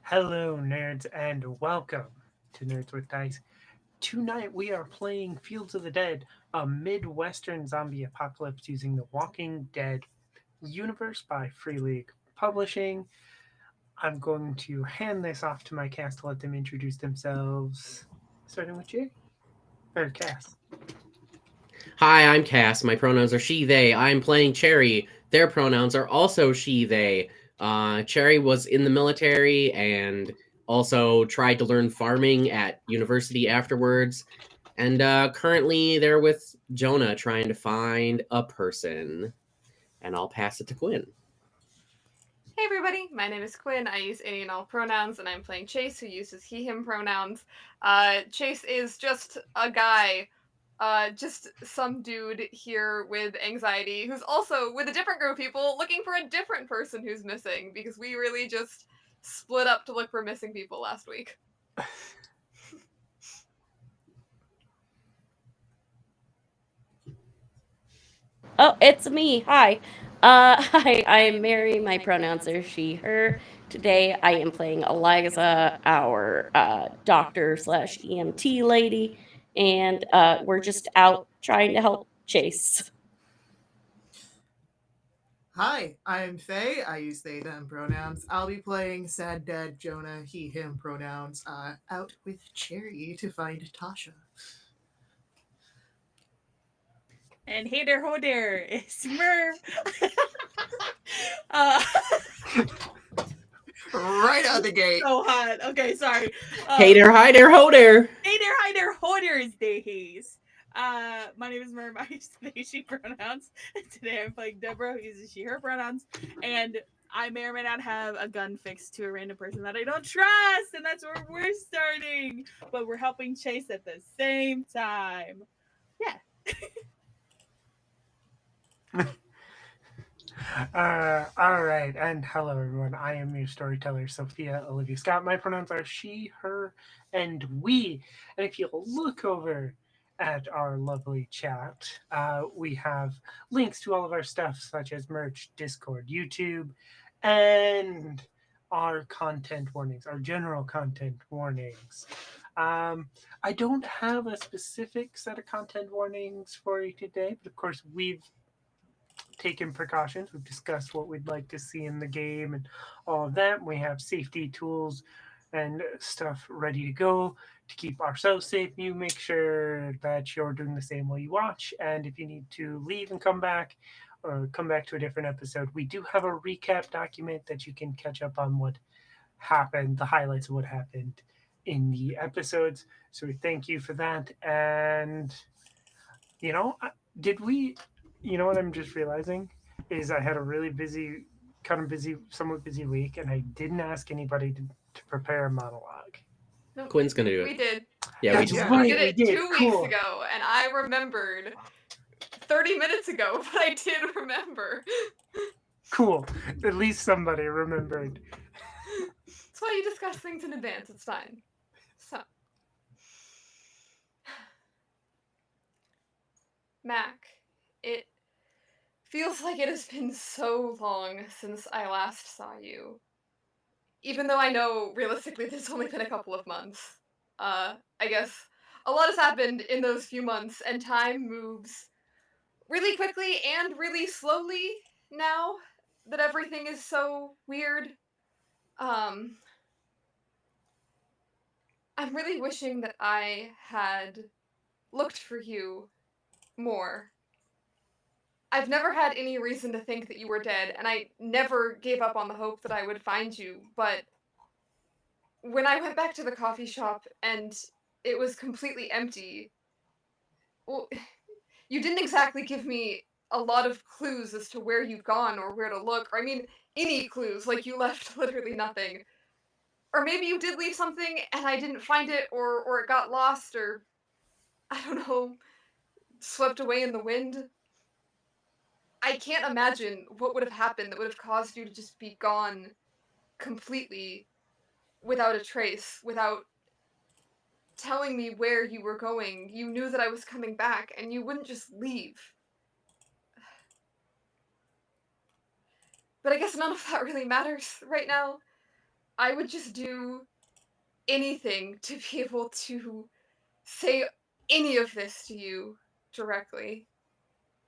Hello, nerds, and welcome to Nerds with Dice. Tonight we are playing Fields of the Dead, a Midwestern zombie apocalypse using the Walking Dead universe by Free League Publishing. I'm going to hand this off to my cast to let them introduce themselves, starting with Jay, or Cass. Hi, I'm Cass. My pronouns are she, they. I'm playing Cherry. Their pronouns are also she, they. Cherry was in the military and also tried to learn farming at university afterwards. And currently they're with Jonah trying to find a person. And I'll pass it to Quinn. Hey everybody, my name is Quinn. I use any and all pronouns, and I'm playing Chase, who uses he/him pronouns. Chase is just a guy, just some dude here with anxiety, who's also with a different group of people looking for a different person who's missing, because we really just split up to look for missing people last week. Oh, it's me. Hi. Hi, I'm Mary. My pronouns are she, her. Today I am playing Eliza, our doctor slash EMT lady, and we're just out trying to help Chase. Hi, I'm Faye. I use they, them pronouns. I'll be playing Sad Dad Jonah, he, him pronouns, out with Cherry to find Tasha. And hey there, ho there, it's Merv. uh, Right out the gate. so hot. Okay, sorry. Hey there, hi there, ho there. Hey there, hi there, ho there is Days. My name is Merv. I use they, she pronouns. And today I'm playing Deborah, who uses she, her pronouns. And I may or may not have a gun fixed to a random person that I don't trust, and that's where we're starting. But we're helping Chase at the same time. Yeah. All right, and hello everyone. I am your storyteller, Sophia Olivia Scott. My pronouns are she, her, and we. And if you look over at our lovely chat, we have links to all of our stuff, such as merch, Discord, YouTube, and our content warnings, our general content warnings. I don't have a specific set of content warnings for you today, but of course, we've taken precautions. We've discussed what we'd like to see in the game and all of that. We have safety tools and stuff ready to go to keep ourselves safe. You make sure that you're doing the same while you watch. And if you need to leave and come back or come back to a different episode, we do have a recap document that you can catch up on what happened, the highlights of what happened in the episodes. So we thank you for that. And, you know, did we you know what I'm just realizing is I had a really busy, kind of busy, somewhat busy week, and I didn't ask anybody to prepare a monologue. No, Quinn's gonna do it. we did. Yeah, That's we Yeah. right, We did it 2 weeks Cool. ago, and I remembered 30 minutes ago, but I did remember. Cool. At least somebody remembered. That's why you discuss things in advance. It's fine. So, Mac, it feels like it has been so long since I last saw you. Even though I know realistically it's only been a couple of months. I guess a lot has happened in those few months, and time moves really quickly and really slowly now that everything is so weird. Um, I'm really wishing that I had looked for you more. I've never had any reason to think that you were dead, and I never gave up on the hope that I would find you, but when I went back to the coffee shop and it was completely empty, well, you didn't exactly give me a lot of clues as to where you'd gone or where to look, or I mean, any clues, like you left literally nothing. Or maybe you did leave something and I didn't find it, or it got lost, or I don't know, swept away in the wind. I can't imagine what would have happened that would have caused you to just be gone completely without a trace, without telling me where you were going. You knew that I was coming back and you wouldn't just leave. But I guess none of that really matters right now. I would just do anything to be able to say any of this to you directly.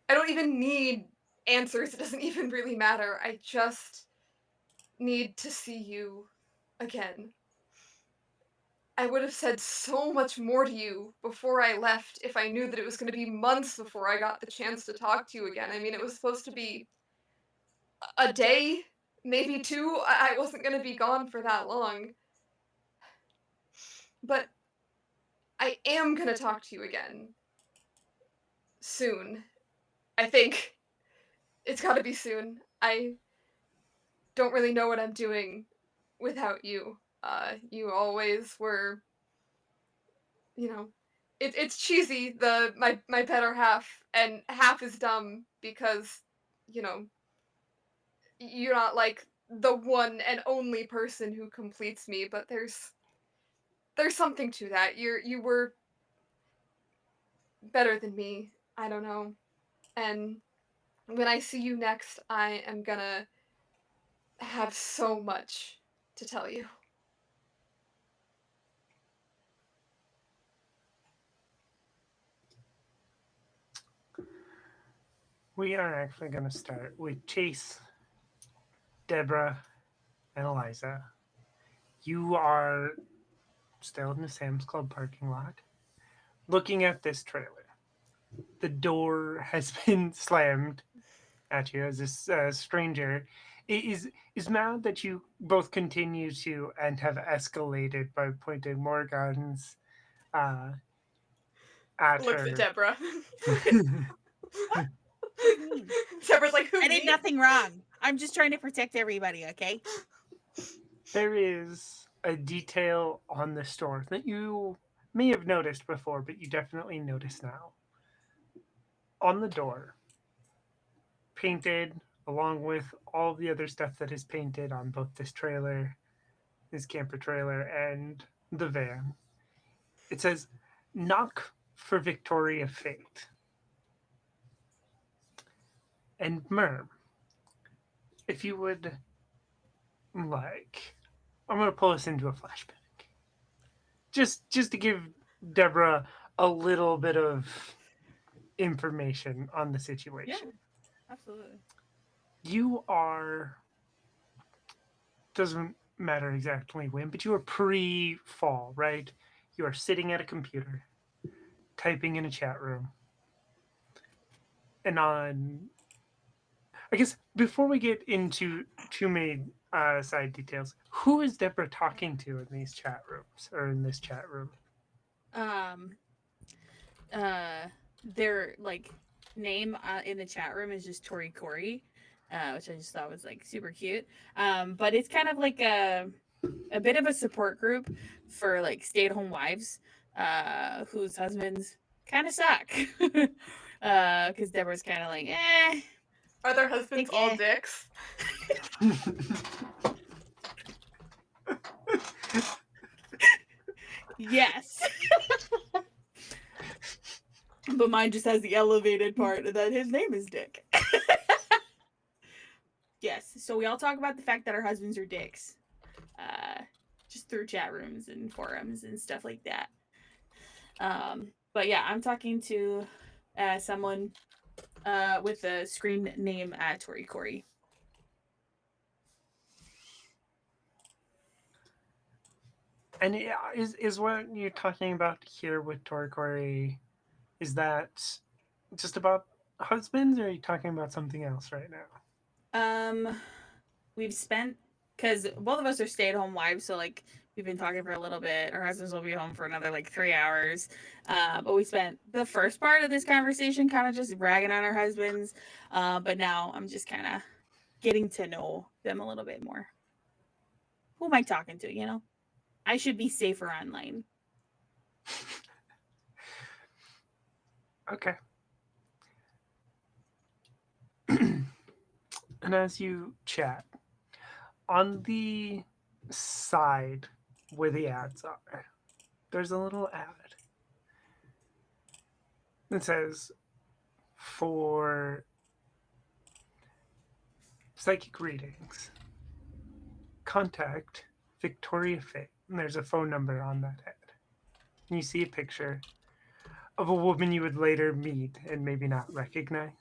I don't even need answers. It doesn't even really matter. I just need to see you again. I would have said so much more to you before I left if I knew that it was going to be months before I got the chance to talk to you again. I mean, it was supposed to be a day, maybe two. I wasn't going to be gone for that long. But I am going to talk to you again. Soon. I think. It's got to be soon. I don't really know what I'm doing without you. You always were, you know, it's cheesy, my better half, and half is dumb because, you know, you're not like the one and only person who completes me, but there's something to that. You were better than me. I don't know. And when I see you next, I am gonna have so much to tell you. We are actually going to start with Chase, Deborah, and Eliza. You are still in the Sam's Club parking lot, looking at this trailer. The door has been slammed at you as this stranger is mad that you both continue to and have escalated by pointing more guns uh, at Looks her. at Deborah. What do you mean? Deborah's like, who, I did me? nothing wrong. I'm just trying to protect everybody, okay? There is a detail on the store that you may have noticed before, but you definitely notice now. On the door, painted along with all the other stuff that is painted on both this trailer, this camper trailer, and the van, it says, "Knock for Victoria Fate." And Merm, if you would like, I'm going to pull us into a flashback. Just to give Deborah a little bit of information on the situation. Absolutely. You are, doesn't matter exactly when, but you are pre-fall, right? You are sitting at a computer, typing in a chat room. And I guess before we get into too many side details, who is Deborah talking to in these chat rooms or in this chat room? Um, their like name in the chat room is just Tori Corey, which I just thought was like super cute. But it's kind of like a bit of a support group for like stay-at-home wives whose husbands kind of suck. Because Deborah's kind of like, Are their husbands Think, all eh. dicks? yes. But mine just has the elevated part that his name is Dick. Yes, so we all talk about the fact that our husbands are dicks. Just through chat rooms and forums and stuff like that. But yeah, I'm talking to someone with a screen name Tori Corey. And is what you're talking about here with Tori Corey, is that just about husbands, or are you talking about something else right now? We've spent, because both of us are stay-at-home wives, so like we've been talking for a little bit. Our husbands will be home for another like 3 hours. But we spent the first part of this conversation kind of just bragging on our husbands. But now I'm just kind of getting to know them a little bit more. Who am I talking to? You know, I should be safer online. Okay. And as you chat, on the side where the ads are, there's a little ad that says, for psychic readings, contact Victoria Fay. And there's a phone number on that head. And you see a picture of a woman you would later meet and maybe not recognize.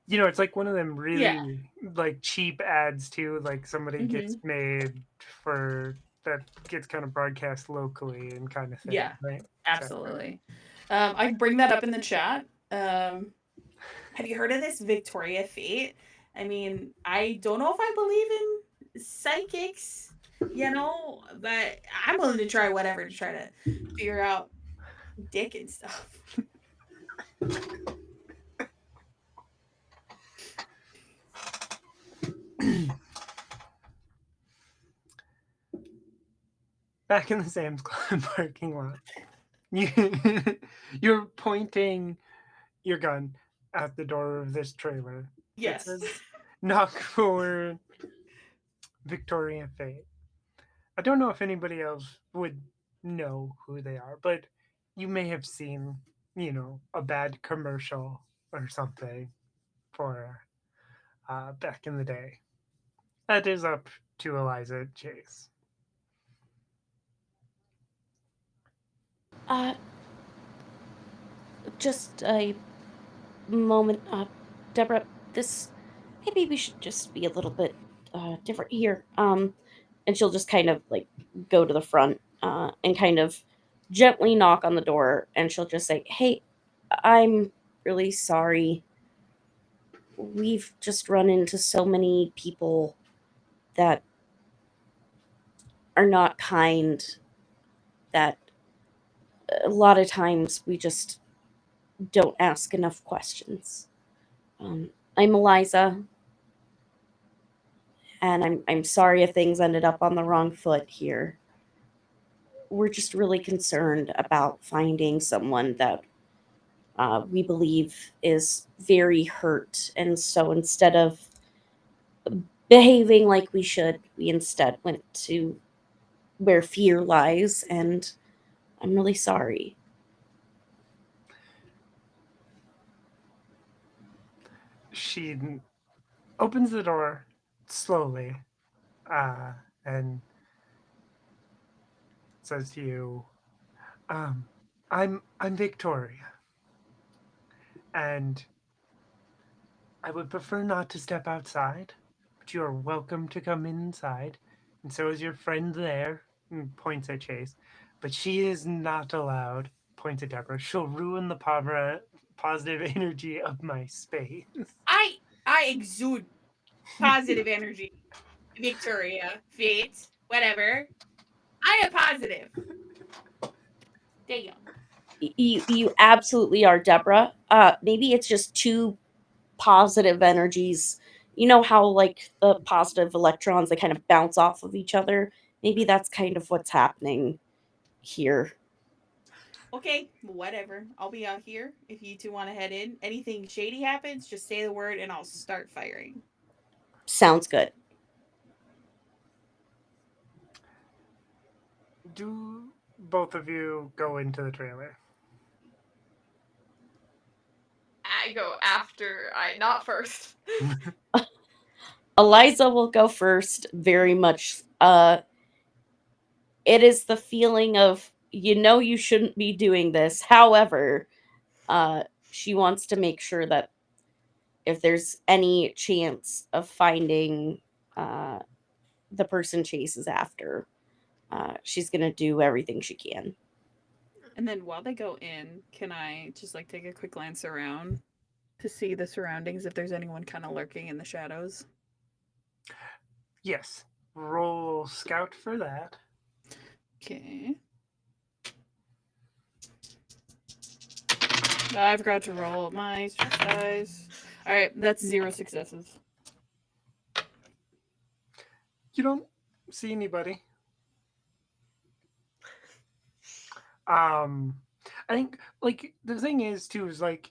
You know, it's like one of them Yeah. really like cheap ads too, like somebody gets Mhm. made for that gets kind of broadcast locally and kind of thing, Yeah. right? So Absolutely. I can bring that up in the chat. Have you heard of this Victoria Fate? I mean, I don't know if I believe in psychics, but I'm willing to try whatever to try to figure out dick and stuff. back in the Sam's Club parking lot, you you're pointing your gun at the door of this trailer. It Yes. says knock for Victoria Fate. I don't know if anybody else would know who they are, but you may have seen, a bad commercial or something for back in the day. That is up to Eliza Chase. Uh, just a moment, Deborah. This maybe we should just be a little bit different here. And she'll just kind of like go to the front and kind of gently knock on the door, and she'll just say, "Hey, I'm really sorry. We've just run into so many people that are not kind. That a lot of times we just don't ask enough questions." I'm Eliza, and I'm sorry if things ended up on the wrong foot here. We're just really concerned about finding someone that we believe is very hurt, and so instead of behaving like we should, we instead went to where fear lies, and I'm really sorry. She opens the door slowly uh, and says to you, um, I'm Victoria, and I would prefer not to step outside, but you are welcome to come inside, and so is your friend there," and points at Chase. "But she is not allowed," points at Deborah. "She'll ruin the positive energy of my space." I exude positive energy. Victoria, Fate, whatever. I am positive. Damn. You absolutely are, Deborah. Maybe it's just two positive energies. You know how like the positive electrons they kind of bounce off of each other. Maybe that's kind of what's happening here. Okay, whatever. I'll be out here if you two want to head in. Anything shady happens, just say the word and I'll start firing. Sounds good. Do both of you go into the trailer? I go after not first. Eliza will go first. Very much. It is the feeling of you shouldn't be doing this. However, she wants to make sure that if there's any chance of finding uh, the person chases after, she's gonna do everything she can. And then while they go in, can I just like take a quick glance around to see the surroundings if there's anyone kind of lurking in the shadows? Yes. Roll scout for that. Okay. I forgot to roll my stress dice. All right, that's 0 successes. You don't see anybody. Um, I think like the thing is too is like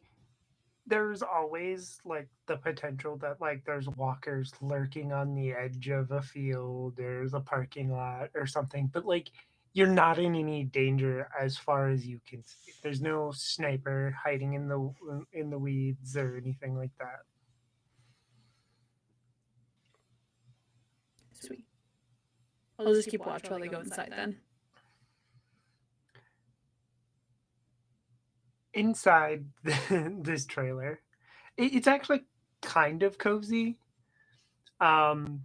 there's always like the potential that like there's walkers lurking on the edge of a field, there's a parking lot or something, but like you're not in any danger as far as you can see. There's no sniper hiding in the weeds or anything like that. Sweet. I'll just keep watch while they go inside then. Inside this trailer, it's actually kind of cozy. Um,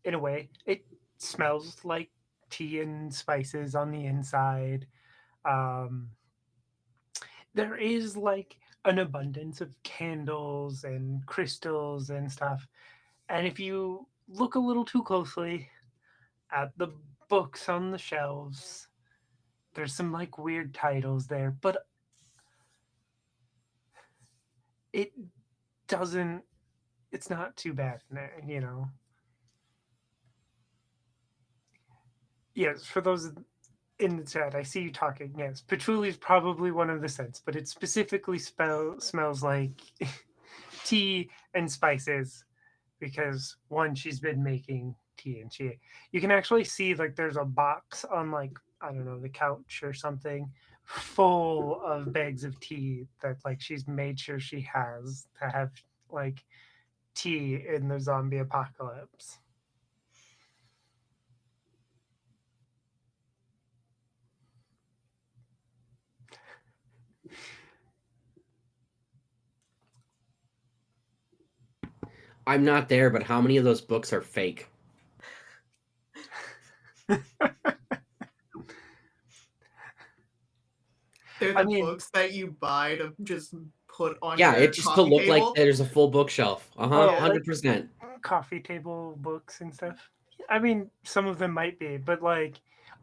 in a way, it smells like tea and spices on the inside. Um, there is like an abundance of candles and crystals and stuff. And if you look a little too closely at the books on the shelves, there's some like weird titles there, but it doesn't, it's not too bad in there, you know. Yes, for those in the chat, I see you talking. Yes, patchouli is probably one of the scents, but it specifically smells like tea and spices because one, she's been making tea, and you can actually see like there's a box on like, I don't know, the couch or something, full of bags of tea that like she's made sure she has to have like tea in the zombie apocalypse. I'm not there, but how many of those books are fake? They're I the mean, books that you buy to just put on Yeah, your it just to coffee look like table. there's a full bookshelf. oh, Yeah. like 100%. coffee table books and stuff. I mean, some of them might be, but like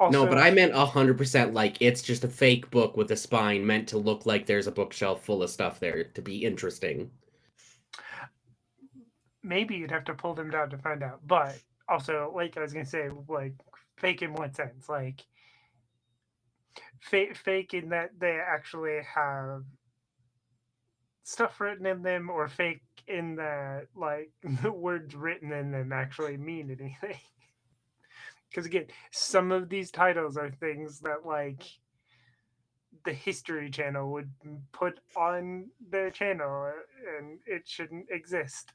No, but also I meant 100% like it's just a fake book with a spine meant to look like there's a bookshelf full of stuff there to be interesting. maybe you'd have to pull them down to find out. But also, like I was gonna say, like fake in what sense? Like fake in that they actually have stuff written in them, or fake in that like the words written in them actually mean anything. Because again, some of these titles are things that like the History Channel would put on their channel, and it shouldn't exist.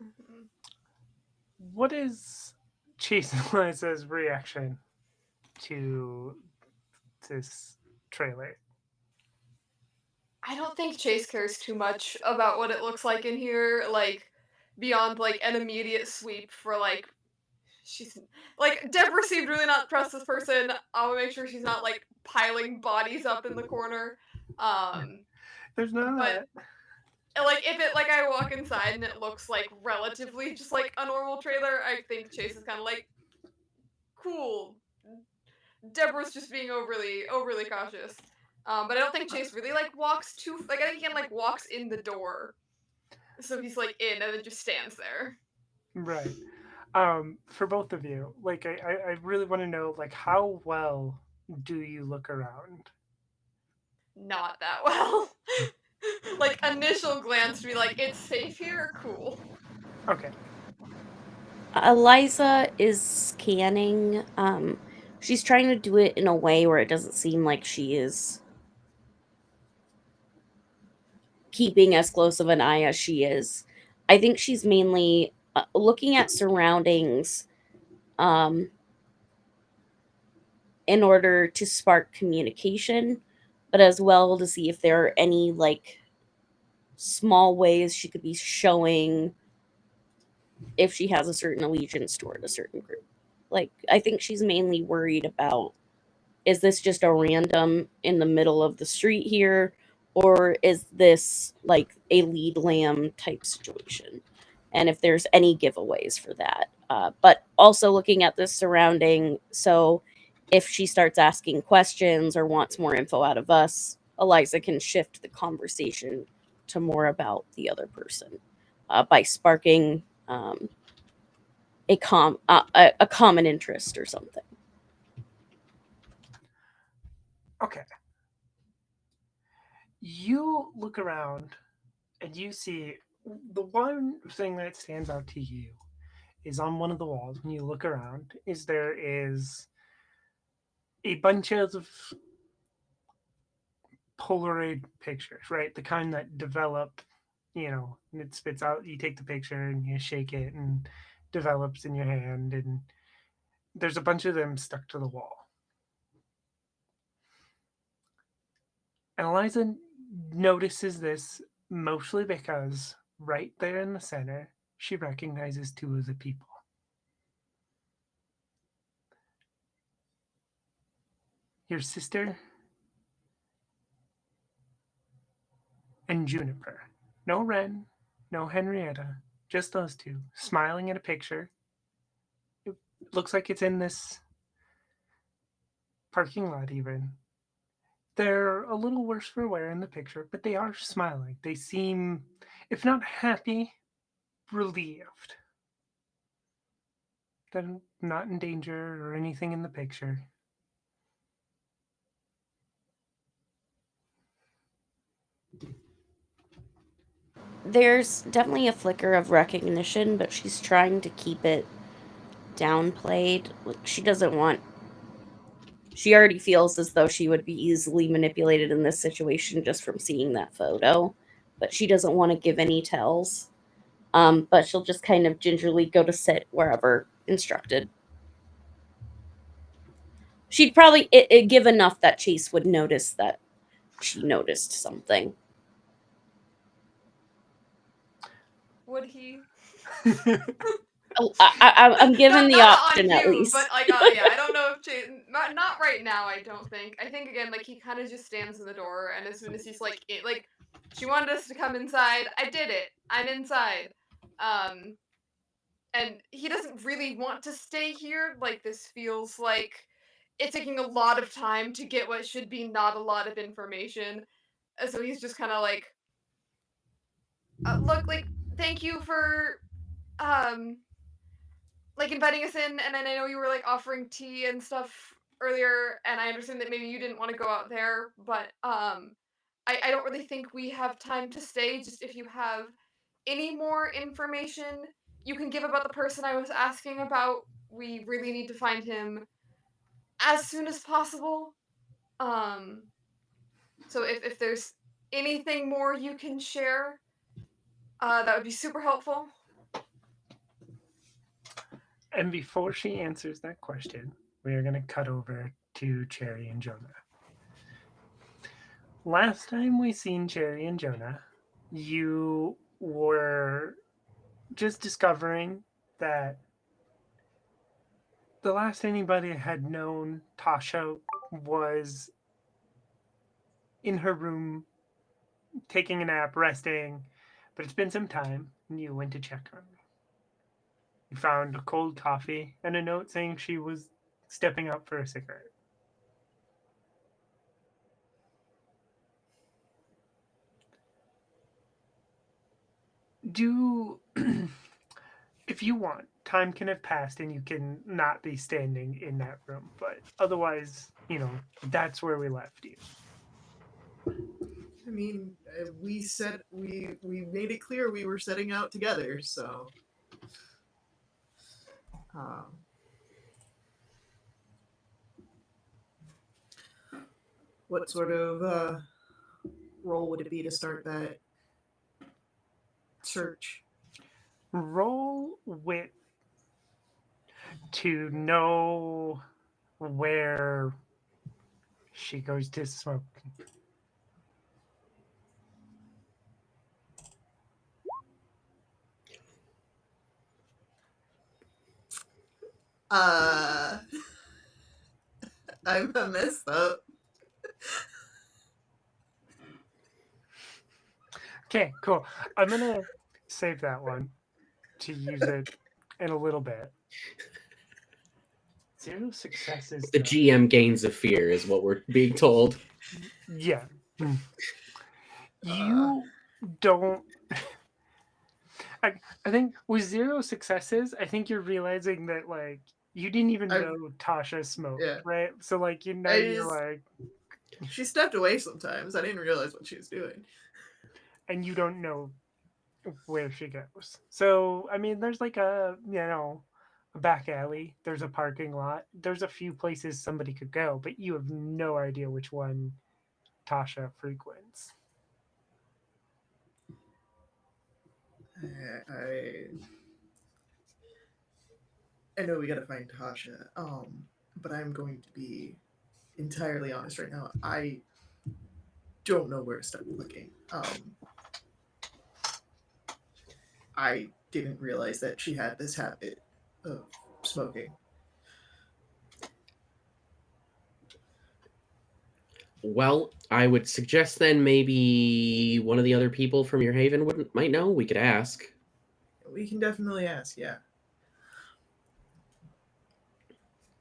Mhm. What is Chase and Liza's reaction to this trailer? I don't think Chase cares too much about what it looks like in here, like beyond like an immediate sweep for like she's like Deborah seemed really not trust this person. I'll make sure she's not like piling bodies up in the corner. Um, There's none of but that. like if it like I walk inside and it looks like relatively just like a normal trailer, I think Chase is kind of like cool. Deborah's just being overly cautious. But I don't think Chase really like walks too like I think he kind of like walks in the door, so he's like in and then just stands there. Right. For both of you, like I really want to know like how well do you look around? Not that well. Like initial glance to be like it's safe here, cool. Okay. Eliza is scanning. She's trying to do it in a way where it doesn't seem like she is keeping as close of an eye as she is. I think she's mainly looking at surroundings um, in order to spark communication, but as well to see if there are any like small ways she could be showing if she has a certain allegiance toward a certain group. Like, I think she's mainly worried about, is this just a random in the middle of the street here, or is this like a lead lamb type situation? And if there's any giveaways for that. But also looking at the surrounding. So if she starts asking questions or wants more info out of us, Eliza can shift the conversation to more about the other person by sparking a common interest or something. Okay. You look around and you see the one thing that stands out to you is on one of the walls when you look around is there is a bunch of Polaroid pictures, right? The kind that develop and it spits out. You take the picture and you shake it and develops in your hand, and there's a bunch of them stuck to the wall. And Eliza notices this mostly because right there in the center, she recognizes two of the people. Your sister and Juniper. No Ren, no Henrietta, just those two, smiling at a picture. It looks like it's in this parking lot, even. They're a little worse for wear in the picture, but they are smiling. They seem, if not happy, relieved. They're not in danger or anything in the picture. There's definitely a flicker of recognition, but she's trying to keep it downplayed. Like, she doesn't want. She already feels as though she would be easily manipulated in this situation just from seeing that photo, but she doesn't want to give any tells. But she'll just kind of gingerly go to sit wherever instructed. She'd probably give enough that Chase would notice that she noticed something. Would he? I'm given the not option on at you, least. but like, yeah, I don't know if not right now. I don't think. I think again, like he kind of just stands in the door, and as soon as he's like, she wanted us to come inside. I did it. I'm inside. Um, and he doesn't really want to stay here. Like this feels like it's taking a lot of time to get what should be not a lot of information. So he's just kind of like, look, like, thank you for um like inviting us in, and then I know you were like offering tea and stuff earlier, and I understand that maybe you didn't want to go out there, but I don't really think we have time to stay. Just if you have any more information you can give about the person I was asking about, we really need to find him as soon as possible. Um so if there's anything more you can share, that would be super helpful. And before she answers that question, we are going to cut over to Cherry and Jonah. Last time we seen Cherry and Jonah, you were just discovering that the last anybody had known Tasha was in her room taking a nap, resting, but it's been some time, and you went to check on her. You found a cold coffee and a note saying she was stepping out for a cigarette. Do if you want, time can have passed and you can not be standing in that room, but otherwise, that's where we left you. I mean, we said we made it clear we were setting out together, so. Um, what sort of role would it be to start that search? Roll wit to know where she goes to smoke. Uh, I'm a mess up. Okay, cool. I'm gonna save that one to use it in a little bit. 0 successes. The though. GM gains of fear is what we're being told. Yeah. You don't. I think with 0 successes, I think you're realizing that like you didn't even know Tasha smoked, Yeah. right? So like I you're just- like, She stepped away sometimes. I didn't realize what she was doing. and you don't know where she goes. So I mean, there's like a back alley. There's a parking lot. There's a few places somebody could go, but you have no idea which one Tasha frequents. I I know we gotta find Tasha. But I'm going to be entirely honest right now. I don't know where to start looking. I didn't realize that she had this habit of smoking. Well, I would suggest then maybe one of the other people from your haven might know. We could ask. We can definitely ask, yeah.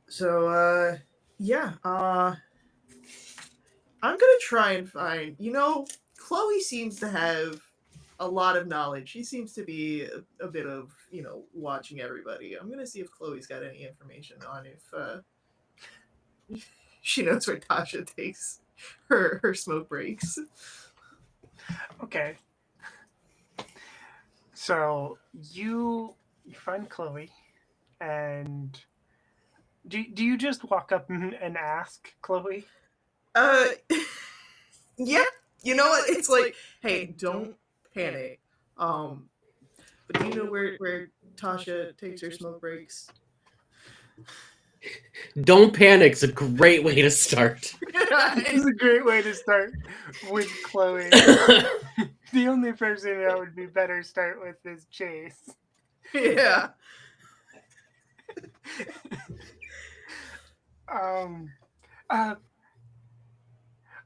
So, yeah, I'm gonna try and find. Chloe seems to have a lot of knowledge. She seems to be a bit of watching everybody. I'm gonna see if Chloe's got any information on if she knows where Tasha takes her smoke breaks. Okay. So you find Chloe, and do you just walk up and ask Chloe? Uh, yeah. You know what? It's like, hey, don't panic. Um, but do you know where Tasha takes her smoke breaks? Don't panic's a great way to start. This is a great way to start with Chloe. The only person that would be better start with is Chase. Yeah. Um. Uh.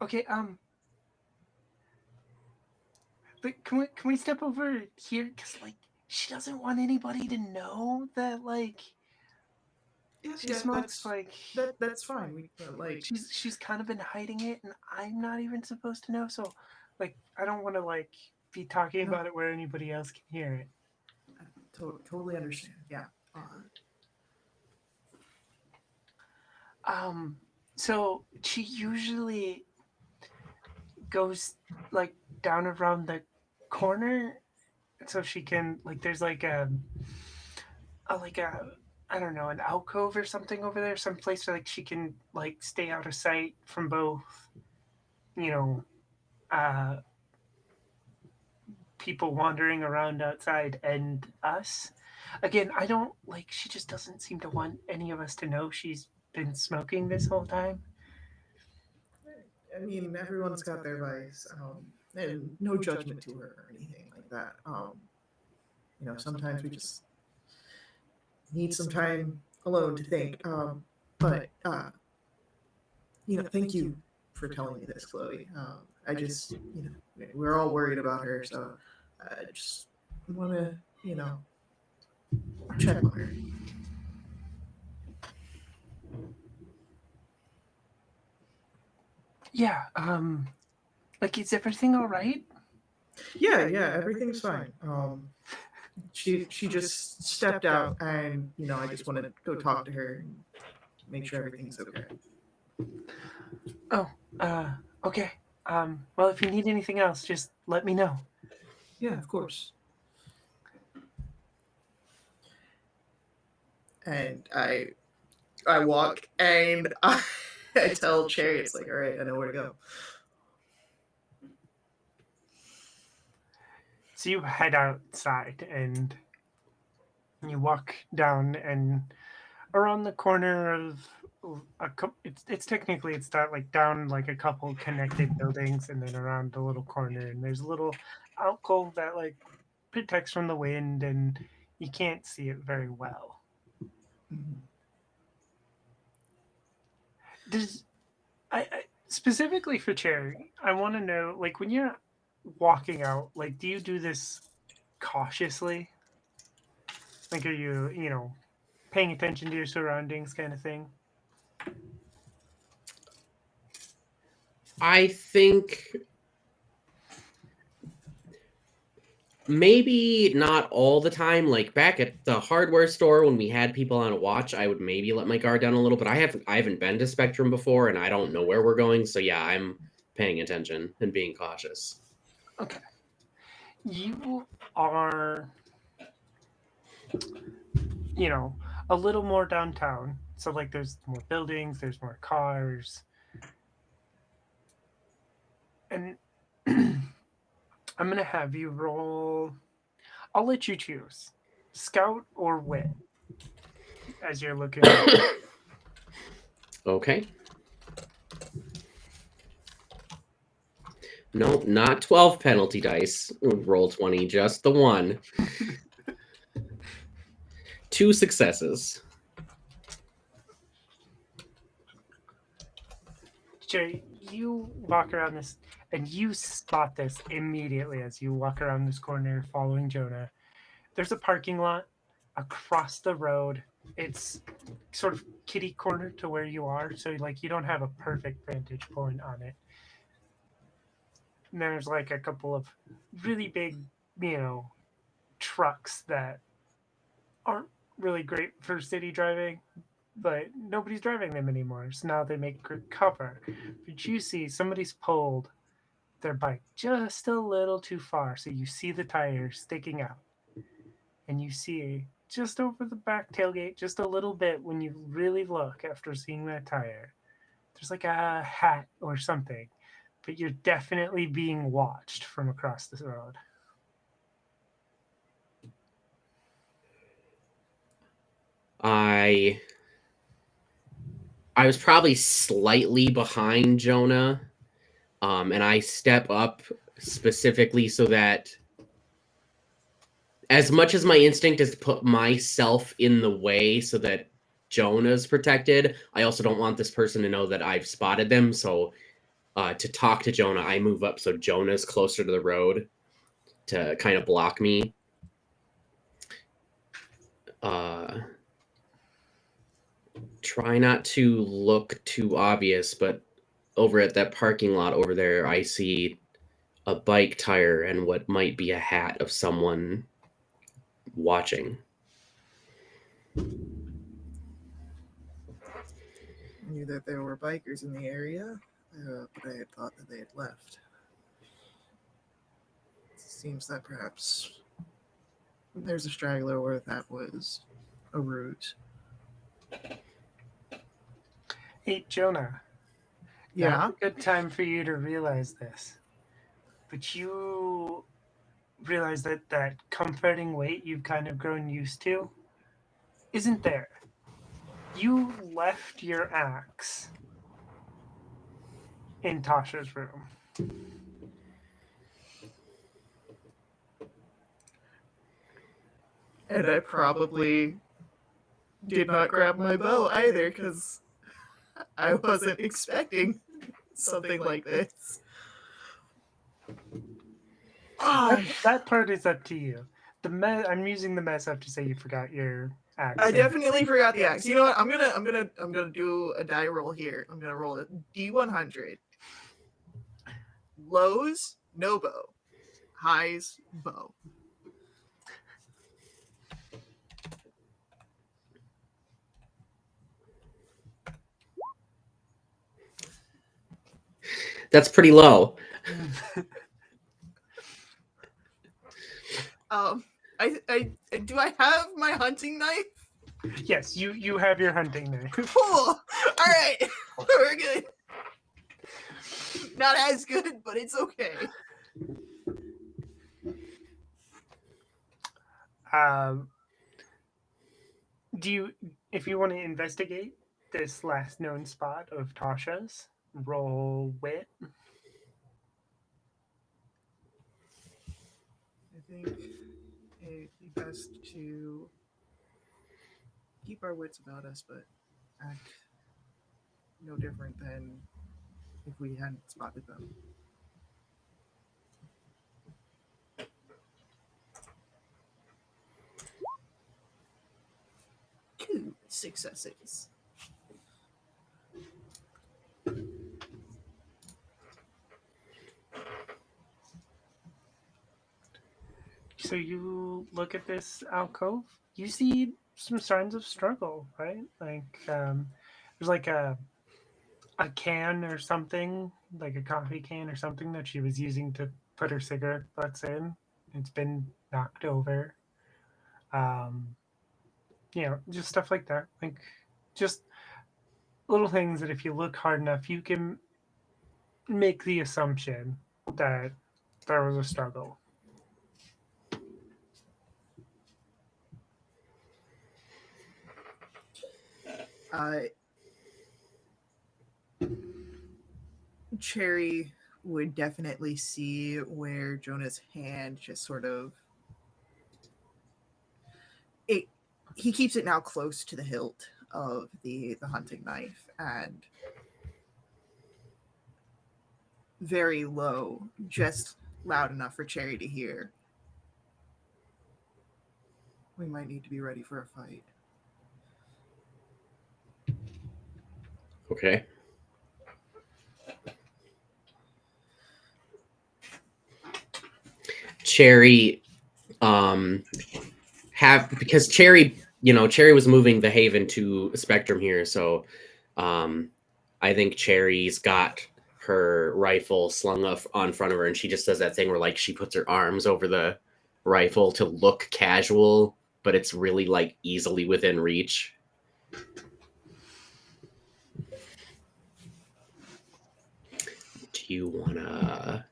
Okay. But can we step over here? Cause like she doesn't want anybody to know that like she smokes. That's Like that's fine. We like she's kind of been hiding it, and I'm not even supposed to know. So, like, I don't want to like be talking No. about it where anybody else can hear it. totally understand. Yeah. Um. So she usually goes like down around the corner, so she can like there's like a I don't know, an alcove or something over there, some place where like she can like stay out of sight from both, you know, uh people wandering around outside and us. Again, I don't like she just doesn't seem to want any of us to know she's been smoking this whole time. I mean, everyone's got their vice, and no judgment to her or anything like that. Sometimes we just need some time alone to think. But thank you for telling me this, Chloe. I just, we're all worried about her, so I just want to, check on her. Yeah, like is everything all right? Yeah, everything's fine. She just stepped out, and I just want to go talk to her and make sure everything's okay. Oh, okay. Well, if you need anything else, just let me know. Yeah, of course. And I walk and I tell Cherry, it's like, all right, I know where to go. So you head outside and you walk down and around the corner of it's technically it's that like down like a couple connected buildings and then around the little corner and there's a little alcove that like protects from the wind and you can't see it very well. Mhm. Does I specifically for Cherry, I want to know like when you're walking out, like do you do this cautiously? Like are you paying attention to your surroundings kind of thing? I think maybe not all the time. Like back at the hardware store when we had people on a watch, I would maybe let my guard down a little. But I haven't been to Spectrum before, and I don't know where we're going. So yeah, I'm paying attention and being cautious. Okay. You are, a little more downtown. So, like, there's more buildings, there's more cars. And I'm going to have you roll. I'll let you choose, scout or wit, as you're looking around. Okay. Nope, not 12 penalty dice. Roll 20, just the one. 2 successes. Jerry, you walk around this, and you spot this immediately as you walk around this corner following Jonah. There's a parking lot across the road. It's sort of kitty corner to where you are, so like you don't have a perfect vantage point on it. And there's like a couple of really big, you know, trucks that aren't really great for city driving, but nobody's driving them anymore. So now they make good cover. But you see somebody's pulled their bike just a little too far, so you see the tires sticking out. And you see just over the back tailgate, just a little bit when you really look after seeing that tire, there's like a hat or something. But you're definitely being watched from across the road. I was probably slightly behind Jonah, and I step up specifically so that, as much as my instinct is to put myself in the way so that Jonah's protected, I also don't want this person to know that I've spotted them. So to talk to Jonah, I move up so Jonah's closer to the road to kind of block me. Try not to look too obvious, but over at that parking lot over there, I see a bike tire and what might be a hat of someone watching. I knew that there were bikers in the area, but I had thought that they had left. It seems that perhaps there's a straggler, or that was a route. Hey, Jonah. Yeah. Now's a good time for you to realize this. But you realize that that comforting weight you've kind of grown used to isn't there. You left your axe in Tasha's room. And I probably did not grab my bow either, because I wasn't expecting something like this. That part is up to you. I'm using the mess up to say you forgot your axe. I definitely forgot the axe. You know what? I'm gonna do a die roll here. I'm gonna roll a D100. Lows, no bow. Highs, bow. That's pretty low. I do I have my hunting knife? Yes, you have your hunting knife. Cool. All right, we're good. Not as good, but it's okay. Do you, if you want to investigate this last known spot of Tasha's, roll wit. I think it'd be best to keep our wits about us, but act no different than if we hadn't spotted them. 2 successes. So you look at this alcove. You see some signs of struggle, right? Like there's like a can or something, like a coffee can or something that she was using to put her cigarette butts in. It's been knocked over. Um, just stuff like that. Like just little things that if you look hard enough, you can make the assumption that there was a struggle. Cherry would definitely see where Jonah's hand just sort of it. He keeps it now close to the hilt of the hunting knife and very low, just loud enough for Cherry to hear. We might need to be ready for a fight. Okay. Cherry, because Cherry, Cherry was moving the Haven to Spectrum here, so I think Cherry's got her rifle slung up on front of her, and she just does that thing where like she puts her arms over the rifle to look casual, but it's really like easily within reach. Do you want to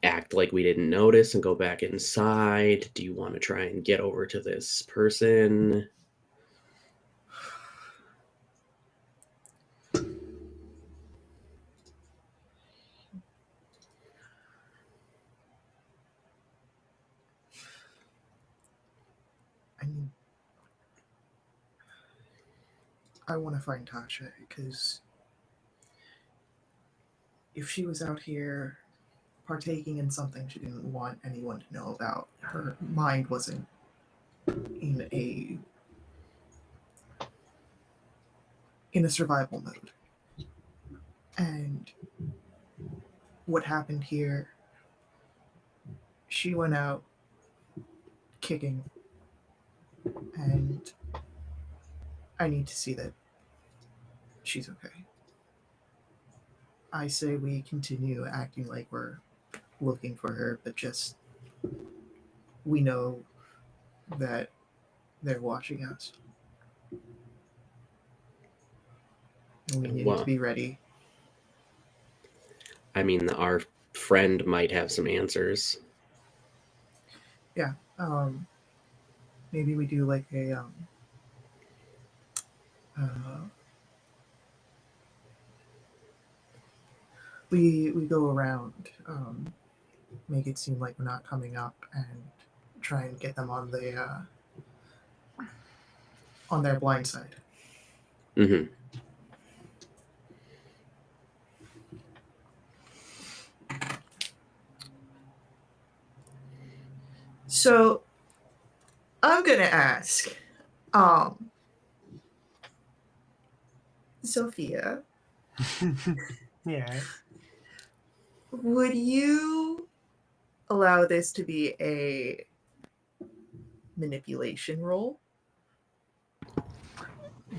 act like we didn't notice and go back inside? Do you want to try and get over to this person? I mean, I want to find Tasha because if she was out here partaking in something she didn't want anyone to know about, her mind wasn't in a survival mode. And what happened here, she went out kicking, and I need to see that she's okay. I say we continue acting like we're looking for her, but just we know that they're watching us. And we need to be ready. I mean, our friend might have some answers. Yeah. Maybe we do like a we go around, make it seem like we're not coming up, and try and get them on their blind side. Mm-hmm. So I'm gonna ask, Sophia. Yeah. Would you allow this to be a manipulation roll?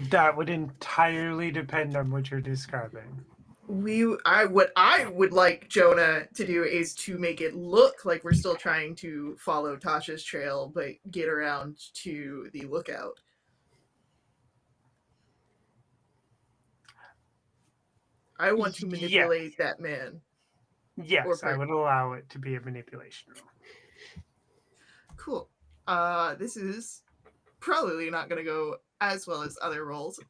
That would entirely depend on what you're describing. What I would like Jonah to do is to make it look like we're still trying to follow Tasha's trail, but get around to the lookout. I want to manipulate that man. Yes, I would allow it to be a manipulation roll. Cool. This is probably not going to go as well as other rolls,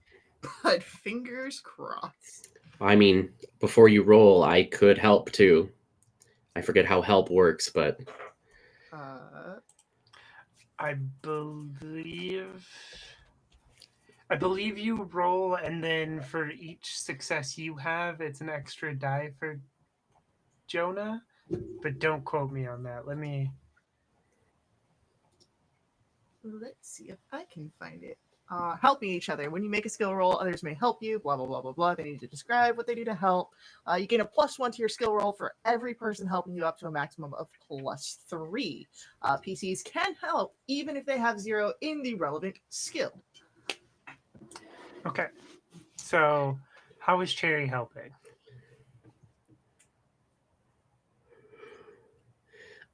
but fingers crossed. I mean, before you roll, I could help too. I forget how help works, but I believe you roll, and then for each success you have, it's an extra die for Jonah, but don't quote me on that. Let's see if I can find it. Helping each other. When you make a skill roll, others may help you, blah, blah, blah, blah, blah. They need to describe what they do to help. You gain a +1 to your skill roll for every person helping you up to a maximum of +3. PCs can help even if they have 0 in the relevant skill. Okay. So, how is Cherry helping?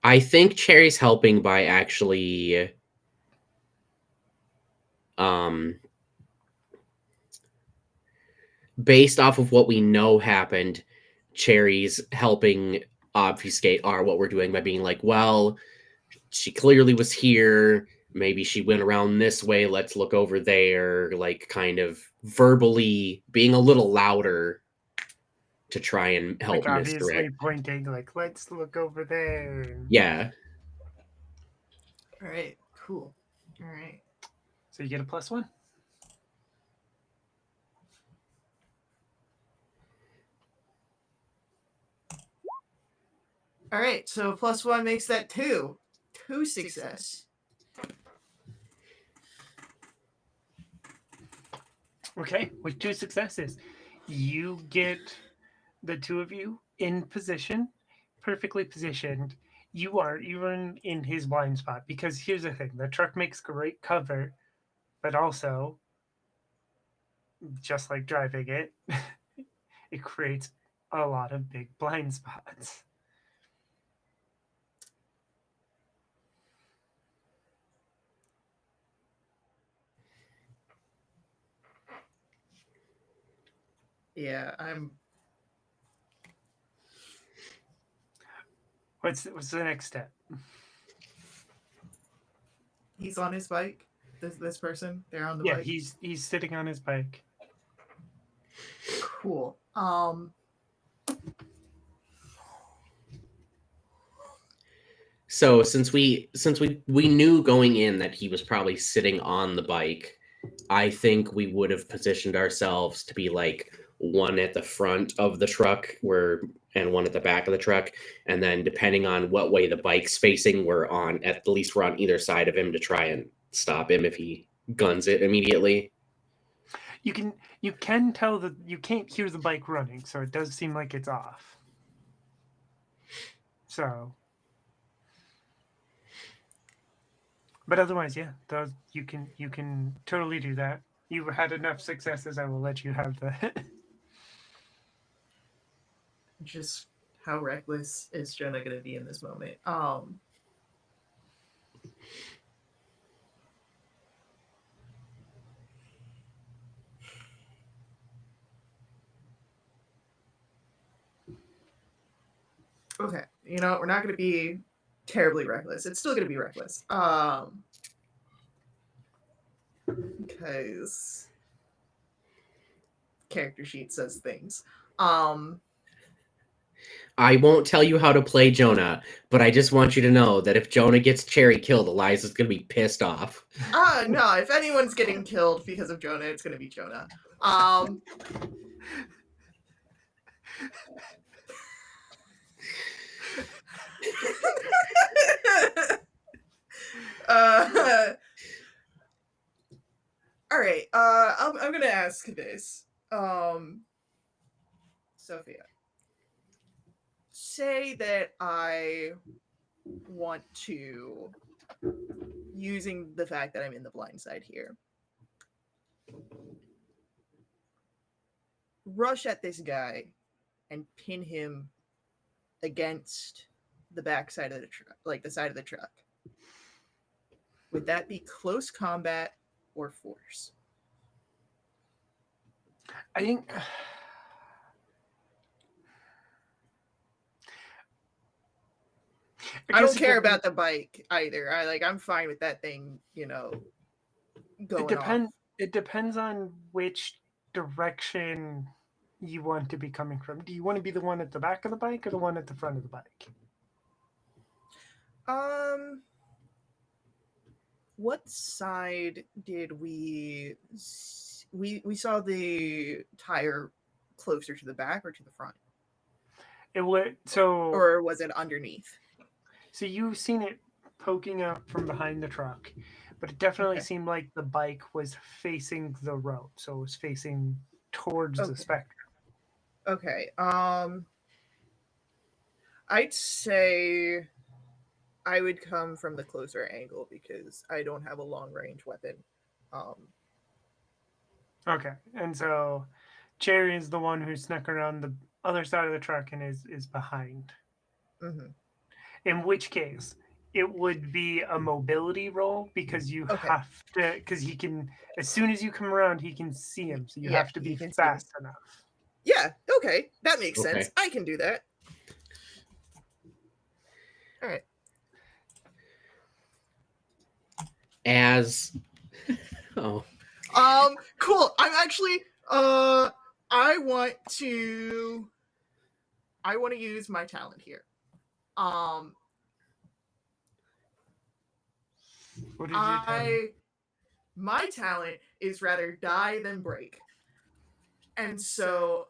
I think Cherry's helping by actually based off of what we know happened, Cherry's helping obfuscate what we're doing by being like, well, she clearly was here. maybe she went around this way, let's look over there, like kind of verbally being a little louder to try and help Like misdirect. obviously pointing, like, let's look over there. Yeah. All right, cool. All right. So you get a +1. All right, so +1 makes that 2. 2 success. Okay, with 2 successes, you get the two of you in position, perfectly positioned. You're in his blind spot because here's the thing: the truck makes great cover, but also, just like driving it, it creates a lot of big blind spots. Yeah, I'm. What's the next step? He's on his bike. This person, they're on the Yeah, bike. he's sitting on his bike. Cool. So since we knew going in that he was probably sitting on the bike, I think we would have positioned ourselves to be like one at the front of the truck and one at the back of the truck, and then depending on what way the bike's facing, we're on either side of him to try and stop him if he guns it immediately. You can tell that you can't hear the bike running, so it does seem like it's off. So, but otherwise, yeah, those you can totally do that. You've had enough successes. I will let you have the. Just how reckless is Jonah gonna be in this moment? Okay, you know, we're not gonna be terribly reckless. It's still gonna be reckless. Because character sheet says things. I won't tell you how to play Jonah, but I just want you to know that if Jonah gets Cherry killed, Eliza's gonna be pissed off. No, if anyone's getting killed because of Jonah, it's gonna be Jonah. All right. I'm gonna ask this. Sophia, say that I want to, using the fact that I'm in the blind side here, rush at this guy and pin him against the back side of the truck, like the side of the truck. Would that be close combat or force? I think. I don't care about the bike either. I'm fine with that thing, going off. It depends on which direction you want to be coming from. Do you want to be the one at the back of the bike or the one at the front of the bike? What side did we saw the tire closer to the back or to the front? It would or was it underneath? So you've seen it poking up from behind the truck, but it definitely seemed like the bike was facing the road, so it was facing towards the spectrum. Okay. I'd say I would come from the closer angle because I don't have a long range weapon. Okay, and so Cherry is the one who snuck around the other side of the truck and is behind. Mm-hmm. In which case, it would be a mobility roll because you have to, because he can, as soon as you come around, he can see him. So you have to be fast enough. Yeah, okay. That makes sense. I can do that. All right. as oh Cool. I'm actually I want to use my talent here. What is your talent? My talent is rather die than break. And so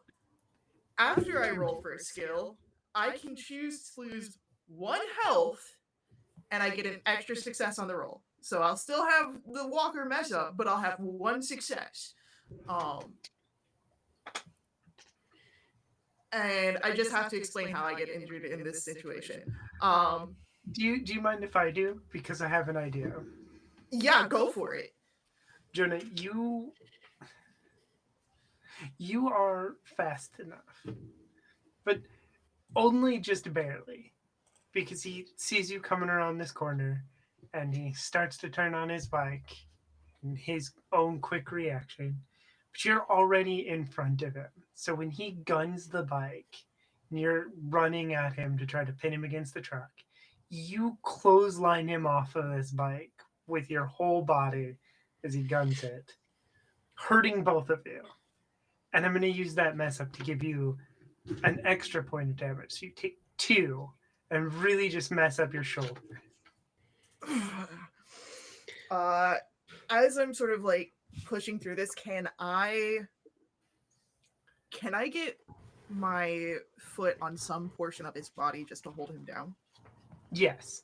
after I roll for a skill, I can choose to lose 1 health and I get an extra success on the roll. So I'll still have the walker mess up, but I'll have 1 success. And I just have to explain how I get injured in this situation. Do you mind if I do? Because I have an idea. Yeah, go for it. Jonah, you are fast enough, but only just barely, because he sees you coming around this corner, and he starts to turn on his bike, and his own quick reaction. But you're already in front of him, so when he guns the bike, and you're running at him to try to pin him against the truck, you clothesline him off of this bike with your whole body as he guns it, hurting both of you. And I'm going to use that mess up to give you an extra point of damage. So you take 2 and really just mess up your shoulder. As I'm sort of like pushing through this, can I get my foot on some portion of his body just to hold him down? Yes.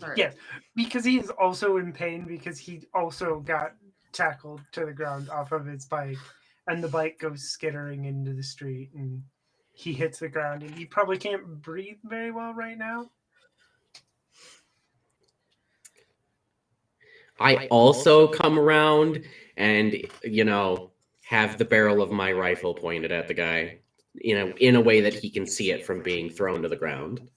All right. Yes. Because he is also in pain because he also got tackled to the ground off of his bike, and the bike goes skittering into the street, and he hits the ground, and he probably can't breathe very well right now. I also come around and have the barrel of my rifle pointed at the guy in a way that he can see it from being thrown to the ground.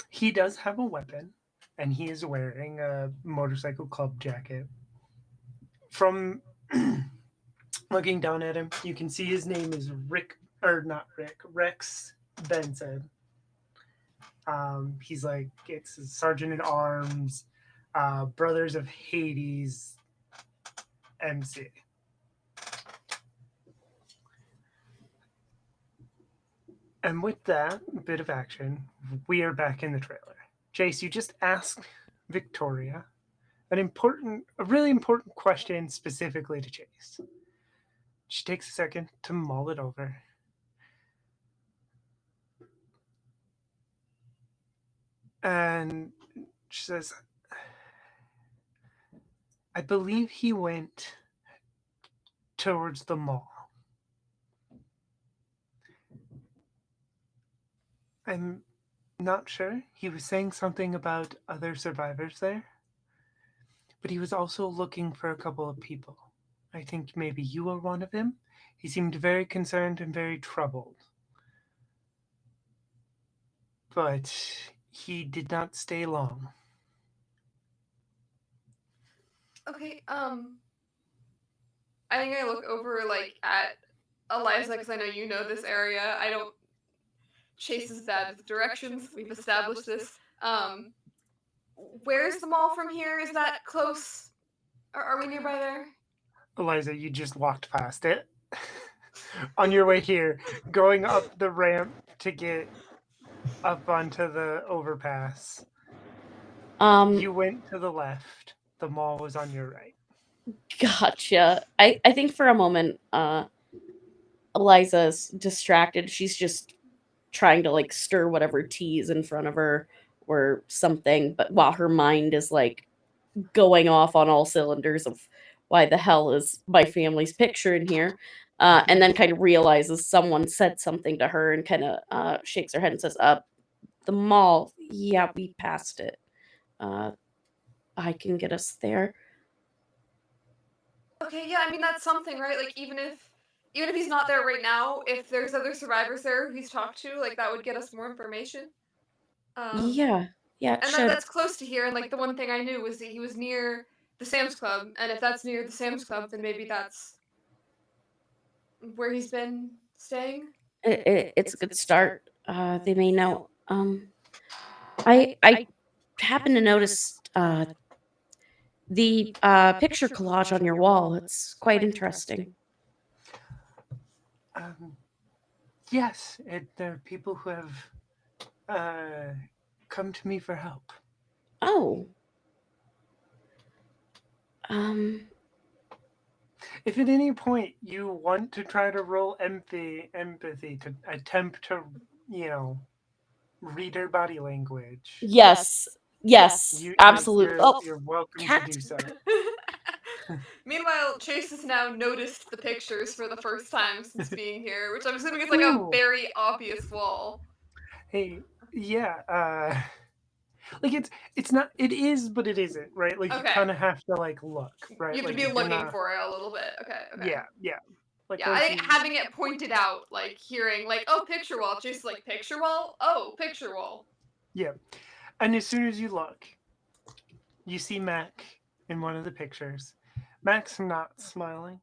He does have a weapon, and he is wearing a motorcycle club jacket. From looking down at him, you can see his name is Rex Benson. He's like, it's a Sergeant at Arms, Brothers of Hades MC. And with that bit of action, we are back in the trailer. Jace, you just asked Victoria a really important question specifically to Jace. She takes a second to mull it over. And she says, I believe he went towards the mall. I'm not sure. He was saying something about other survivors there. But he was also looking for a couple of people. I think maybe you were one of them. He seemed very concerned and very troubled. But he did not stay long. Okay, I think I look over, like, at Eliza, because I know you know this area. I don't... Chase is bad with directions. We've established this. Where's the mall from here? Is that close? Are we nearby there? Eliza, you just walked past it. On your way here, going up the ramp to get up onto the overpass. You went to the left. The mall was on your right. Gotcha. I think for a moment, Eliza's distracted. She's just trying to like stir whatever tea is in front of her or something, but while her mind is like going off on all cylinders of why the hell is my family's picture in here, and then kind of realizes someone said something to her and kind of shakes her head and says, the mall, yeah, we passed it. I can get us there. Okay, yeah, I mean, that's something, right? Like, even if he's not there right now, if there's other survivors there who he's talked to, like, that would get us more information. Yeah, it And should. that's close to here, and, like, the one thing I knew was that he was near the Sam's Club, and if that's near the Sam's Club, then maybe that's where he's been staying. It's a good start. They may know. I happened to notice the picture collage on your wall. It's quite interesting. Yes, there are people who have come to me for help. Oh. If at any point you want to try to roll empathy to attempt to, read her body language, Yes. Yes. Absolutely. you're welcome cat. to do so. Meanwhile, Chase has now noticed the pictures for the first time since being here, which I'm assuming is like a Ooh. very obvious wall. Hey, yeah, like it's not, it is, but it isn't, right? Like you Okay. kind of have to like look, right? You have like to be you're looking not- for it a little bit. Okay. Yeah. Like Yeah, I think having it pointed out, like hearing, like, oh, picture wall, Chase is like, picture wall? Oh, picture wall. Yeah, and as soon as you look, you see Mac in one of the pictures. Mac's not smiling.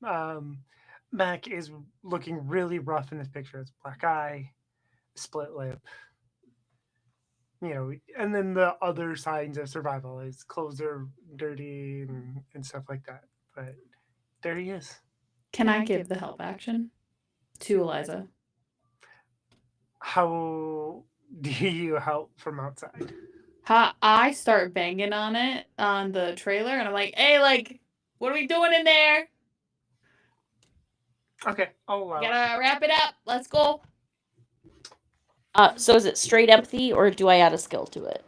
Mac is looking really rough in this picture. It's black eye, split lip, and then the other signs of survival is clothes are dirty and stuff like that. But there he is. Can I give the help action to Eliza? How do you help from outside? I start banging on it on the trailer, and I'm like, "Hey, like, what are we doing in there? Okay, I'll allow it. Gotta wrap it up. Let's go." So is it straight empathy, or do I add a skill to it?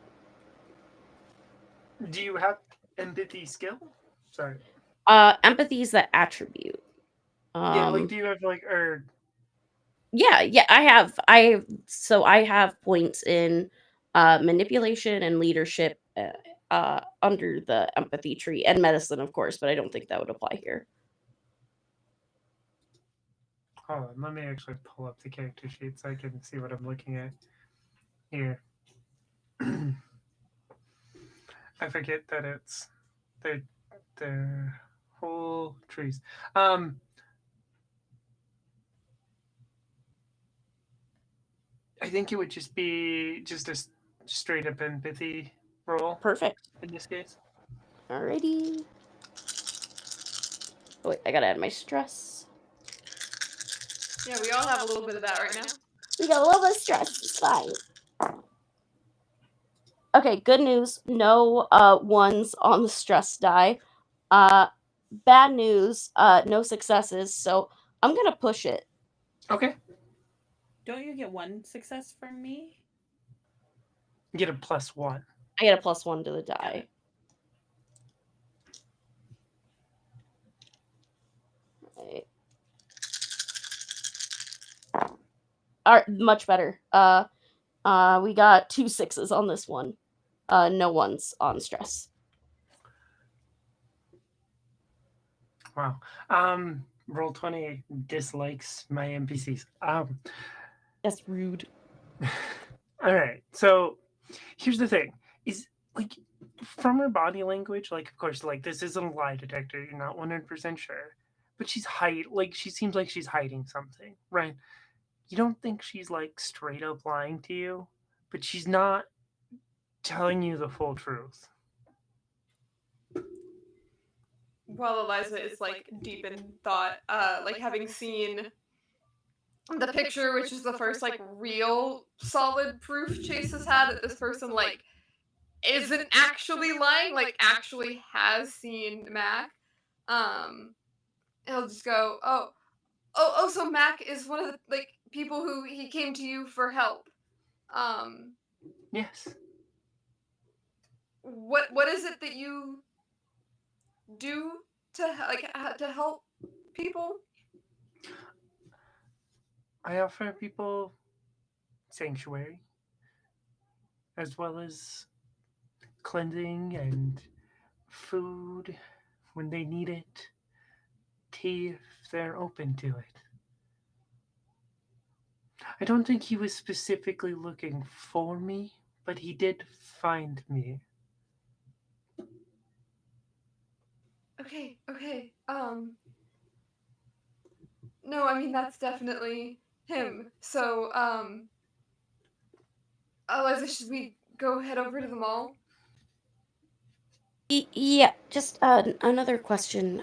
Do you have empathy skill? Sorry. Empathy is the attribute. Yeah, like do you have like or Yeah, I have points in manipulation and leadership under the empathy tree, and medicine, of course, but I don't think that would apply here. hold on, let me actually pull up the character sheet so I can see what I'm looking at here. I forget that it's the whole trees. I think it would just be just a straight up empathy roll Perfect. in this case. Alrighty. Oh, wait, I gotta add my stress. Yeah, we all have a little bit of that right now. We got a little bit of stress. It's fine. Okay, good news. No ones on the stress die. Bad news. No successes. So I'm gonna push it. Okay. Don't you get one success from me? You get a +1. I get a +1 to the die. Right. All right, much better. We got 2 6s on this one. No ones on stress. Wow. Roll20 dislikes my NPCs. That's rude. All right. So here's the thing: is like from her body language, like of course, like this isn't a lie detector. You're not 100% sure, but she seems like she's hiding something, right? You don't think she's like straight up lying to you, but she's not telling you the full truth. While Eliza is like deep in thought, like having seen the picture, which is the first like real solid proof Chase has had that this person like isn't actually lying, like actually has seen Mac. He'll just go, oh, so Mac is one of the like people who he came to you for help. Yes. What is it that you do to help people? I offer people sanctuary, as well as cleansing and food when they need it, tea if they're open to it. I don't think he was specifically looking for me, but he did find me. Okay. No, I mean that's definitely him. So, Eliza, should we go head over to the mall? Yeah, just another question.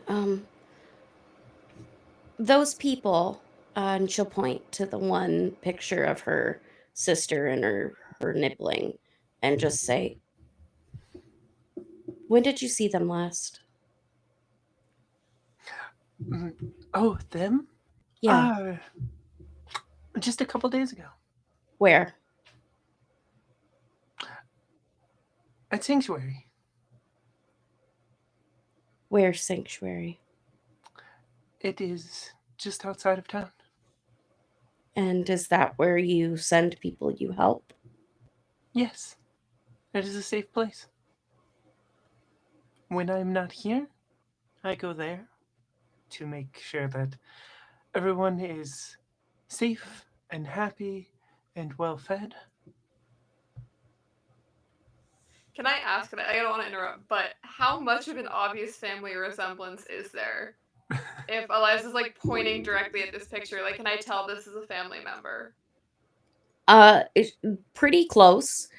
Those people, and she'll point to the one picture of her sister and her nibbling, and just say, "When did you see them last?" Oh, them? Yeah, Just a couple days ago where? at Sanctuary. Where's Sanctuary? It is just outside of town. And is that where you send people you help? Yes, it is a safe place. When I'm not here, I go there to make sure that everyone is safe and happy and well fed. Can I ask, and I don't want to interrupt, but how much of an obvious family resemblance is there? If Eliza's like pointing directly at this picture, like, can I tell this is a family member? It's pretty close.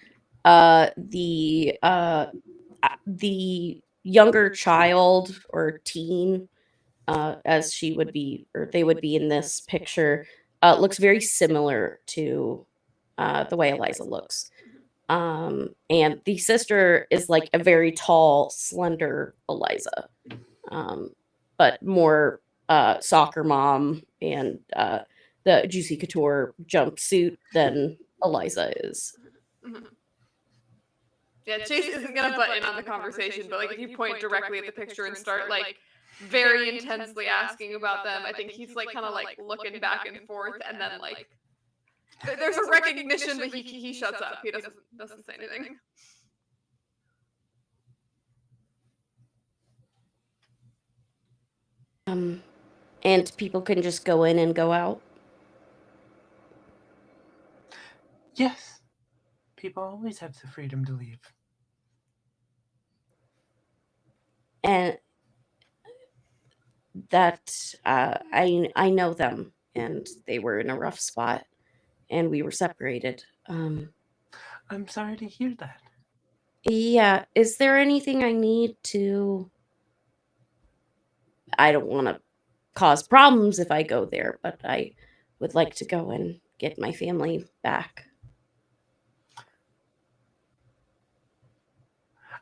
The younger child or teen, as she would be, or they would be in this picture, looks very similar to the way Eliza looks. And the sister is like a very tall, slender Eliza, but more soccer mom and the Juicy Couture jumpsuit than Eliza is. Mhm. Yeah, Chase isn't gonna butt in on the conversation, but like if you point directly at the picture and start like very intensely asking about them, I think he's like kind of like looking back and forth, and then like there's a recognition, but he shuts up. He doesn't say anything. And people can just go in and go out. Yes, people always have the freedom to leave. And that I know them, and they were in a rough spot, and we were separated. I'm sorry to hear that. Yeah, is there anything I need to? I don't want to cause problems if I go there, but I would like to go and get my family back.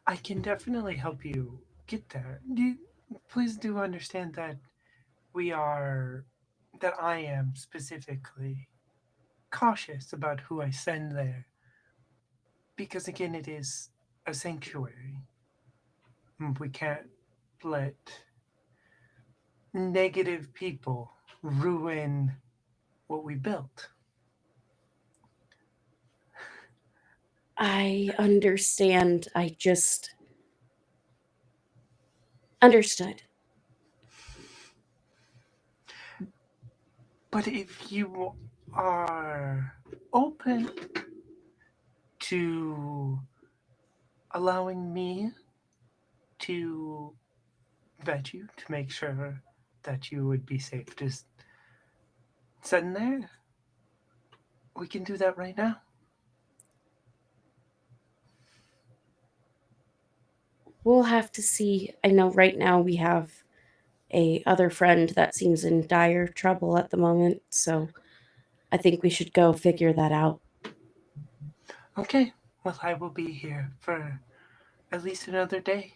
I can definitely help you get there. Please do understand that we are, that I am specifically cautious about who I send there. Because again, it is a sanctuary. We can't let negative people ruin what we built. I understand. I just understood. But if you are open to allowing me to vet you to make sure that you would be safe just sitting there, we can do that right now. We'll have to see. I know right now we have a other friend that seems in dire trouble at the moment, so I think we should go figure that out. Okay, well, I will be here for at least another day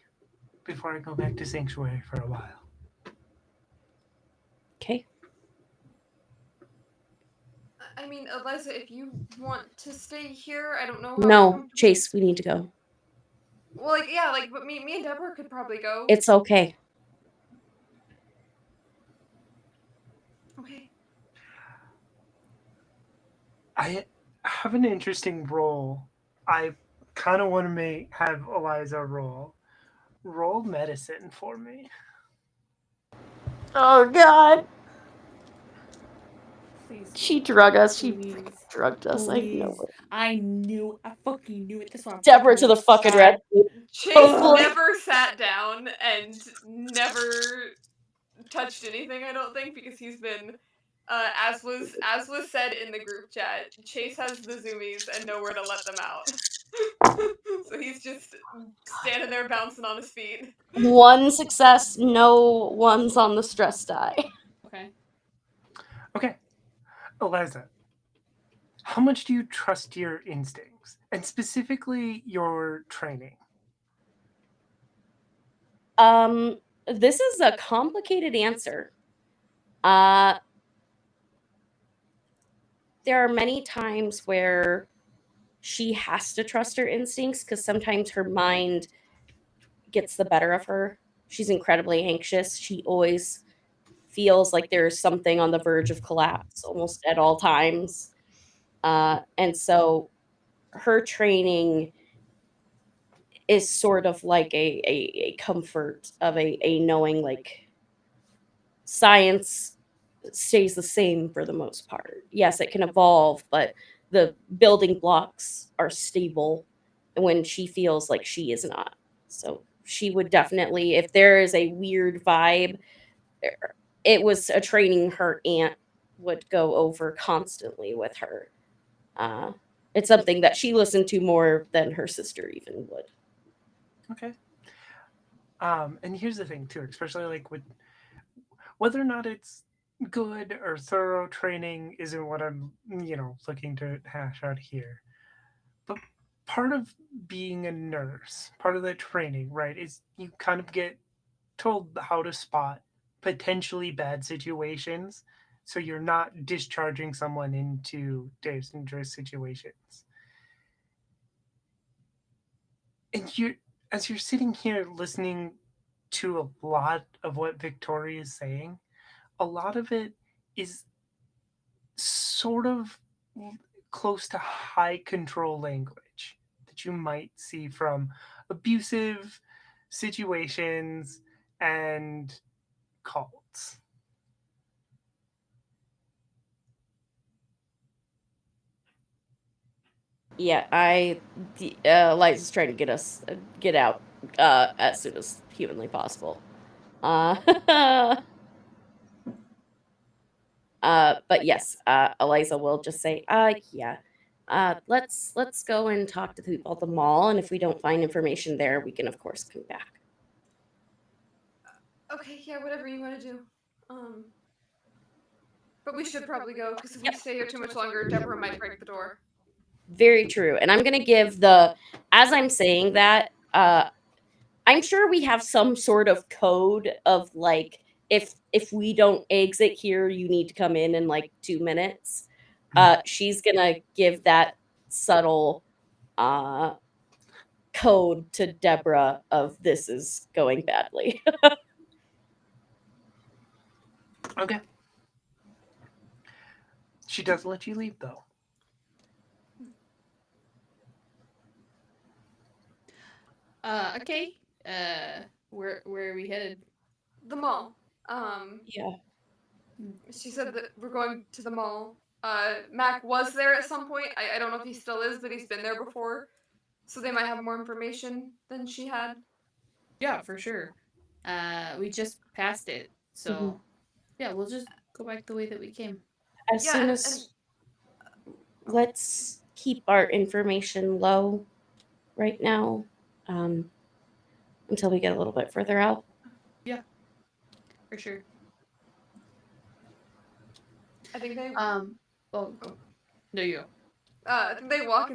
before I go back to Sanctuary for a while. Okay. I mean, Eliza, if you want to stay here, I don't know how No, comfortable. Chase, we need to go. Well, like yeah, like but me and Deborah could probably go. It's okay. Okay. I have an interesting role. I kind of want to have Eliza roll medicine for me. Oh God. Please. She drug us. She Please. freaking drugged us. I know Please. it. I fucking knew it. That's why I'm Deborah fucking to the fucking sad. rescue. Chase Hopefully. never sat down and never touched anything, I don't think, because he's been as was said in the group chat, Chase has the zoomies and nowhere to let them out. So he's just standing there bouncing on his feet. 1 success, no ones on the stress die. Okay. Okay, Eliza, how much do you trust your instincts, and specifically your training? This is a complicated answer. Uh, there are many times where she has to trust her instincts because sometimes her mind gets the better of her. She's incredibly anxious. She always feels like there's something on the verge of collapse almost at all times. And so her training is sort of like a comfort of a knowing like science stays the same for the most part. Yes, it can evolve, but the building blocks are stable when she feels like she is not. So she would definitely, if there is a weird vibe, it was a training her aunt would go over constantly with her. Uh, it's something that she listened to more than her sister even would. Okay. And here's the thing too, especially like with whether or not it's good or thorough training isn't what I'm, looking to hash out here. But part of being a nurse, part of the training, right, is you kind of get told how to spot potentially bad situations so you're not discharging someone into dangerous situations. And you as you're sitting here listening to a lot of what Victoria is saying, a lot of it is sort of close to high control language that you might see from abusive situations and cults. Yeah, Liza's trying to get us get out as soon as humanly possible. Uh, but yes, Eliza will just say, yeah, let's go and talk to the people at the mall, and if we don't find information there, we can of course come back. Okay, yeah, whatever you want to do. But we should probably go because if we stay here too much longer, Deborah might break the door. Very true. And I'm gonna give as I'm saying that, I'm sure we have some sort of code of like if we don't exit here, you need to come in like 2 minutes. She's gonna give that subtle uh code to Deborah of this is going badly. Okay. She does let you leave though. Okay. Where are we headed? The mall. Yeah. She said that we're going to the mall. Mac was there at some point. I don't know if he still is, but he's been there before. So they might have more information than she had. Yeah, for sure. We just passed it, so yeah, we'll just go back the way that we came. As Yeah, soon and as let's keep our information low right now, um, until we get a little bit further out. Yeah, for sure. I think they Oh, no, you go. I think they walk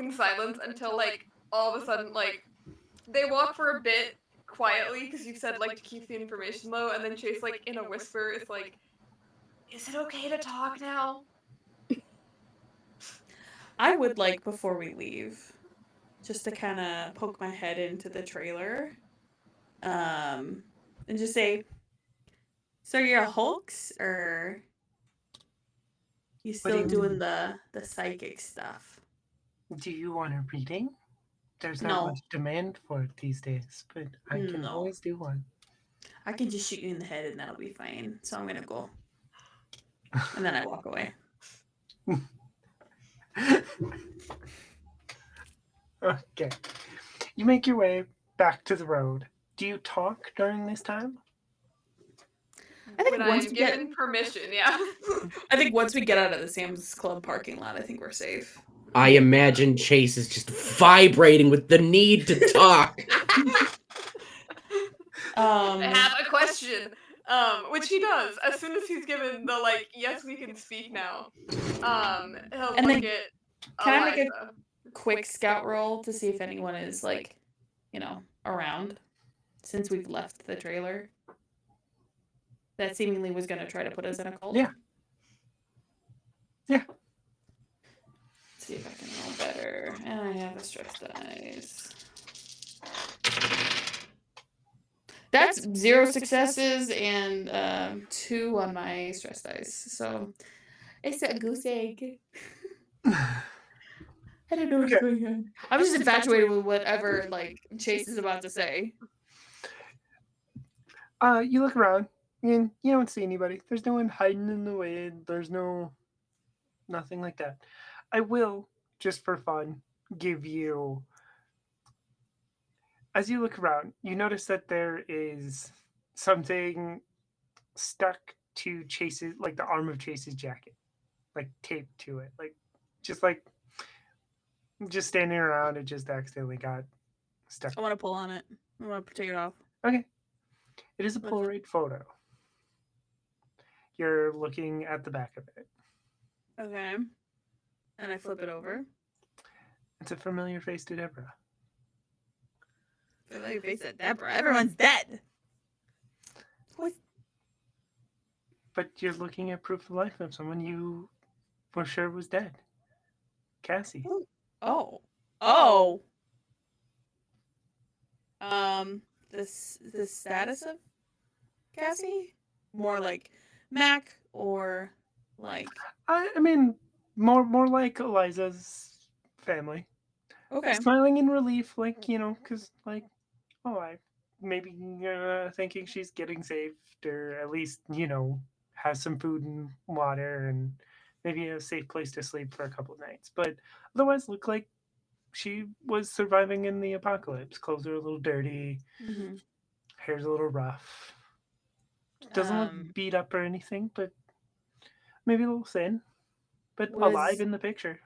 in silence until like all of a sudden like they walk for a bit quietly because you said like to keep the information low, and then Chase like in a whisper is like, "Is it okay to talk now?" I would like before we leave, just to kind of poke my head into the trailer, and just say, "So you're a hoax, or you What do still you doing the psychic stuff?" Do you want a reading? There's not No, much demand for it these days, but I can no, always do one. I can just shoot you in the head and that'll be fine. So I'm gonna go, and then I walk away. Okay. You make your way back to the road. Do you talk during this time? I think When I once am we get, given permission, yeah. I think once we get out of the Sam's Club parking lot, I think we're safe. I imagine Chase is just vibrating with the need to talk. I have a question. Which he does. As soon as he's given the like, yes, we can speak now. He'll And look then at can I make Eliza. a quick scout roll to see if anyone is like, around since we've left the trailer that seemingly was going to try to put us in a cult? Yeah. Yeah. See if I can roll better. And I have a stress dice. That's 0 successes and 2 on my stress dice. So it's a goose egg. I don't know what's Okay. going on. I'm just infatuated with whatever like Chase is about to say. You look around and you don't see anybody. There's no one hiding in the way. There's nothing like that. I will, just for fun, give you. As you look around, you notice that there is something stuck to Chase's, like the arm of Chase's jacket, like taped to it, like just standing around. It just accidentally got stuck. I want to pull on it. I want to take it off. Okay, it is a What is it? Polaroid photo. You're looking at the back of it. Okay. And I flip it over. It's a familiar face to Deborah. I like face at Deborah. Everyone's dead. But you're looking at proof of life of someone you were sure was dead. Cassie. Oh. The status of Cassie? More like Mac or like I mean, more like Eliza's family. okay. Smiling in relief, because, I maybe thinking she's getting saved, or at least, has some food and water and maybe a safe place to sleep for a couple of nights. But otherwise, look like she was surviving in the apocalypse. Clothes are a little dirty, Mm-hmm. hair's a little rough. Doesn't look beat up or anything, but maybe a little thin. But Was alive in the picture.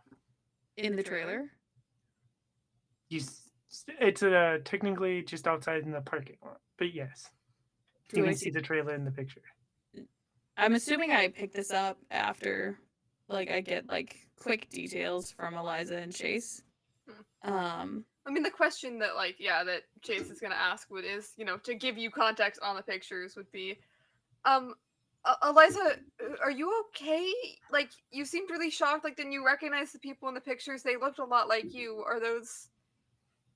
in the trailer. It's technically just outside in the parking lot, but yes, you can see the trailer in the picture. I'm assuming I picked this up after, like, I get like quick details from Eliza and Chase. I mean, the question that that Chase is gonna ask is to give you context on the pictures would be, Eliza, are you okay? Like, you seemed really shocked. Like, didn't you recognize the people in the pictures? They looked a lot like you. Are those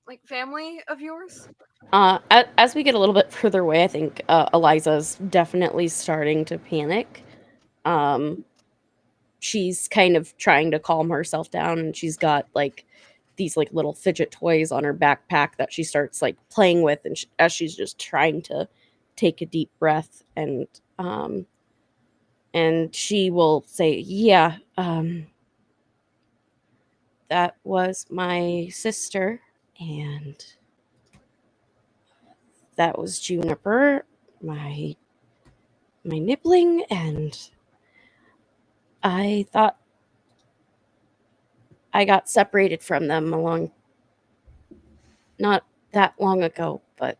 like family of yours? As we get a little bit further away, I think Eliza's definitely starting to panic. She's kind of trying to calm herself down, and she's got these little fidget toys on her backpack that she starts playing with, and as she's just trying to take a deep breath, and she will say, "Yeah, that was my sister, and that was Juniper, my nibbling, and I thought I got separated from them not that long ago, but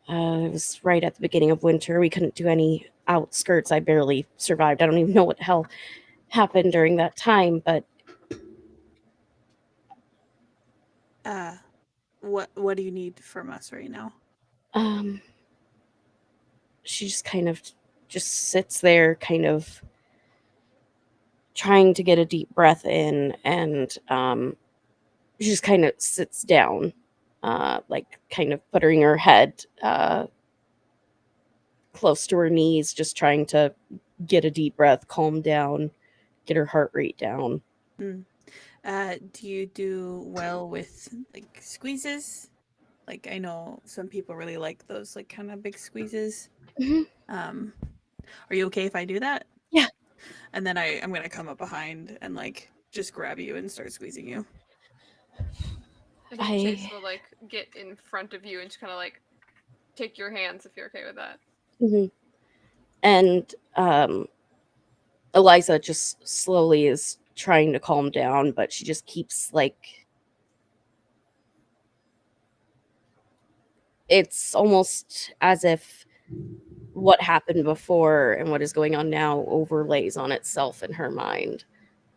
it was right at the beginning of winter. We couldn't do any outskirts. I barely survived. I don't even know what the hell happened during that time, but What do you need from us right now? she just kind of just sits there, kind of trying to get a deep breath in, and she just kind of sits down, kind of putting her head close to her knees, just trying to get a deep breath, calm down, get her heart rate down. Do you do well with squeezes? Like, I know some people really like those kind of big squeezes. Mhm. Are you okay if I do that? Yeah. And then I'm gonna come up behind and just grab you and start squeezing you. I think Chase will get in front of you and just kind of take your hands if you're okay with that. And Eliza just slowly is trying to calm down, but she just keeps like it's almost as if what happened before and what is going on now overlays on itself in her mind,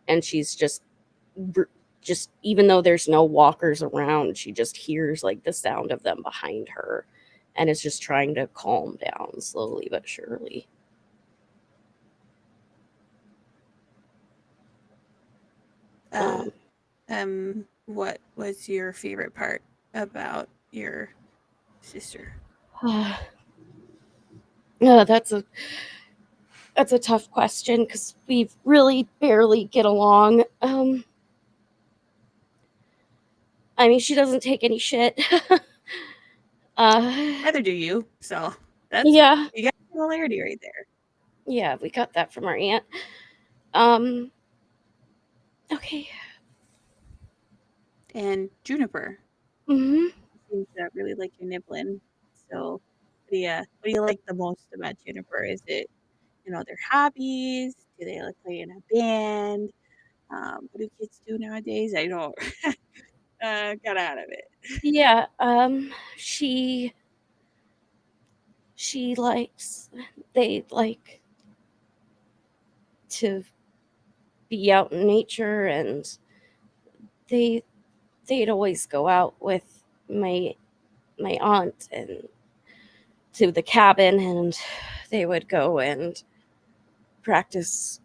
and she's just even though there's no walkers around, she just hears like the sound of them behind her and is just trying to calm down slowly but surely. What was your favorite part about your sister? That's a tough question because we really barely get along. I mean, she doesn't take any shit. Neither do you. So that's Yeah, you got similarity right there. yeah, we got that from our aunt. Okay. And Juniper Hmm. seems to really like your nibbling. So what do you like the most about Juniper? Is it, their hobbies? Do they like play in a band? What do kids do nowadays? I don't got out of it. Yeah. She likes. They like to be out in nature, and they they'd always go out with my aunt and to the cabin, and they would go and practice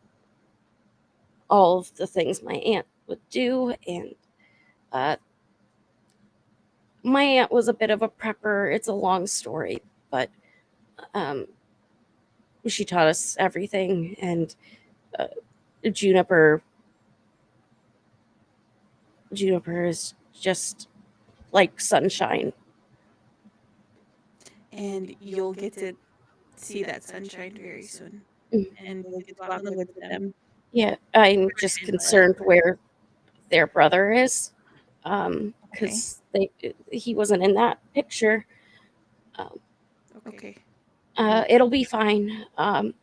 all of the things my aunt would do. And uh, my aunt was a bit of a prepper. It's a long story, but um, she taught us everything. And uh, Juniper Juniper is just like sunshine. And you'll get to see that sunshine very soon. Mm. And you'll get to go out in the woods with them. Yeah, I'm just concerned where their brother is, Okay. because he wasn't in that picture. Um, Okay. it'll be fine. And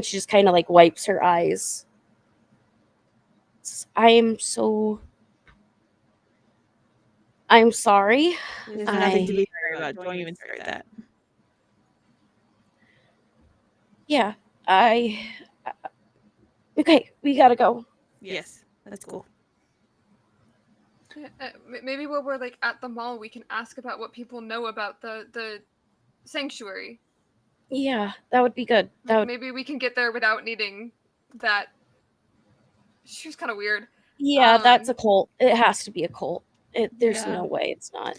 she just kind of like wipes her eyes. I'm sorry. There's nothing to be sorry about. Don't even start that. Yeah, okay, we gotta go. Yes, that's cool. Maybe while we're like at the mall, we can ask about what people know about the sanctuary. Yeah, that would be good. Maybe we can get there without needing that. She was kind of weird. Yeah, that's a cult. It has to be a cult. There's Yeah. no way it's not.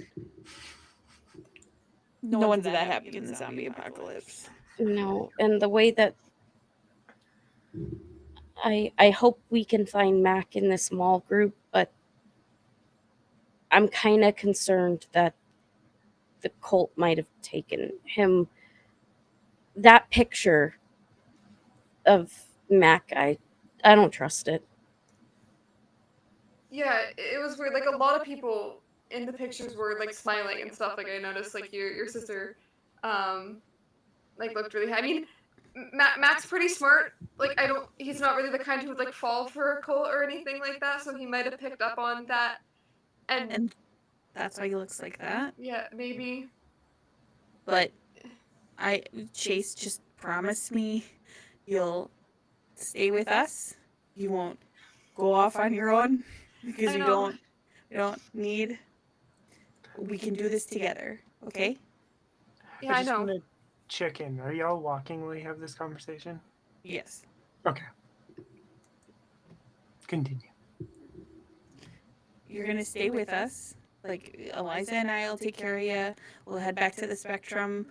No one's that happy in the zombie apocalypse. No, and the way that I hope we can find Mac in this small group, but I'm kind of concerned that the cult might have taken him. That picture of Mac, I don't trust it. Yeah, it was weird. Like a lot of people in the pictures were like smiling and stuff. Like I noticed, like your sister, like looked really. I mean, Mac's pretty smart. Like he's not really the kind who would like fall for a cult or anything like that. So he might have picked up on that. And that's why he looks like that. Yeah, maybe. But Chase, just promise me you'll stay with us. You won't go off on your own because we don't need. We can do this together, okay? Yeah, I know. Want to check in. Are y'all walking while you have this conversation? Yes. Okay. Continue. You're gonna stay with us. Like Eliza and I'll take care of you. We'll head back to the Spectrum.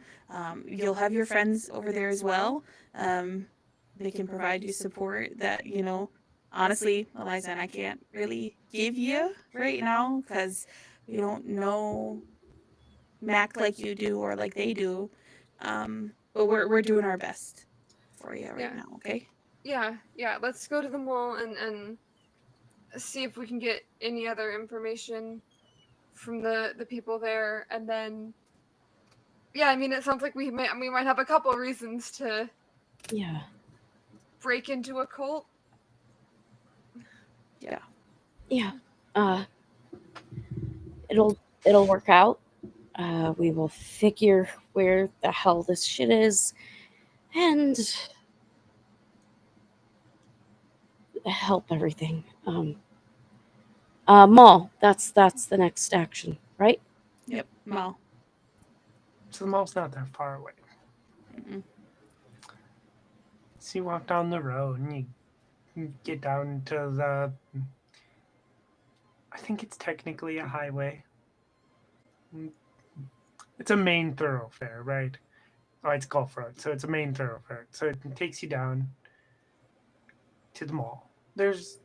You'll have your friends over there as well. They can provide you support that honestly, Eliza and I can't really give you right now because we don't know Mac like you do or like they do. But we're doing our best for you right now. Okay. Yeah. Let's go to the mall and see if we can get any other information from the people there, and then I mean, it sounds like we might have a couple reasons to Yeah. break into a cult. Yeah. Yeah. Uh, it'll work out. We will figure where the hell this shit is, and help everything. Mall. That's the next action, right? Yep. Mall. So the mall's not that far away. Mm-mm. So you walk down the road and you get down to the. I think it's technically a highway. It's a main thoroughfare, right? Oh, it's Gulf Road, so it's a main thoroughfare. So it takes you down to the mall. There's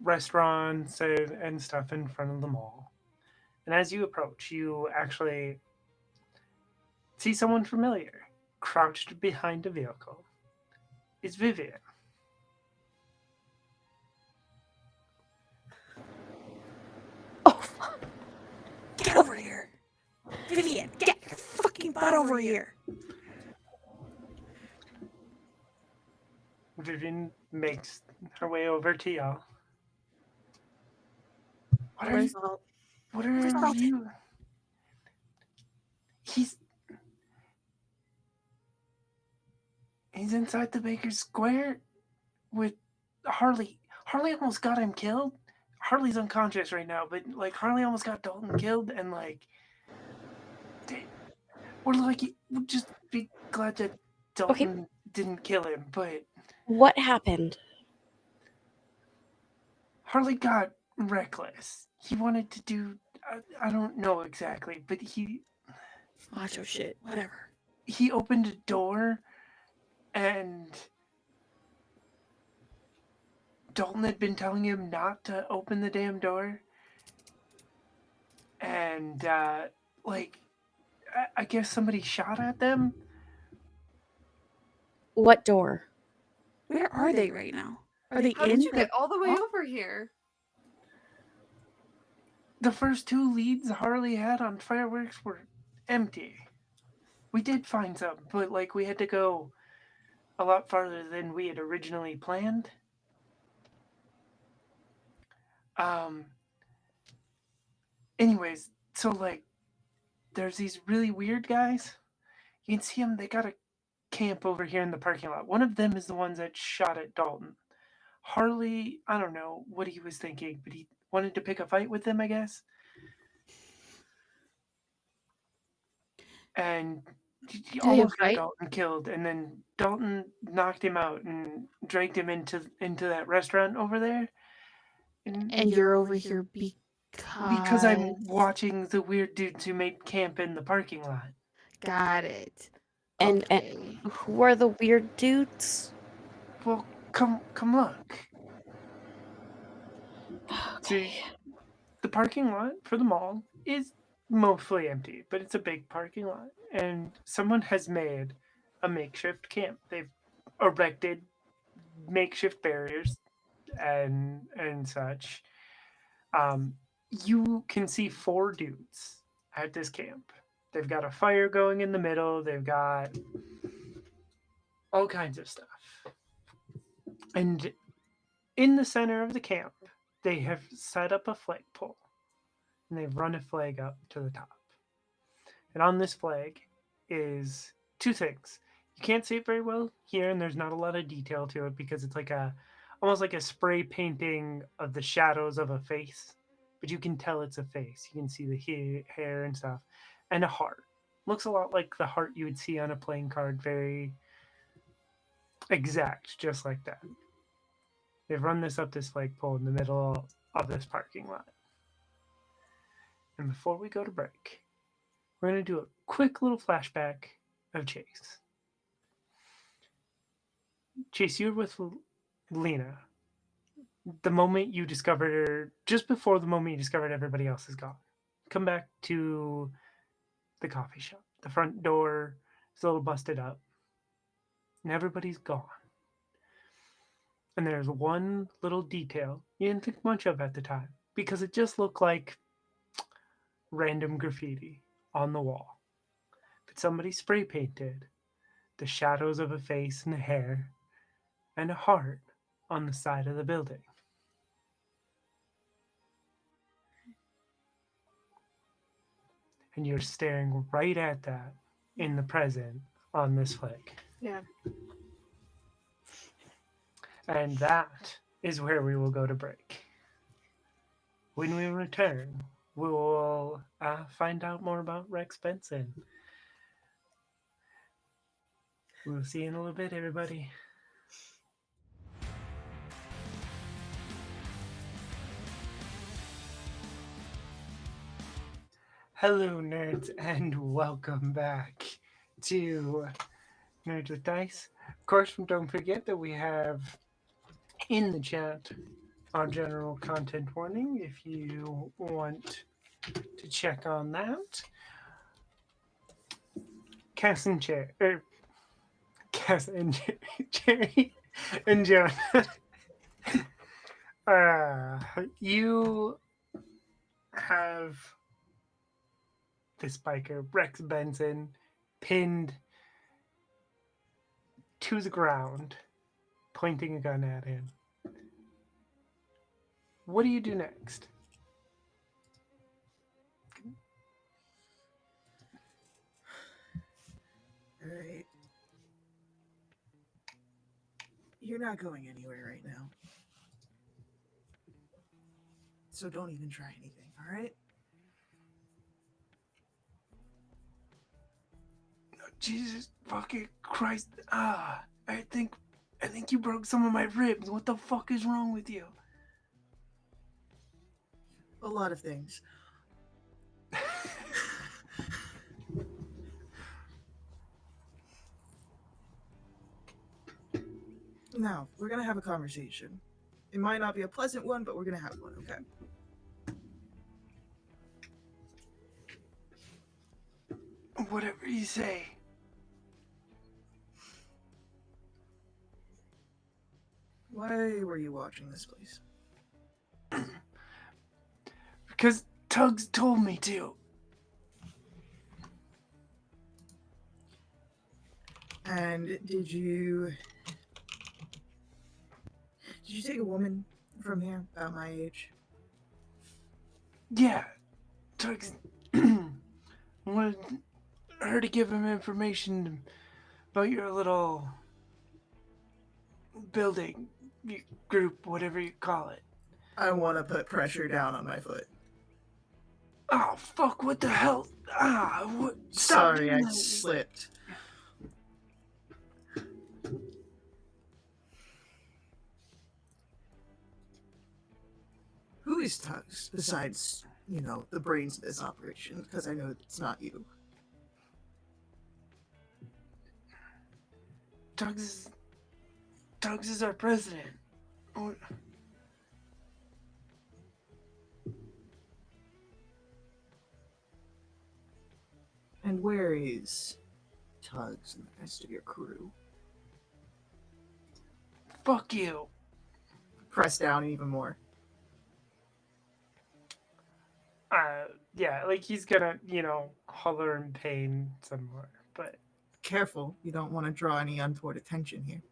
restaurants and stuff in front of the mall. And as you approach, you actually see someone familiar crouched behind a vehicle. It's Vivian. Oh, Get over here. Vivian, get your fucking butt over here. Vivian makes her way over to y'all. What are Where's you? all What Where's are Dalton? you? He's he's inside the Baker's Square with Harley. Harley almost got him killed. Harley's unconscious right now, but like Harley almost got Dalton killed, and like we're like we'd just be glad that okay. Dalton didn't kill him, but What happened? Harley got reckless. He wanted to do. I don't know exactly, but macho shit? Whatever. he opened a door and Dalton had been telling him not to open the damn door, and like I guess somebody shot at them. What door? Where are they right now? Are they How in did you the get all the way mall? over here? The first two leads Harley had on fireworks were empty. We did find some, but like we had to go a lot farther than we had originally planned. Um. Anyways, so like there's these really weird guys. You can see them. They got a camp over here in the parking lot. One of them is the ones that shot at Dalton. Harley, I don't know what he was thinking, but he wanted to pick a fight with them, I guess. And he Did they almost got fight? Dalton killed, and then Dalton knocked him out and dragged him into that restaurant over there. And you're over here Because I'm because watching the weird dudes who made camp in the parking lot. got it. And Okay. who are the weird dudes? Well, come look. Okay. See, the parking lot for the mall is mostly empty, but it's a big parking lot, and someone has made a makeshift camp. They've erected makeshift barriers and such. Um, you can see four dudes at this camp. They've got a fire going in the middle. They've got all kinds of stuff, and in the center of the camp, they have set up a flagpole, and they've run a flag up to the top. And on this flag is two things. You can't see it very well here, and there's not a lot of detail to it because it's like a almost like a spray painting of the shadows of a face. But you can tell it's a face. You can see the hair and stuff. And a heart. Looks a lot like the heart you would see on a playing card, very exact, just like that. They've run this up this flagpole in the middle of this parking lot. And before we go to break, we're going to do a quick little flashback of Chase. Chase, you're with Lena. The moment you discovered her, just before the moment you discovered everybody else is gone. Come back to the coffee shop. The front door is a little busted up, and everybody's gone. And there's one little detail you didn't think much of at the time because it just looked like random graffiti on the wall. But somebody spray painted the shadows of a face and a hair and a heart on the side of the building. and you're staring right at that in the present on this flick. Yeah. And that is where we will go to break. When we return, we will find out more about Rex Benson. We'll see you in a little bit, everybody. Hello, nerds, and welcome back to Nerds with Dice. Of course, don't forget that we have in the chat our general content warning if you want to check on that. Cass and Jerry and Jonah. You have this biker, Rex Benson, pinned to the ground, pointing a gun at him. What do you do next? Alright. You're not going anywhere right now. So don't even try anything, alright? Jesus fucking Christ. I think you broke some of my ribs. What the fuck is wrong with you? A lot of things. Now, we're gonna have a conversation. It might not be a pleasant one, but we're gonna have one, okay? Whatever you say. Why were you watching this place? Because Tugs told me to. And did you take a woman from here about my age? Yeah. Tugs wanted her to give him information about your little building group, whatever you call it. I want to put pressure down on my foot. Oh, fuck, what the hell? What? Sorry, I slipped. Who is Tugs, besides, the brains of this operation? Because I know it's not you. Tugs is our president. And where is Tugs and the rest of your crew? Fuck you. Press down even more. Yeah, like he's gonna, holler in pain some more, but... Careful, you don't want to draw any untoward attention here.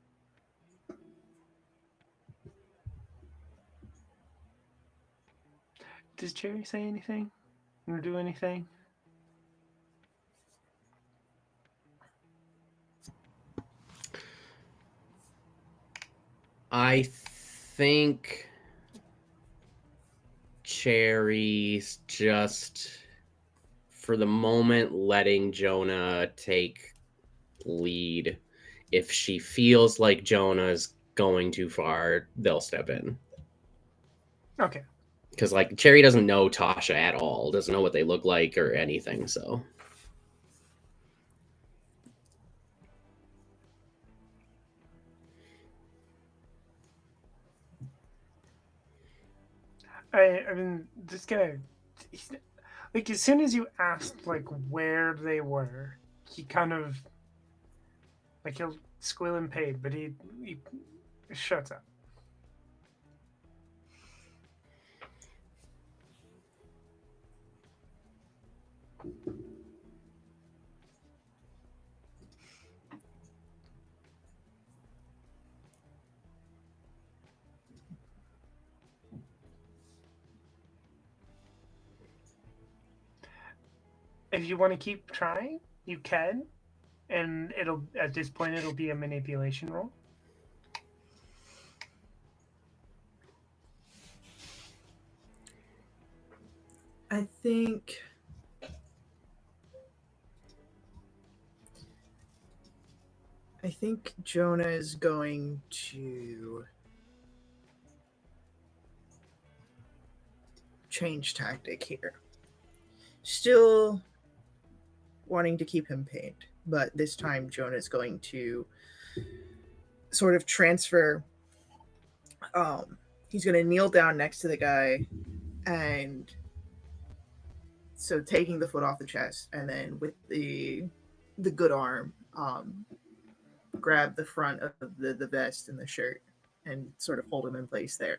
Does Jerry say anything? Or do anything? I think Cherry's just, for the moment, letting Jonah take lead. If she feels like Jonah's going too far, they'll step in. Okay. Because, Cherry doesn't know Tasha at all, doesn't know what they look like or anything, so... I mean, this guy, like, as soon as you asked, like, where they were, he kind of, like, he'll squeal in pain, but he shuts up. If you want to keep trying, you can, and it'll at this point it'll be a manipulation roll. I think Jonah is going to change tactic here. Still wanting to keep him pained, but this time Jonah is going to sort of transfer. He's going to kneel down next to the guy, and so taking the foot off the chest, and then with the good arm, grab the front of the vest and the shirt, and sort of hold him in place there.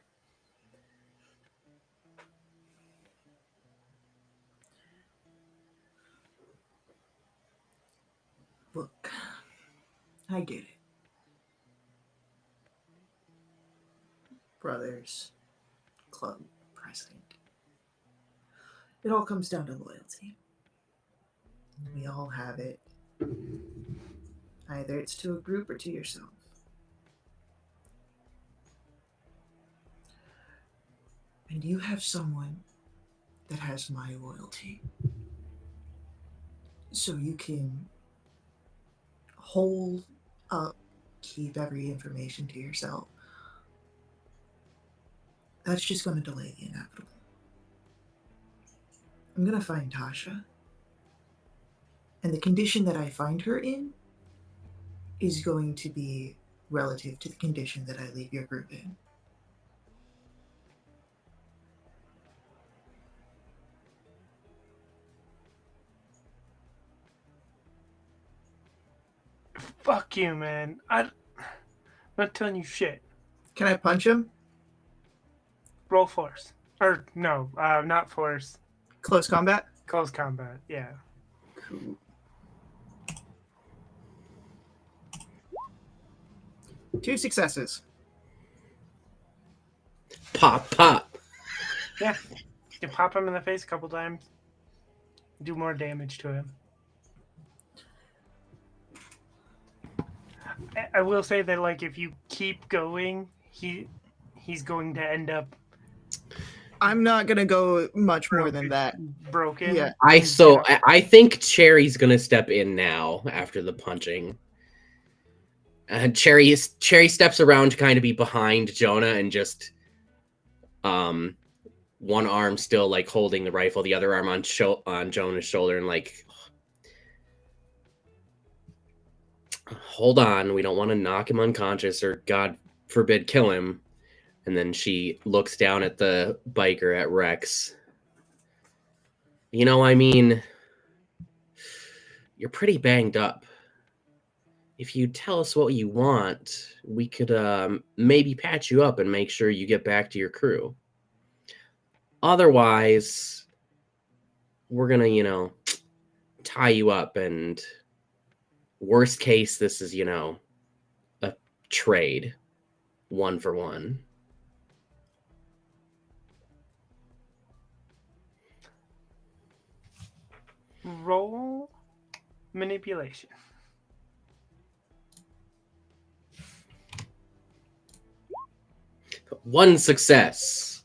Look, I get it. Brothers, club, president. It all comes down to loyalty. We all have it. Either it's to a group or to yourself. And you have someone that has my loyalty. So you can hold up, keep every information to yourself. That's just going to delay the inevitable. I'm going to find Tasha. And the condition that I find her in is going to be relative to the condition that I leave your group in. Fuck you, man. I'm not telling you shit. Can I punch him? Roll force. Or, no, not force. Close combat? Close combat, yeah. Cool. Two successes. Pop, pop. Yeah. You can pop him in the face a couple times. Do more damage to him. I will say that, like, if you keep going, he's going to end up I'm not going to go much more than that. broken. Yeah. I think Cherry's gonna step in now after the punching. And Cherry steps around to kind of be behind Jonah and just one arm still like holding the rifle, the other arm on Jonah's shoulder, and like, hold on, we don't want to knock him unconscious or God forbid kill him. And then she looks down at the biker, at Rex. You know, I mean, you're pretty banged up. If you tell us what you want, we could maybe patch you up and make sure you get back to your crew. Otherwise, we're gonna, tie you up, and worst case, this is, a trade. 1 for 1. Roll manipulation. One success.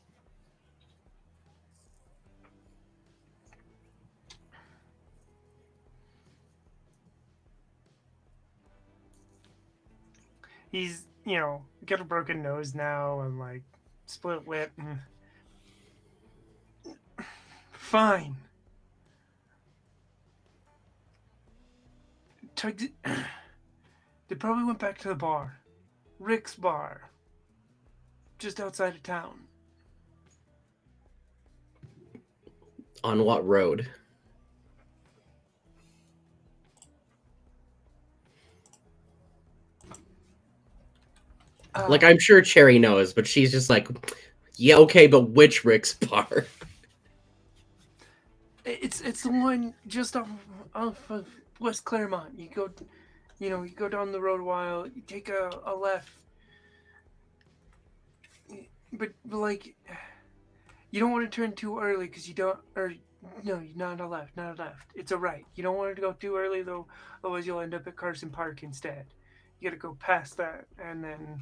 He's, got a broken nose now and, like, split lip. Fine. They probably went back to the bar. Rick's bar. Just outside of town. On what road? Like, I'm sure Cherry knows, but she's just like, yeah, okay, but which Rick's bar? It's the one just off of West Claremont. You go down the road a while, you take a left. But like, you don't want to turn too early because you don't, or No, not a left, not a left. It's a right. You don't want to go too early though, otherwise you'll end up at Carson Park instead. You gotta go past that and then.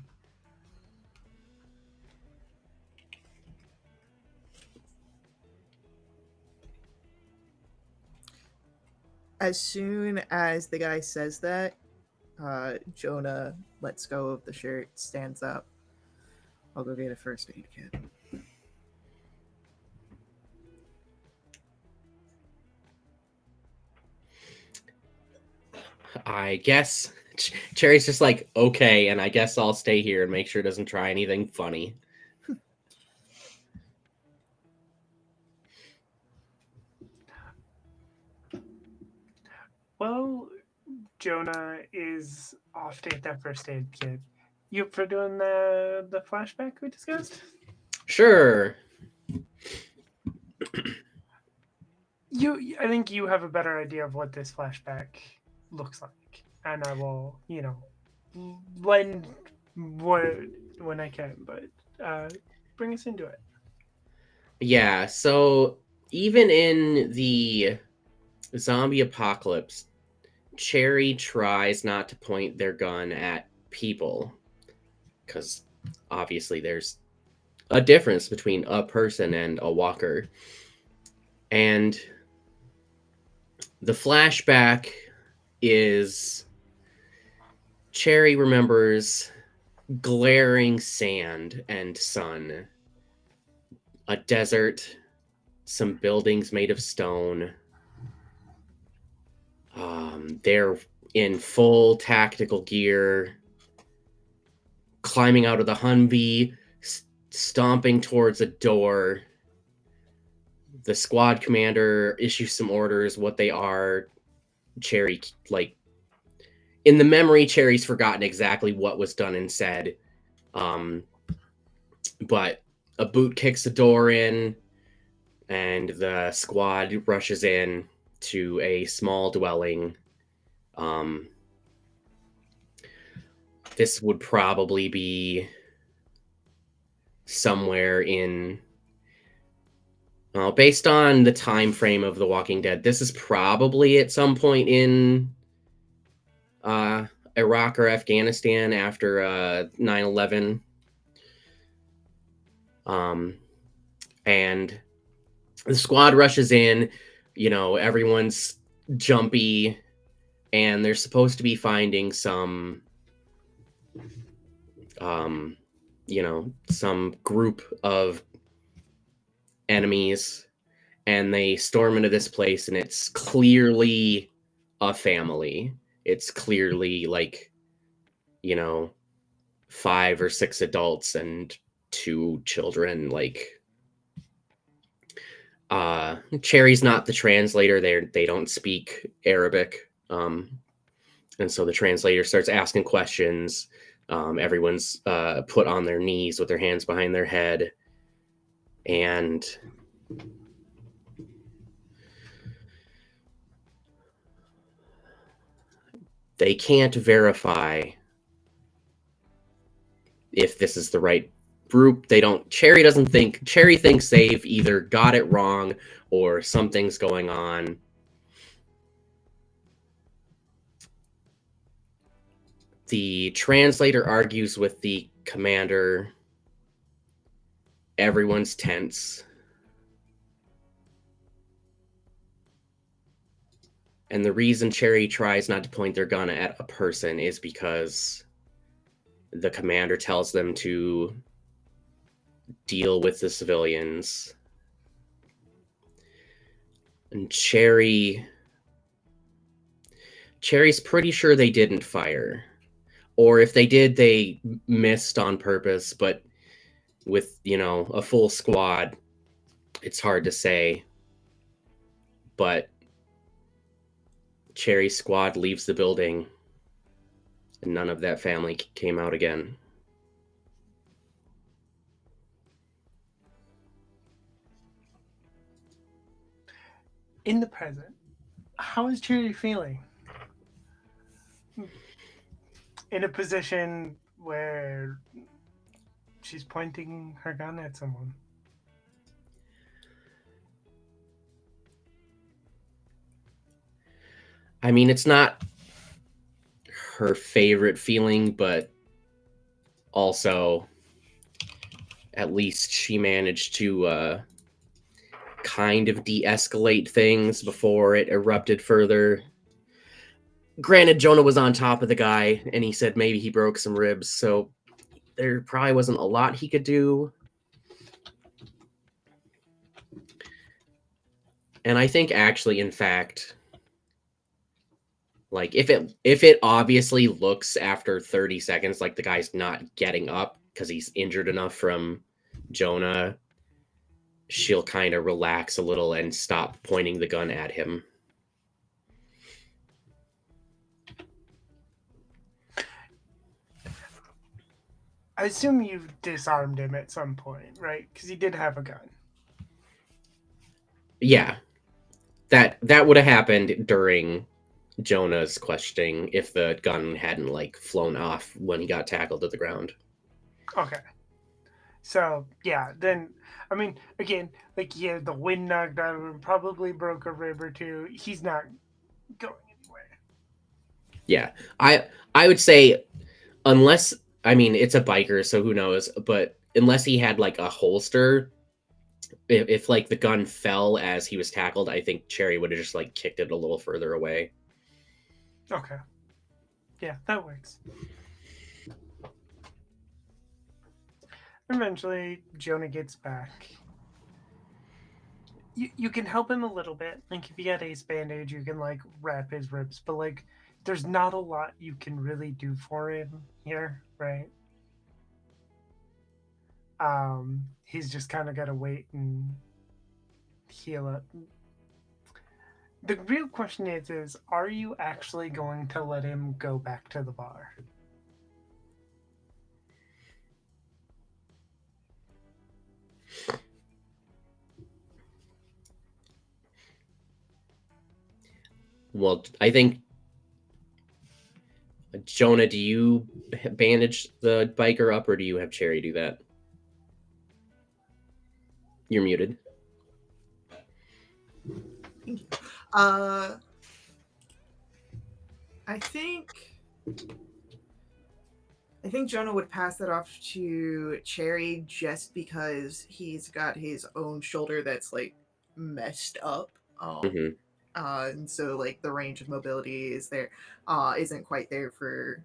As soon as the guy says that, Jonah lets go of the shirt, stands up. I'll go get a first aid kit. I guess Cherry's just like, okay, and I guess I'll stay here and make sure it doesn't try anything funny. Well, Jonah is off to get that first aid kit. You up for doing the flashback we discussed? Sure. I think you have a better idea of what this flashback looks like, and I will, lend when I can, but bring us into it. Yeah, so even in the zombie apocalypse, Cherry tries not to point their gun at people, because obviously there's a difference between a person and a walker. And the flashback is Cherry remembers glaring sand and sun, a desert, some buildings made of stone. They're in full tactical gear, climbing out of the Humvee, stomping towards a door. The squad commander issues some orders, what they are. Cherry, like, in the memory, Cherry's forgotten exactly what was done and said. But a boot kicks the door in, and the squad rushes in to a small dwelling. This would probably be somewhere in, well, based on the time frame of The Walking Dead, this is probably at some point in Iraq or Afghanistan after 9/11. And the squad rushes in, everyone's jumpy, and they're supposed to be finding some some group of enemies, and they storm into this place, and it's clearly a family. It's clearly like, 5 or 6 adults and 2 children. Like, Cherry's not the translator. They don't speak Arabic, and so the translator starts asking questions. Everyone's put on their knees with their hands behind their head, and they can't verify if this is the right group. Cherry thinks they've either got it wrong or something's going on. The translator argues with the commander. Everyone's tense. And the reason Cherry tries not to point their gun at a person is because the commander tells them to deal with the civilians. And Cherry's pretty sure they didn't fire. Or if they did, they missed on purpose. But with, a full squad, it's hard to say. But Cherry's squad leaves the building, and none of that family came out again. In the present, how is Cherry feeling? In a position where she's pointing her gun at someone. I mean, it's not her favorite feeling, but also at least she managed to kind of de-escalate things before it erupted further. Granted, Jonah was on top of the guy, and he said maybe he broke some ribs, so there probably wasn't a lot he could do. And I think actually, in fact, like if it obviously looks after 30 seconds like the guy's not getting up because he's injured enough from Jonah, she'll kind of relax a little and stop pointing the gun at him. I assume you disarmed him at some point, right? Because he did have a gun. Yeah, that would have happened during Jonah's questioning if the gun hadn't like flown off when he got tackled to the ground. Okay. So yeah, then I mean, again, like he had the wind knocked out of him, probably broke a rib or two. He's not going anywhere. Yeah, I would say unless, I mean, it's a biker, so who knows, but unless he had like a holster, if like the gun fell as he was tackled, I think Cherry would have just like kicked it a little further away. Okay. Yeah, that works. Eventually, Jonah gets back. You can help him a little bit. Like, if you got ace bandage, you can, like, wrap his ribs. But, like, there's not a lot you can really do for him here, right? He's just kind of got to wait and heal up. The real question is, are you actually going to let him go back to the bar? Well, I think Jonah, do you bandage the biker up, or do you have Cherry do that? You're muted. Thank you. I think Jonah would pass that off to Cherry just because he's got his own shoulder that's like messed up. Mhm. And so like the range of mobility is there, isn't quite there for,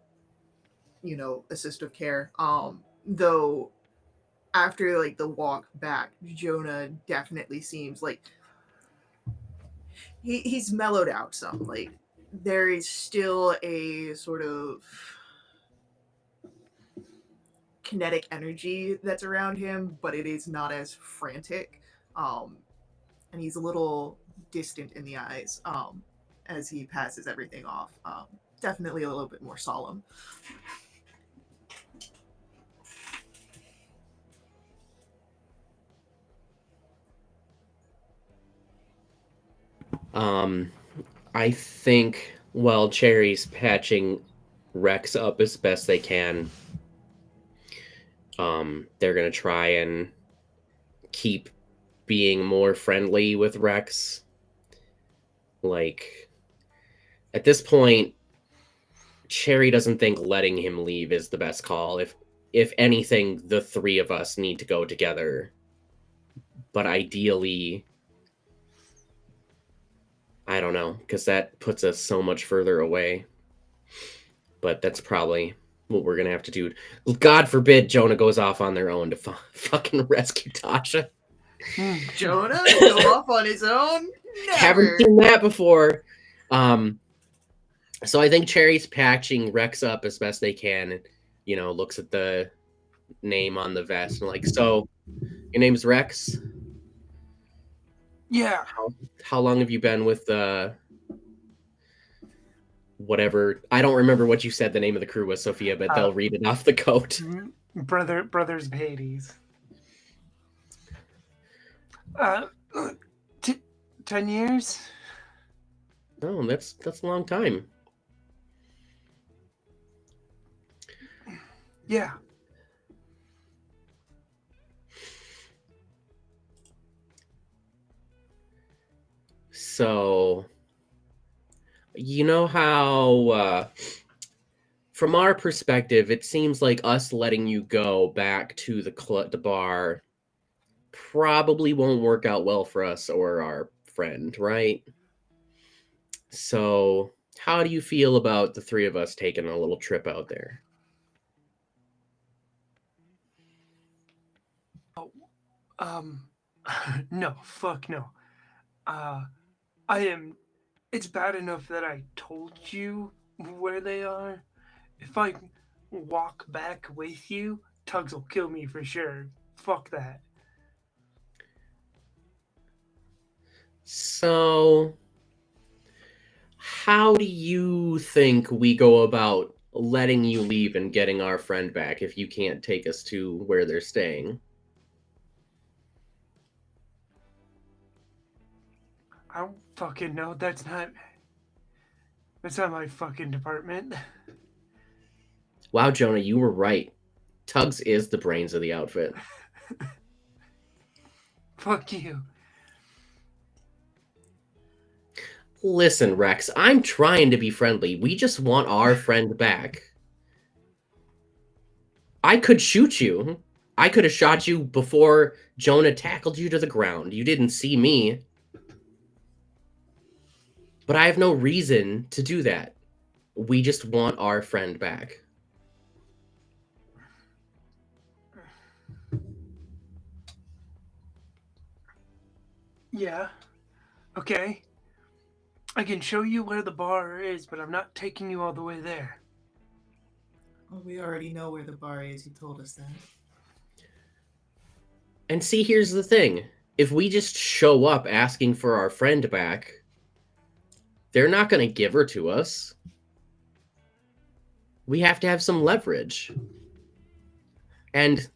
you know, assistive care. Though after like the walk back, Jonah definitely seems like he's mellowed out some. Like there is still a sort of kinetic energy that's around him, but it is not as frantic. Um, and he's a little distant in the eyes as he passes everything off. Definitely a little bit more solemn. I think while Cherry's patching Rex up as best they can, they're gonna try and keep being more friendly with Rex. Like at this point, Cherry doesn't think letting him leave is the best call. If anything, the three of us need to go together. But ideally, I don't know, because that puts us so much further away. But that's probably what we're gonna have to do. God forbid Jonah goes off on their own to fucking rescue Tasha. Jonah go off on his own? Never. Haven't seen that before. So I think Cherry's patching Rex up as best they can, and you know, looks at the name on the vest and like, so your name's Rex? Yeah. How long have you been with whatever? I don't remember what you said the name of the crew was, Sophia, but they'll read it off the coat. Brothers of Hades. 10 years? Oh, that's a long time. Yeah. So You know how, from our perspective, it seems like us letting you go back to the bar probably won't work out well for us or our friend, right? So, how do you feel about the three of us taking a little trip out there? Um, no, fuck no. Uh, I am. It's bad enough that I told you where they are. If I walk back with you, Tugs will kill me for sure. Fuck that. So, how do you think we go about letting you leave and getting our friend back if you can't take us to where they're staying? I don't fucking know. That's not my fucking department. Wow, Jonah, you were right. Tugs is the brains of the outfit. Fuck you. Listen, Rex, I'm trying to be friendly. We just want our friend back. I could shoot you. I could have shot you before Jonah tackled you to the ground. You didn't see me. But I have no reason to do that. We just want our friend back. Yeah. Okay. I can show you where the bar is, but I'm not taking you all the way there. Well, we already know where the bar is. You told us that. And see, here's the thing. If we just show up asking for our friend back, they're not going to give her to us. We have to have some leverage. And,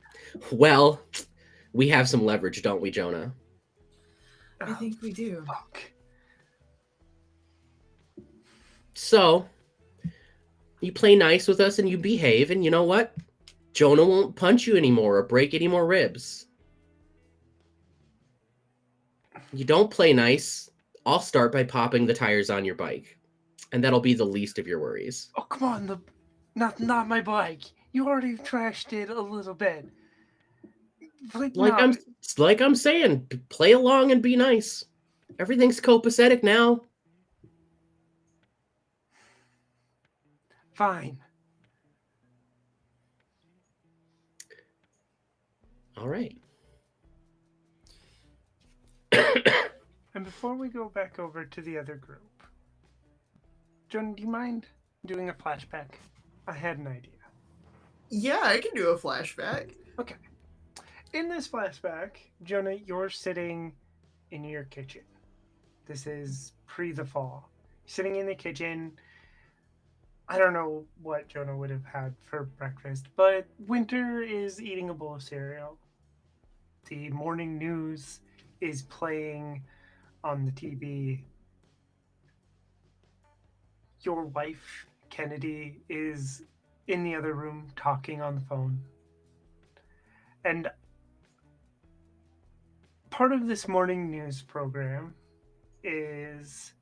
well, we have some leverage, don't we, Jonah? I think we do. Fuck. So, you play nice with us and you behave, and you know what? Jonah won't punch you anymore or break any more ribs. You don't play nice, I'll start by popping the tires on your bike. And that'll be the least of your worries. Oh, come on. Not my bike. You already trashed it a little bit. Like No. I'm saying, play along and be nice. Everything's copacetic now. Fine. All right. And before we go back over to the other group, John, do you mind doing a flashback? I had an idea. Yeah, I can do a flashback. Okay. In this flashback, Jonah, you're sitting in your kitchen. This is pre the fall. Sitting in the kitchen. I don't know what Jonah would have had for breakfast, but Winter is eating a bowl of cereal. The morning news is playing on the TV. Your wife, Kennedy, is in the other room talking on the phone. And part of this morning news program is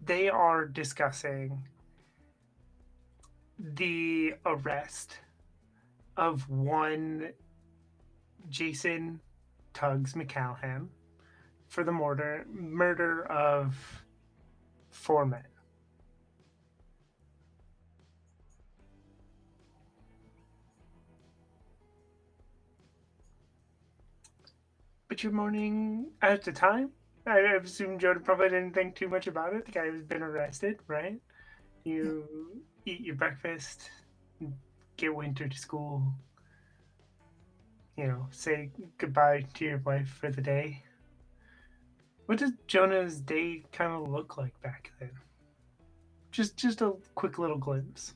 they are discussing the arrest of one Jason Tugs McCallhan for the murder of four men. But your morning at the time, I assume Jonah probably didn't think too much about it. The guy has been arrested, right? You eat your breakfast, get Winter to school, say goodbye to your wife for the day. What does Jonah's day kind of look like back then? Just a quick little glimpse.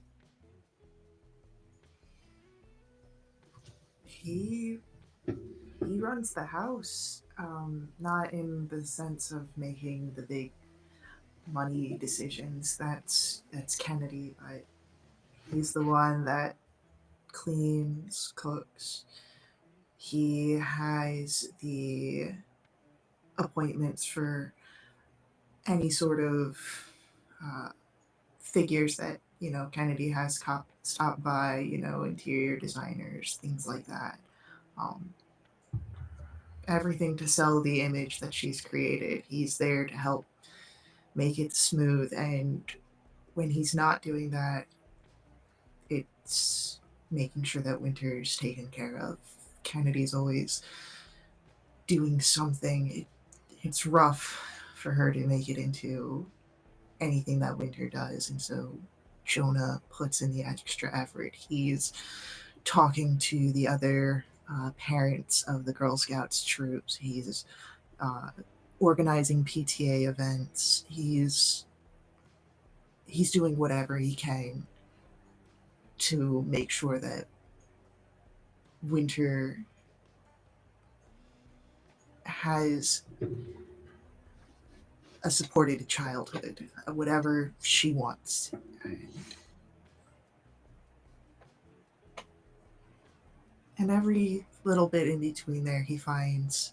He runs the house. Not in the sense of making the big money decisions. That's Kennedy, but he's the one that cleans, cooks. He has the appointments for any sort of figures that, Kennedy has stopped by, interior designers, things like that. Um, Everything to sell the image that she's created. He's there to help make it smooth. And when he's not doing that, it's making sure that Winter's taken care of. Kennedy's always doing something. It's rough for her to make it into anything that Winter does. And so Jonah puts in the extra effort. He's talking to the other parents of the Girl Scouts troops. He's organizing PTA events. He's doing whatever he can to make sure that Winter has a supported childhood, whatever she wants. And every little bit in between there, he finds,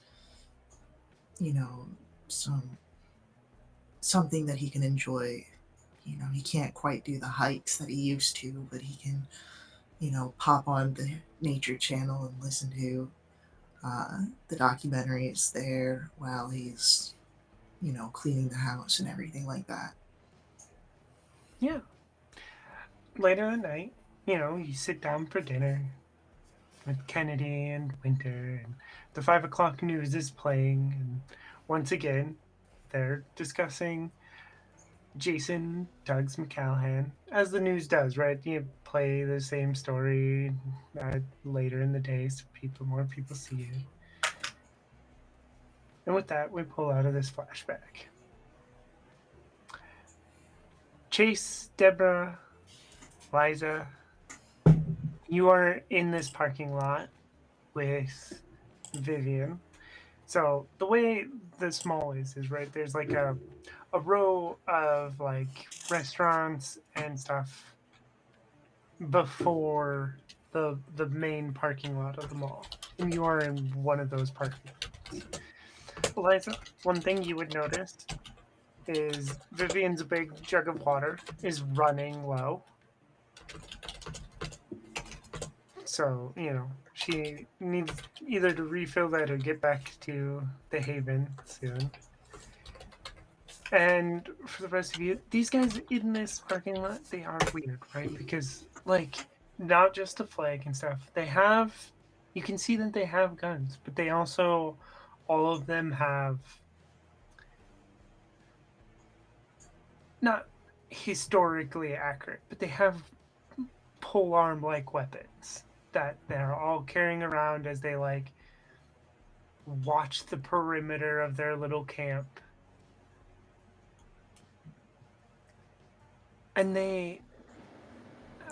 something that he can enjoy. He can't quite do the hikes that he used to, but he can, pop on the Nature Channel and listen to the documentaries there while he's, cleaning the house and everything like that. Yeah. Later that night, you sit down for dinner with Kennedy and Winter, and the 5 o'clock news is playing, and once again, they're discussing Jason Tugs McCallahan, as the news does, right? You play the same story later in the day, so more people see it. And with that, we pull out of this flashback. Chase, Deborah, Liza, you are in this parking lot with Vivian. So the way this mall is right, there's like a row of like restaurants and stuff before the main parking lot of the mall. And you are in one of those parking lots. Eliza, one thing you would notice is Vivian's big jug of water is running low. So, she needs either to refill that or get back to the Haven soon. And for the rest of you, these guys in this parking lot, they are weird, right? Because, not just the flag and stuff, you can see that they have guns, but they also, all of them have not historically accurate, but they have polearm-like weapons that they're all carrying around as they watch the perimeter of their little camp. And they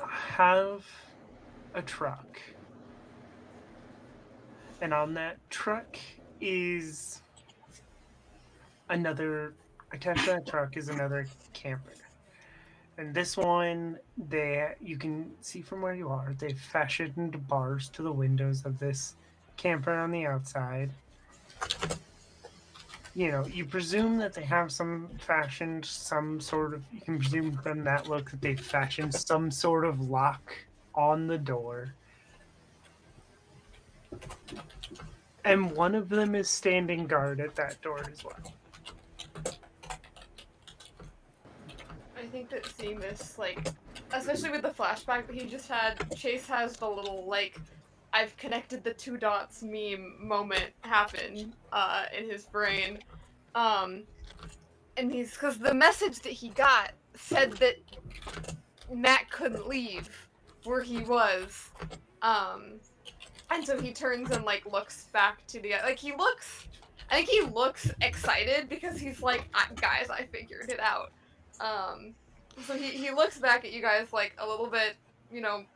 have a truck. And on that truck is attached to that truck is another camper. And this one, you can see from where you are, they've fashioned bars to the windows of this camper on the outside. You presume that they have you can presume from that look that they've fashioned some sort of lock on the door. And one of them is standing guard at that door as well. I think that seeing this, especially with the flashback that he just had, Chase has the little, I've connected the two dots meme moment happen in his brain. And because the message that he got said that Matt couldn't leave where he was. And so he turns and, looks back to the, I think he looks excited because he's like, guys, I figured it out. So he looks back at you guys a little bit,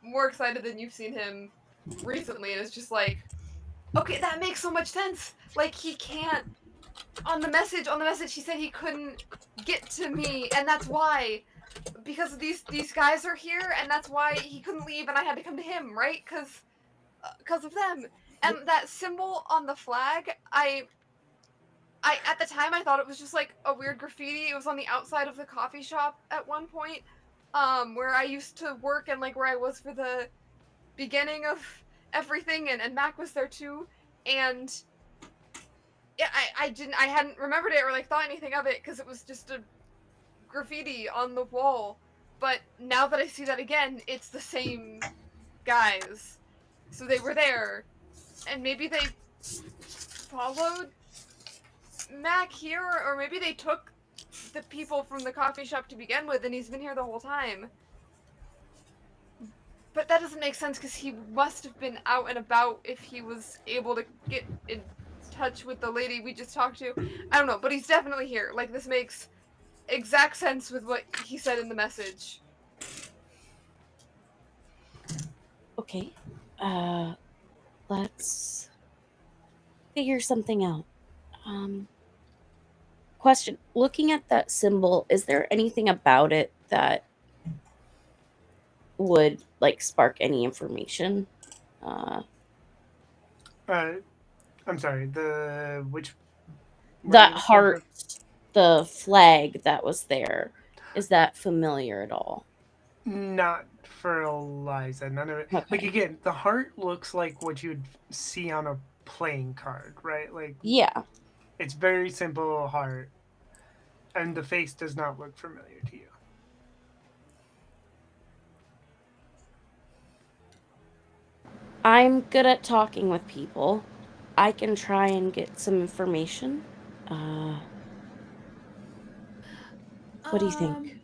more excited than you've seen him recently, and is just like, okay, that makes so much sense. He can't. On the message, he said he couldn't get to me, and that's why, because these guys are here, and that's why he couldn't leave, and I had to come to him, right? Because of them, and that symbol on the flag, I at the time I thought it was just a weird graffiti. It was on the outside of the coffee shop at one point, where I used to work and like where I was for the beginning of everything, and Mac was there too, and yeah, I hadn't remembered it or like thought anything of it because it was just a graffiti on the wall. But now that I see that again, it's the same guys. So they were there, and maybe they followed Mac here, or maybe they took the people from the coffee shop to begin with, and he's been here the whole time. But that doesn't make sense because he must have been out and about if he was able to get in touch with the lady we just talked to. I don't know, but he's definitely here. Like, this makes exact sense with what he said in the message. Okay. Let's figure something out. Question. Looking at that symbol, is there anything about it that would like spark any information? I'm sorry. Which what are That you looking heart, the flag that was there, is that familiar at all? for? Not for Eliza. None of it. Like Okay. again, the heart looks like what you'd see on a playing card, right? Like Yeah. it's very simple heart, and the face does not look familiar to you. I'm good at talking with people. I can try and get some information. What do you think?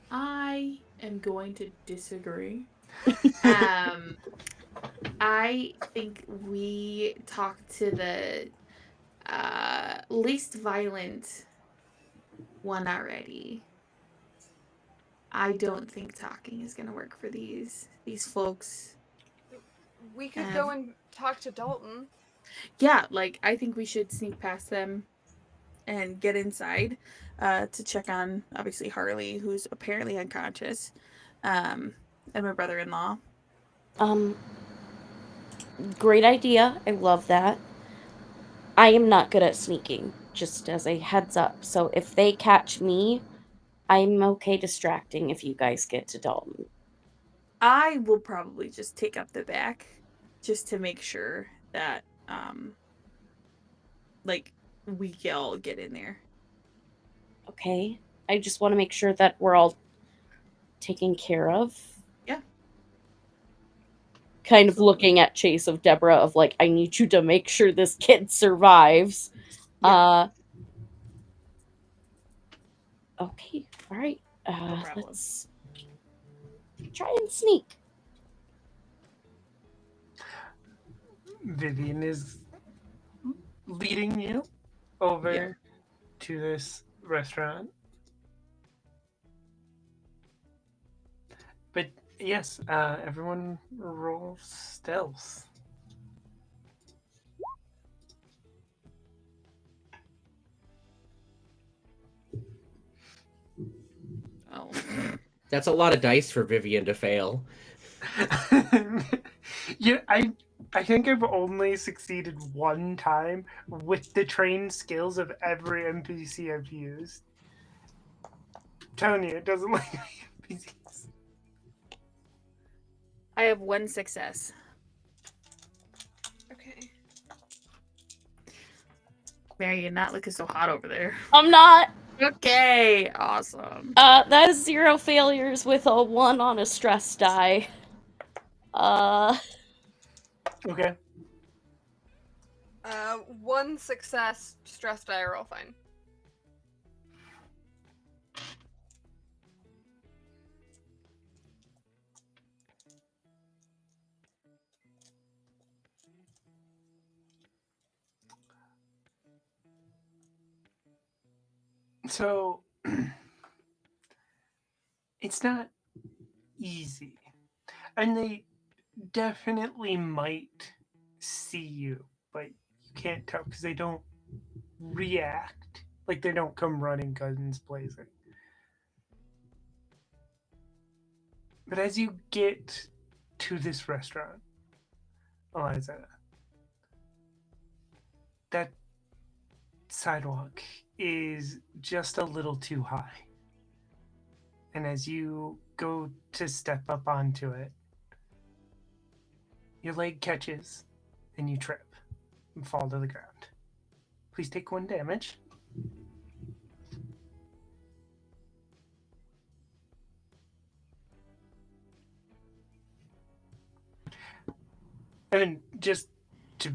I am going to disagree. I think we talk to the least violent one already. I don't think talking is gonna work for these folks. We could go and talk to Dalton. Yeah, like I think we should sneak past them and get inside to check on obviously Harley, who's apparently unconscious, and my brother-in-law. Great idea. I love that. I am not good at sneaking, just as a heads up. So if they catch me, I'm okay distracting if you guys get to Dalton. I will probably just take up the back just to make sure that like we all get in there. Okay? I just want to make sure that we're all taken care of. Yeah. Kind of Absolutely. looking at Chase of Deborah of like, I need you to make sure this kid survives. Yeah. Okay. All right. No problem. Let's try and sneak. Vivian is leading you over Yeah. to this restaurant. But yes, everyone roll stealth. Oh. That's a lot of dice for Vivian to fail. Yeah, I think I've only succeeded one time with the trained skills of every NPC I've used. I'm telling you, it doesn't like NPCs. I have one success. Okay. Mary, you're not looking so hot over there. I'm not. Okay, awesome. That is 0 failures with a 1 on a stress die. Okay. One success, stress die are all fine. So it's not easy. And they definitely might see you, but you can't tell because they don't react. Like they don't come running guns blazing. But as you get to this restaurant, Eliza, that sidewalk is just a little too high. And as you go to step up onto it, your leg catches and you trip and fall to the ground. Please take 1 damage. And then just to,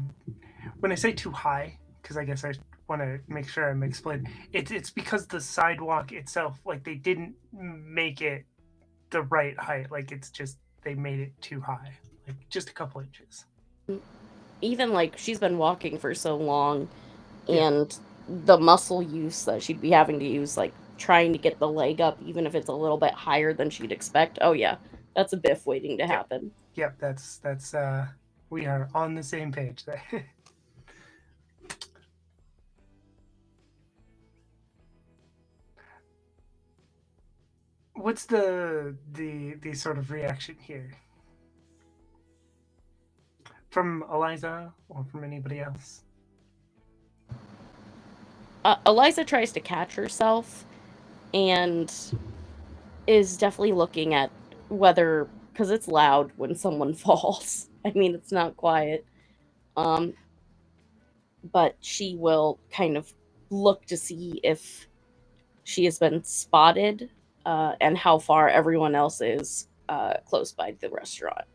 when I say too high, because I guess I want to make sure I'm explaining, it's because the sidewalk itself, like they didn't make it the right height. Like it's just, they made it too high, like just a couple inches. Even like she's been walking for so long, Yeah. and the muscle use that she'd be having to use, like trying to get the leg up, even if it's a little bit higher than she'd expect. Oh yeah, that's a biff waiting to happen. Yep, that's we are on the same page there. What's the sort of reaction here from Eliza or from anybody else? Eliza tries to catch herself and is definitely looking at whether, because it's loud when someone falls. I mean, it's not quiet. But she will kind of look to see if she has been spotted, and how far everyone else is close by the restaurant.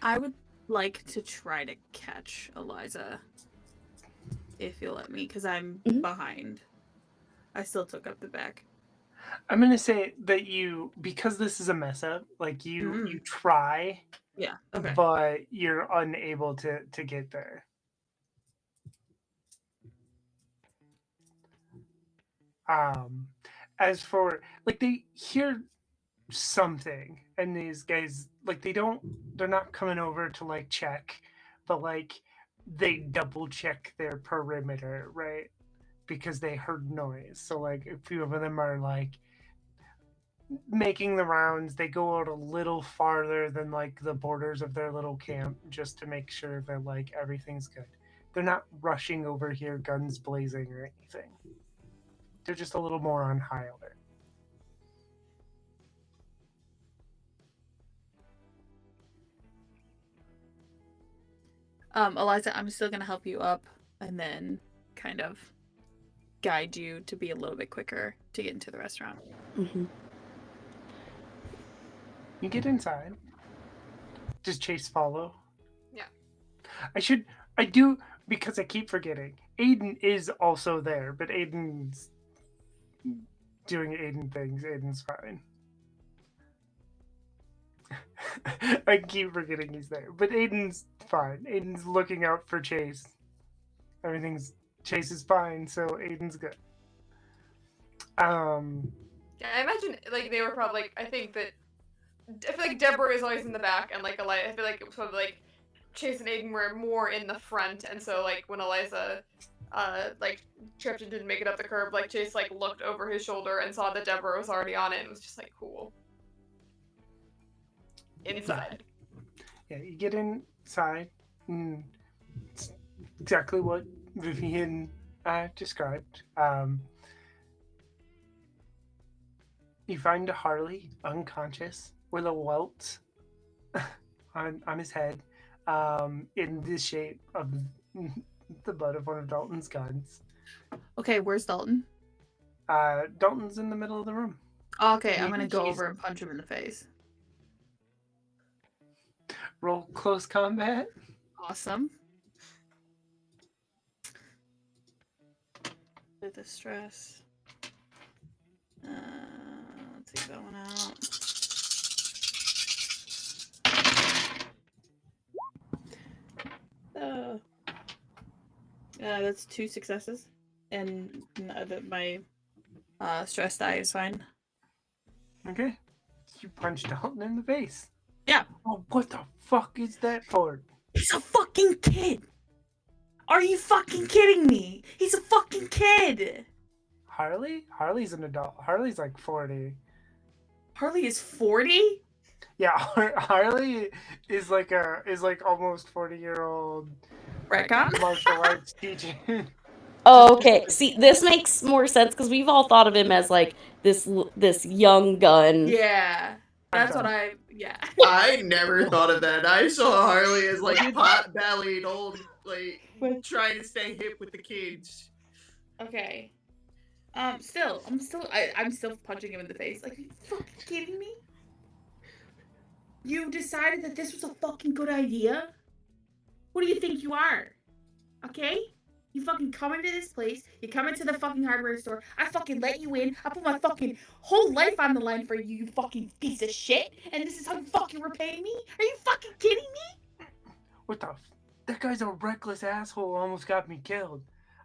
I would like to try to catch Eliza, if you'll let me, because I'm behind. I still took up the back. I'm gonna say that you, because this is a mess up, like you try, Yeah. Okay. but you're unable to get there. As for like, they hear something, and these guys, like, they're not coming over to like check, but like they double check their perimeter, right? Because they heard noise. So like a few of them are like making the rounds. They go out a little farther than like the borders of their little camp just to make sure that like everything's good. They're not rushing over here guns blazing or anything. They're just a little more on high alert. Eliza, I'm still gonna help you up and then kind of guide you to be a little bit quicker to get into the restaurant. You get inside. Does Chase follow? Yeah. I do, because I keep forgetting. Aiden is also there, but Aiden's doing Aiden things. Aiden's fine. I keep forgetting he's there, but Aiden's fine. Aiden's looking out for Chase. Chase is fine, so Aiden's good. Yeah, I imagine like they were probably like, I feel like Deborah is always in the back, and like Eliza, I feel like it was probably like Chase and Aiden were more in the front, and so like when Eliza like tripped and didn't make it up the curb, like Chase like looked over his shoulder and saw that Deborah was already on it and was just like, cool. Inside. Yeah, you get inside. It's exactly what Vivian described. You find Harley unconscious with a welt on his head, in the shape of the butt of one of Dalton's guns. Okay, where's Dalton? Dalton's in the middle of the room. Okay, I'm gonna go over and punch him in the face. Roll close combat. Awesome. The distress. Take that one out. That's 2 successes, and my stress die is fine. Okay. You punch Dalton in the face. Yeah. Oh, what the fuck is that for? He's a fucking kid. Are you fucking kidding me? He's a fucking kid. Harley's an adult. Harley's like 40. Harley is 40? Yeah, Harley is like almost 40-year-old Retcon? martial arts teacher. Oh, Just okay. because- See, this makes more sense because we've all thought of him as like this young gun. Yeah. That's what sorry. yeah. I never thought of that. I saw Harley as like pot-bellied old, like trying to stay hip with the kids. Okay. I'm still punching him in the face. Like, are you fucking kidding me? You decided that this was a fucking good idea? What do you think you are? Okay? You fucking come into this place, you come into the fucking hardware store, I fucking let you in, I put my fucking whole life on the line for you, you fucking piece of shit, and this is how you fucking repay me? Are you fucking kidding me? What the? That guy's a reckless asshole. Almost got me killed.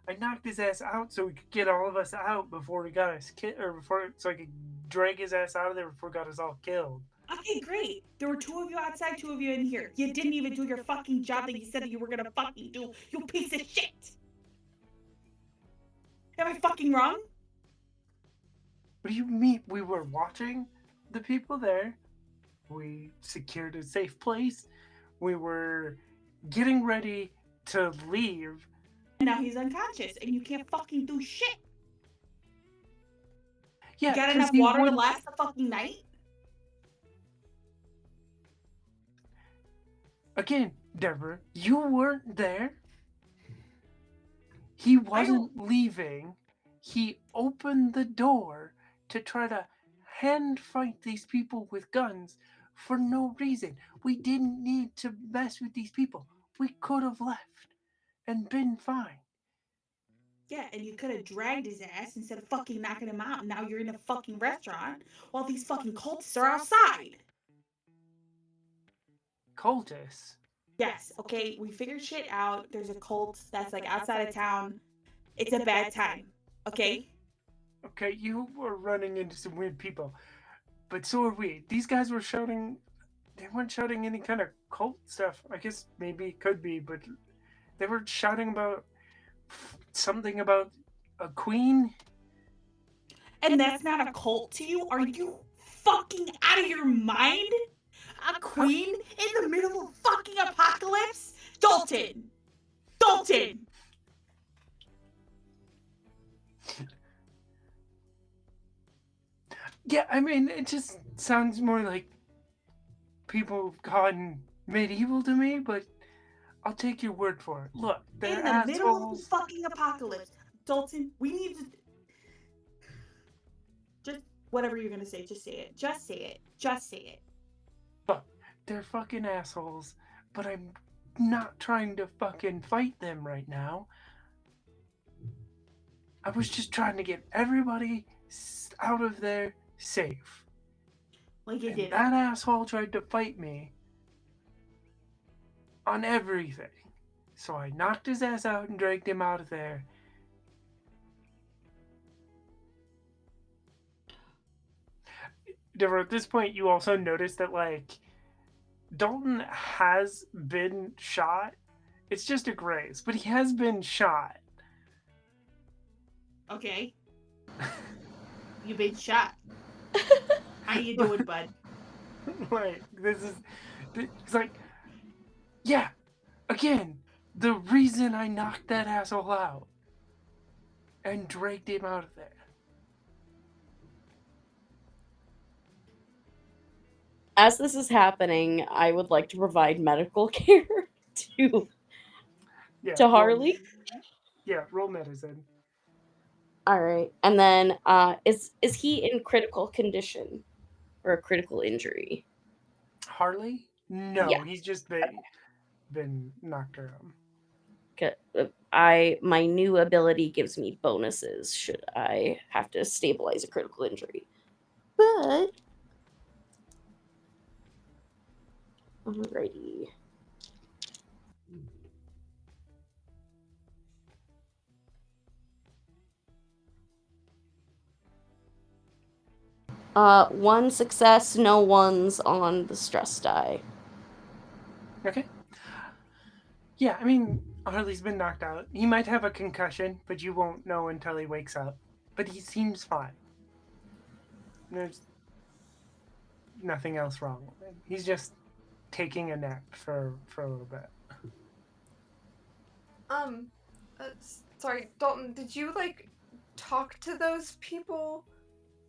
I knocked his ass out so we could get all of us out before he got us so I could drag his ass out of there before he got us all killed. Okay, great. There were 2 of you outside, 2 of you in here. You didn't even do your fucking job that you said that you were gonna fucking do, you piece of shit! Am I fucking wrong? What do you mean? We were watching the people there. We secured a safe place. We were getting ready to leave. And now he's unconscious, and you can't fucking do shit. Yeah, You got 'cause enough he water to wouldn't- last the fucking night? Again, Deborah, you weren't there. He wasn't leaving. He opened the door to try to hand fight these people with guns for no reason. We didn't need to mess with these people. We could have left and been fine. Yeah, and you could have dragged his ass instead of fucking knocking him out, and now you're in a fucking restaurant while these fucking cultists are outside. Cultists? Yes, okay, we figured shit out. There's a cult that's like outside of town. It's a bad time, okay? Okay, you were running into some weird people. But so are we. These guys were shouting. They weren't shouting any kind of cult stuff. I guess maybe it could be, but they were shouting about something about a queen. And that's not a cult to you? Are you fucking out of your mind? A queen in the middle of fucking apocalypse? Dalton! Dalton! Yeah, I mean, it just sounds more like people have gone medieval to me, but I'll take your word for it. Look, they're In the middle of assholes. fucking apocalypse. Dalton, we need to... Just whatever you're gonna say, just say it. Just say it. Just say it. Look, they're fucking assholes, but I'm not trying to fucking fight them right now. I was just trying to get everybody out of there safe. Like you And did. that asshole tried to fight me on everything. So I knocked his ass out and dragged him out of there. Deborah, at this point, you also notice that, like, Dalton has been shot. It's just a graze, but he has been shot. Okay. You been shot. How you doing, bud? Like, it's like, yeah, again, the reason I knocked that asshole out and dragged him out of there. As this is happening, I would like to provide medical care to Yeah, to Harley. roll medicine. All right, and then is he in critical condition or a critical injury? Harley? No, Yeah. he's just been knocked around. My new ability gives me bonuses should I have to stabilize a critical injury. But alrighty. One success, no ones on the stress die. Okay. Yeah, I mean, Harley's been knocked out. He might have a concussion, but you won't know until he wakes up. But he seems fine. There's nothing else wrong with him. He's just taking a nap for a little bit. Sorry, Dalton, did you, like, talk to those people?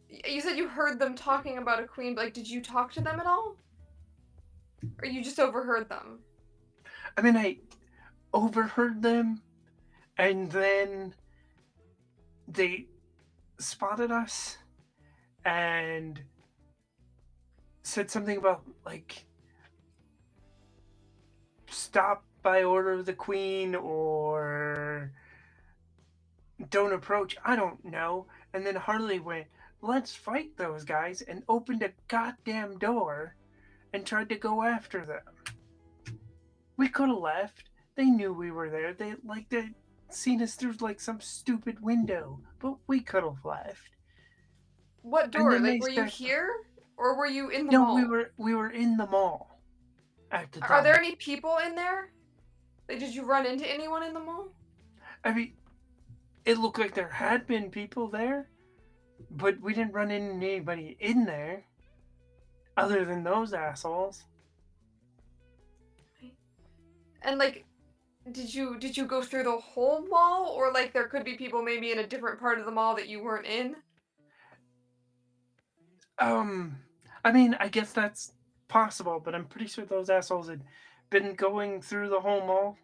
You said you heard them talking about a queen, but, like, did you talk to them at all? Or you just overheard them? I mean, I overheard them, and then they spotted us and said something about, like, stop by order of the queen or don't approach. I don't know. And then Harley went, let's fight those guys, and opened a goddamn door and tried to go after them. We could have left. They knew we were there. They seen us through like some stupid window, but we could have left. What And door? then Like, they were you start. here? Or were you in the No, mall? we were in the mall at the time. Are there any people in there? Like, did you run into anyone in the mall? I mean, it looked like there had been people there, but we didn't run into anybody in there other than those assholes. And, like, did you go through the whole mall, or like there could be people maybe in a different part of the mall that you weren't in? I mean, I guess that's possible, but I'm pretty sure those assholes had been going through the whole mall.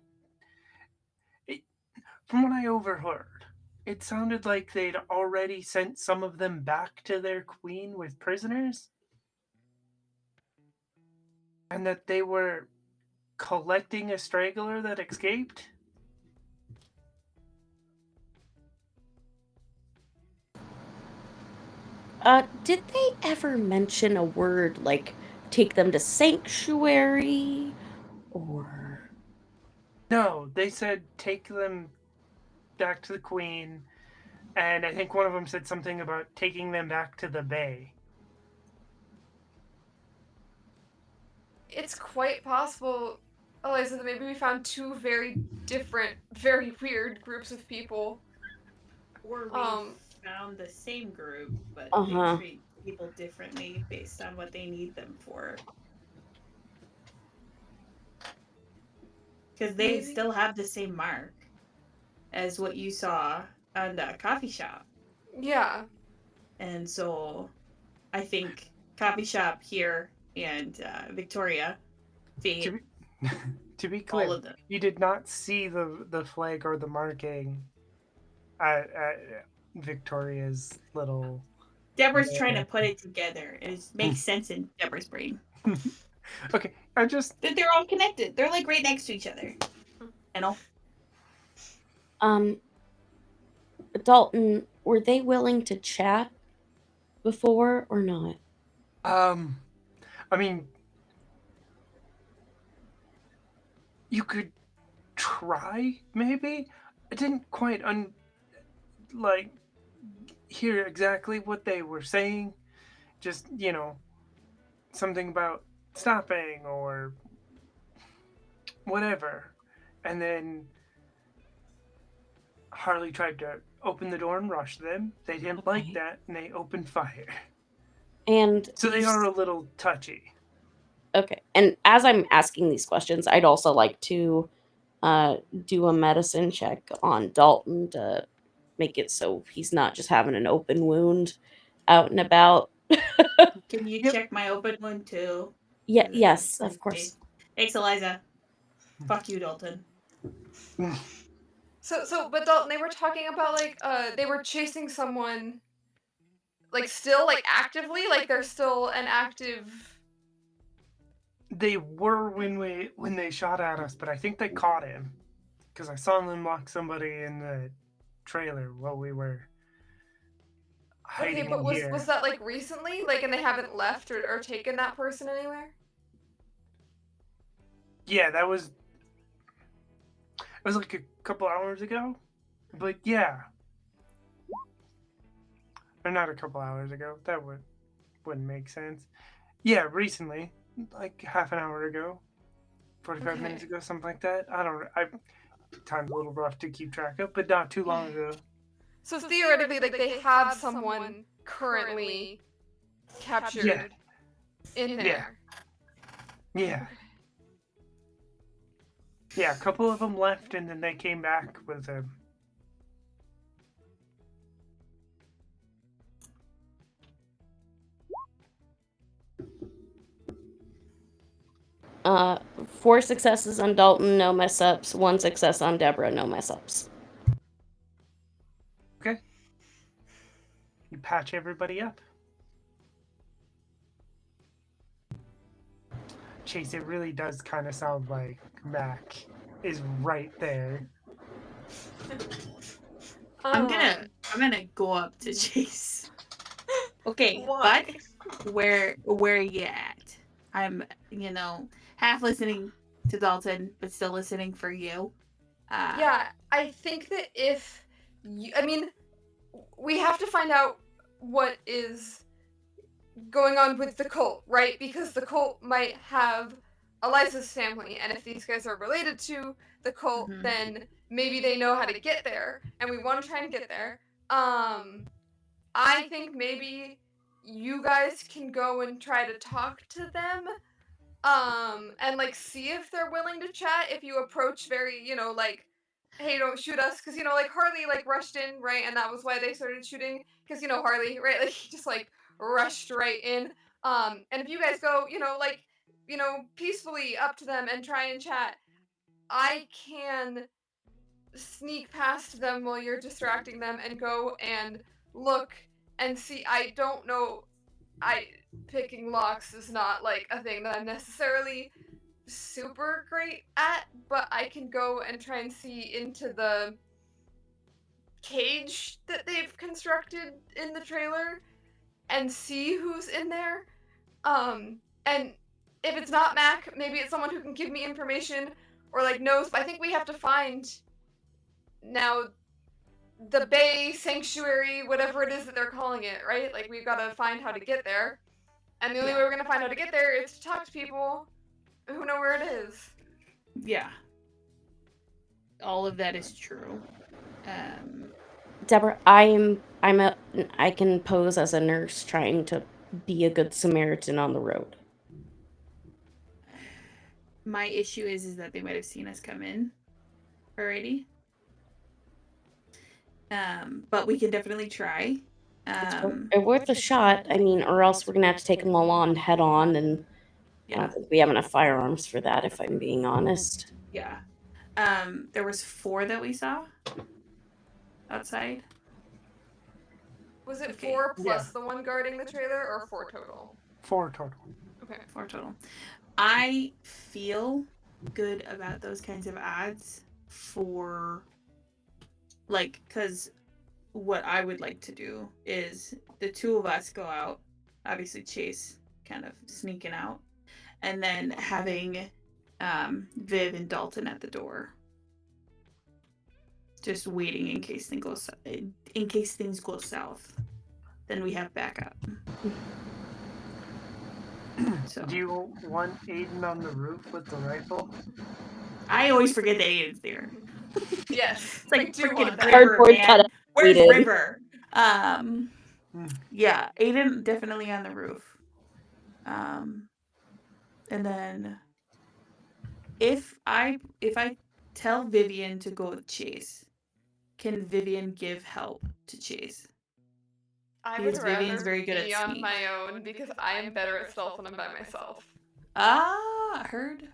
From what I overheard, it sounded like they'd already sent some of them back to their queen with prisoners, and that they were collecting a straggler that escaped. Did they ever mention a word like take them to sanctuary or No, they said take them back to the queen, and I think one of them said something about taking them back to the bay. It's quite possible, Eliza, that maybe we found two very different, very weird groups of people. Or we found the same group, but Uh-huh. they treat people differently based on what they need them for. Because they Maybe. still have the same mark as what you saw on the coffee shop. Yeah. And so I think coffee shop here and Victoria feed To be all clear, of them. you did not see the flag or the marking at Victoria's little. Deborah's trying to put it together. It makes sense in Deborah's brain. Okay, I just That they're all connected. They're like right next to each other. You know? Dalton, were they willing to chat before or not? I mean, you could try maybe. I didn't quite hear exactly what they were saying. Just something about stopping or whatever, and then Harley tried to open the door and rush them. They didn't like Okay. that, and they opened fire. And So they you are a little touchy. Okay. And as I'm asking these questions, I'd also like to do a medicine check on Dalton to make it so he's not just having an open wound out and about. Can you Yep. check my open one too? Yes, of course. Thanks, Eliza. Fuck you, Dalton. But Dalton, they were talking about like they were chasing someone, like still like actively, like they're still an active. They were when they shot at us, but I think they caught him because I saw them lock somebody in the trailer while we were hiding Okay, but in here. was that like recently? Like, and they haven't left or taken that person anywhere? Yeah, it was like a couple hours ago, but yeah, or not a couple hours ago. That wouldn't make sense. Yeah, recently, like half an hour ago, 45 minutes ago, something like that. I don't. Time's a little rough to keep track of, but not too long ago. So theoretically, like they have someone currently captured in there. Yeah. Yeah, a couple of them left, and then they came back with 4 successes on Dalton, no mess ups. 1 success on Deborah, no mess ups. Okay. You patch everybody up. Chase, it really does kind of sound like Mac is right there. I'm gonna go up to Chase. Okay, Why? but where are you at? I'm, half listening to Dalton, but still listening for you. Yeah, I think that if we have to find out what is going on with the cult, right? Because the cult might have Eliza's family, and if these guys are related to the cult, Mhm. then maybe they know how to get there, and we want to try and get there. I think maybe you guys can go and try to talk to them, and like see if they're willing to chat. If you approach very, like, hey, don't shoot us, because like Harley like rushed in, right, and that was why they started shooting, because Harley, right, like he just like rushed right in. And if you guys go, like, peacefully up to them and try and chat, I can sneak past them while you're distracting them and go and look and see. I don't know. Picking locks is not like a thing that I'm necessarily super great at, but I can go and try and see into the cage that they've constructed in the trailer and see who's in there. And if it's not Mac, maybe it's someone who can give me information or like knows. But I think we have to find now the Bay Sanctuary, whatever it is that they're calling it, right? Like we've got to find how to get there. And the only way we're gonna find how to get there is to talk to people who know where it is. Yeah. All of that is true. Deborah, I can pose as a nurse trying to be a good Samaritan on the road. My issue is that they might have seen us come in already. But we can definitely try. It's worth a shot. I mean, or else we're gonna have to take them all on head on, and I don't think we have enough firearms for that, if I'm being honest. Yeah. There was 4 that we saw outside. Was it Okay. 4 plus the one guarding the trailer, or 4 total? 4 total. Okay. 4 total. I feel good about those kinds of odds for, like, because what I would like to do is the 2 of us go out, obviously Chase kind of sneaking out, and then having Viv and Dalton at the door, just waiting in case things go south. Then we have backup. So Do you want Aiden on the roof with the rifle? I always forget that Aiden's there. Yes. It's like I do freaking want that. River, Cardboard man. cutout Where's Aiden. River? Yeah, Aiden definitely on the roof. And then if I tell Vivian to go with Chase, can Vivian give help to Chase? I Because would Vivian's rather very good at be on sneak. my own because I am better at stealth when I'm by myself. Heard.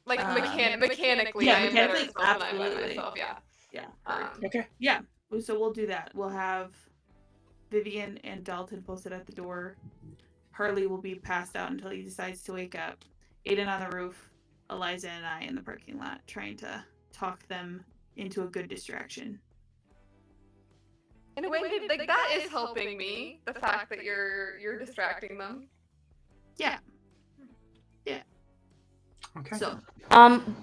Like mechanically, yeah, I am better mechanically, at stealth when I'm by absolutely. myself. Yeah. Yeah. Heard. Okay. Yeah. So we'll do that. We'll have Vivian and Dalton posted at the door. Harley will be passed out until he decides to wake up. Aiden on the roof. Eliza and I in the parking lot trying to talk them into a good distraction. In a way, like that is helping me. The fact that you're distracting them. Yeah. Okay. So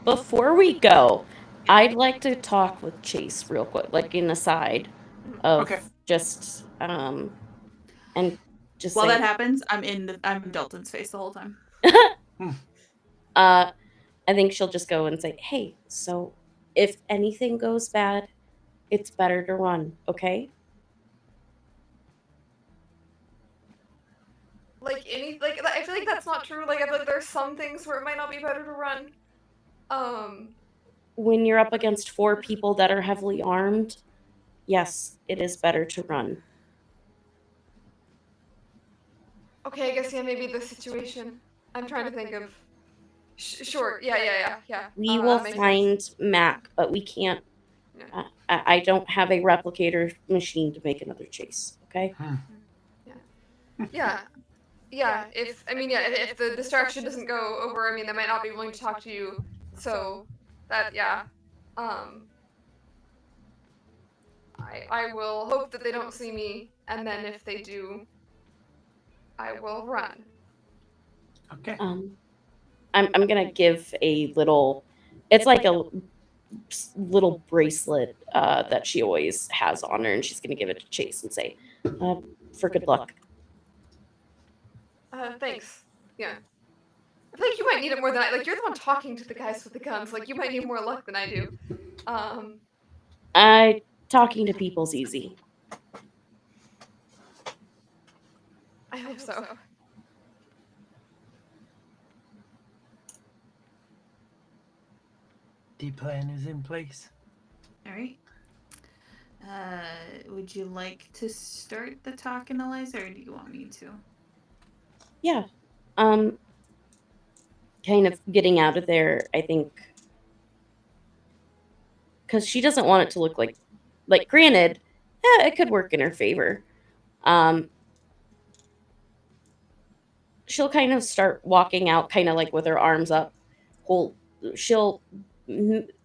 Before we go, I'd like to talk with Chase real quick, like in the side of Okay. just and just while say, that happens, I'm in Dalton's face the whole time. I think she'll just go and say, "Hey, so if anything goes bad, it's better to run, okay?" Like I feel like that's not true. Like I feel like there's some things where it might not be better to run. When you're up against 4 people that are heavily armed, yes, it is better to run. Okay, I guess maybe the situation. I'm trying to think of. Sure. Yeah. We will Makes find sense. Mac, but we can't. Yeah. I don't have a replicator machine to make another chase. Okay. Yeah. If the distraction doesn't go over, I mean, they might not be willing to talk to you. So that, yeah. Um, I will hope that they don't see me, and then if they do, I will run. Okay. I'm gonna give a little. It's like a little bracelet that she always has on her, and she's gonna give it to Chase and say, "For good luck." Thanks. Yeah. I feel like you might need it more than I. Like, you're the one talking to the guys with the guns. Like, you might need more luck than I do. Um, I talking to people's easy. I hope so. The plan is in place. All right. Would you like to start the talking, Eliza, or do you want me to? Yeah. Kind of getting out of there, I think, because she doesn't want it to look like granted, it could work in her favor. She'll kind of start walking out, kind of like with her arms up. Hold. She'll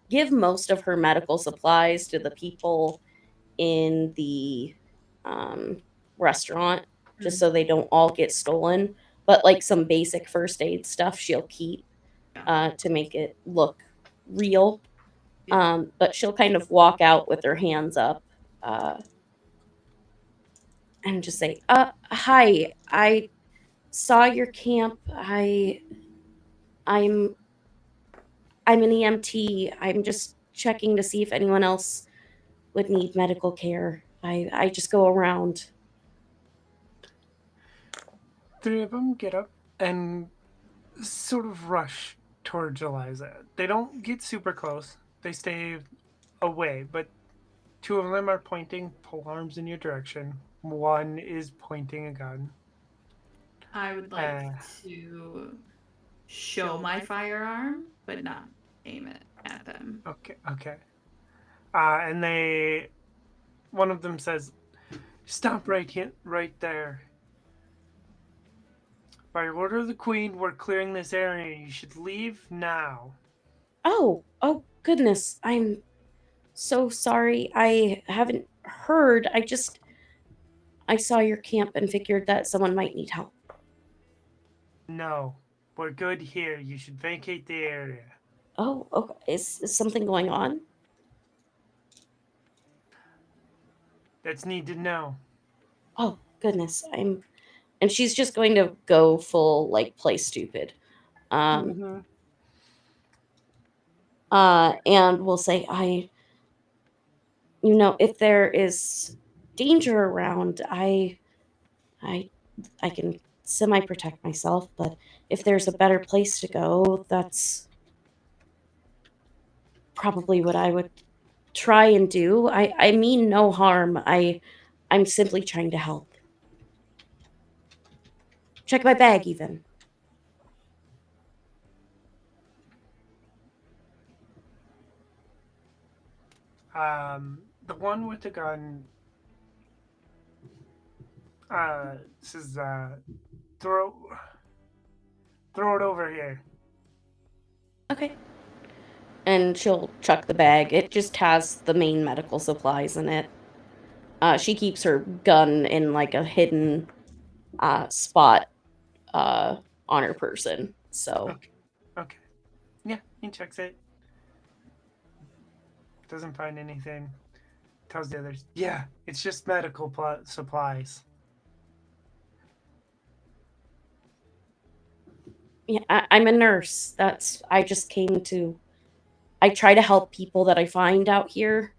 give most of her medical supplies to the people in the restaurant, just so they don't all get stolen. But like some basic first aid stuff, she'll keep to make it look real. But she'll kind of walk out with her hands up and just say, hi, I saw your camp. I'm an EMT. I'm just checking to see if anyone else would need medical care. I just go around. Three of them get up and sort of rush towards Eliza. They don't get super close. They stay away, but two of them are pointing pole arms in your direction. One is pointing a gun. I would like to show my firearm, but not aim it at them. Okay. And one of them says, "Stop right here, right there. By order of the Queen, we're clearing this area. You should leave now." Oh goodness. I'm so sorry. I haven't heard. I saw your camp and figured that someone might need help. No, we're good here. You should vacate the area. Oh, okay. Is something going on? That's need to know. Oh, goodness. And she's just going to go full like play stupid. Mm-hmm. And we'll say if there is danger around, I can semi protect myself, but if there's a better place to go, that's probably what I would try and do. I mean no harm. I'm simply trying to help. Check my bag even. The one with the gun says, throw it over here. Okay. And she'll chuck the bag. It just has the main medical supplies in it. She keeps her gun in like a hidden spot on her person. So Okay. Yeah, he checks it. Doesn't find anything. Tells the others, yeah, it's just medical supplies. yeah, I'm a nurse. I just came to. I try to help people that I find out here.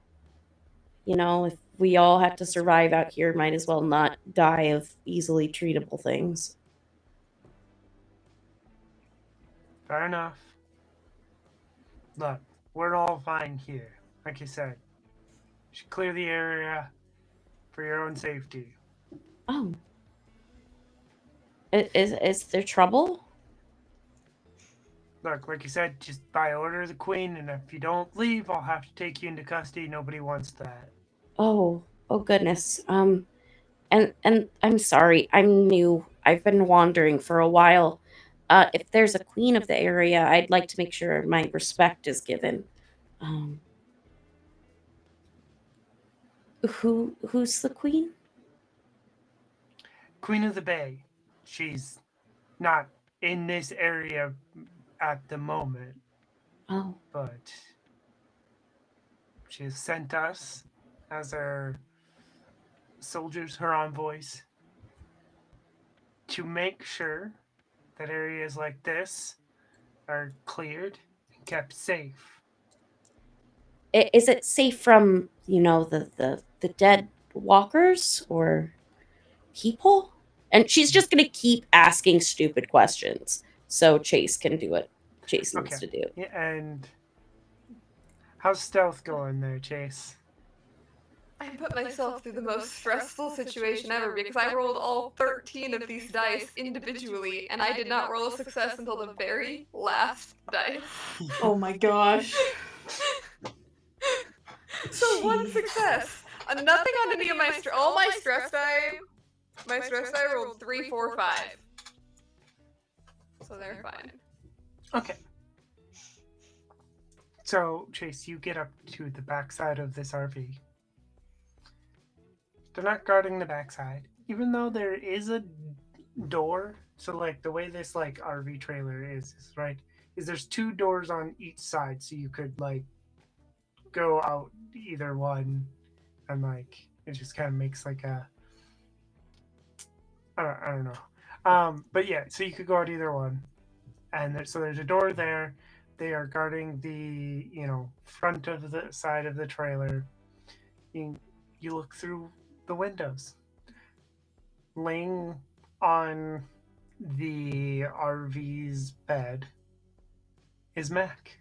If we all have to survive out here, might as well not die of easily treatable things. Fair enough. Look, we're all fine here. Like you said, you should clear the area for your own safety. Oh, is there trouble? Look, like you said, just by order of the queen, and if you don't leave, I'll have to take you into custody. Nobody wants that. Oh goodness. And I'm sorry. I'm new. I've been wandering for a while. If there's a queen of the area, I'd like to make sure my respect is given. Um, who's the queen? Queen of the Bay. She's not in this area at the moment, Oh, but she has sent us as her soldiers, her envoys, to make sure that areas like this are cleared and kept safe. is it safe from the dead walkers or people? And she's just gonna keep asking stupid questions so Chase can do what Chase needs Okay. to do. Yeah, and how's stealth going there, Chase? I put myself through the most stressful situation ever because I rolled all 13 of these dice individually, and I did not roll a success until the very last dice. Oh my gosh. So one Jeez. success. Nothing on any of my all my stress die. My stress die rolled 3, 4, 5. So they're fine. Okay. So, Chase, you get up to the backside of this RV. They're not guarding the backside, even though there is a door. So, like, the way this, like, RV trailer is right, is there's 2 doors on each side, so you could, like, go out either one, and, like, it just kind of makes, like, a... I don't know. But yeah, so you could go out either one. And so there's a door there. They are guarding the, front of the side of the trailer. You look through the windows. Laying on the RV's bed is Mac.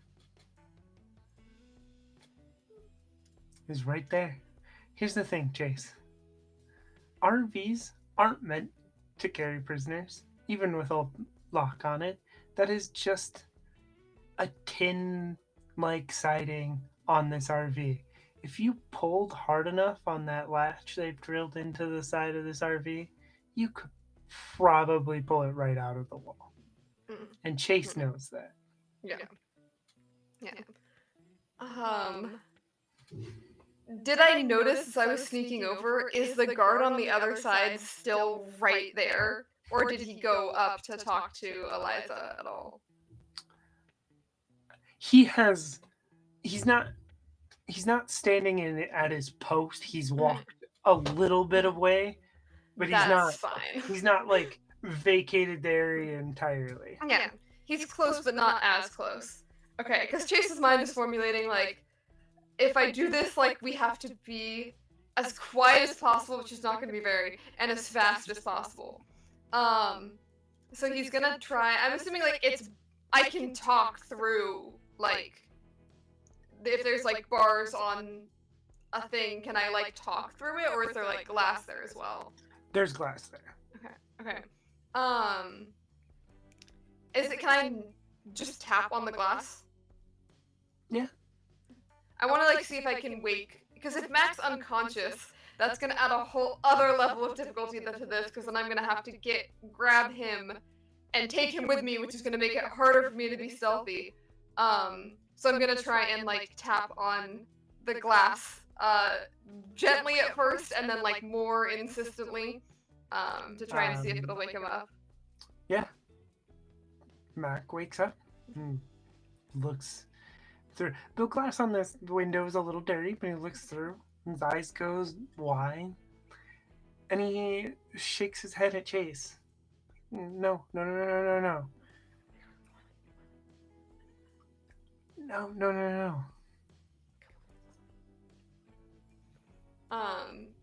He's right there. Here's the thing, Chase. RVs aren't meant to carry prisoners, even with a lock on it. That is just a tin-like siding on this RV. If you pulled hard enough on that latch they've drilled into the side of this RV, you could probably pull it right out of the wall. And Chase knows that. Yeah. Did I notice as I was sneaking over, is the guard on the other side still right there? Or did he go up to talk to Eliza at all? He's not standing at his post. He's walked a little bit away, but That's fine. he's not like vacated the area entirely. Yeah, he's close, but not as close. Okay, because Chase's mind is formulating, like, if I do this, like, we have to be as quiet as possible, which is not going to be very, and as fast as possible. So he's gonna try, I'm assuming, like, I can talk through, like, if there's, like, bars on a thing, can I, like, talk through it, or is there, like, glass there as well? There's glass there. Okay. Can I just tap on the glass? Yeah. I want to, like, see if I can wake, because if Mac's unconscious, that's gonna add a whole other level of difficulty to this, because then I'm gonna have to grab him and take him with me, which is gonna make it harder for me to be stealthy. So I'm gonna try and, like, tap on the glass, gently at first, and then, like, more insistently, to try and see if it'll wake him up. Yeah. Mac wakes up and looks through. The glass on this window is a little dirty, but he looks through. His eyes goes wide. And he shakes his head at Chase. No. No.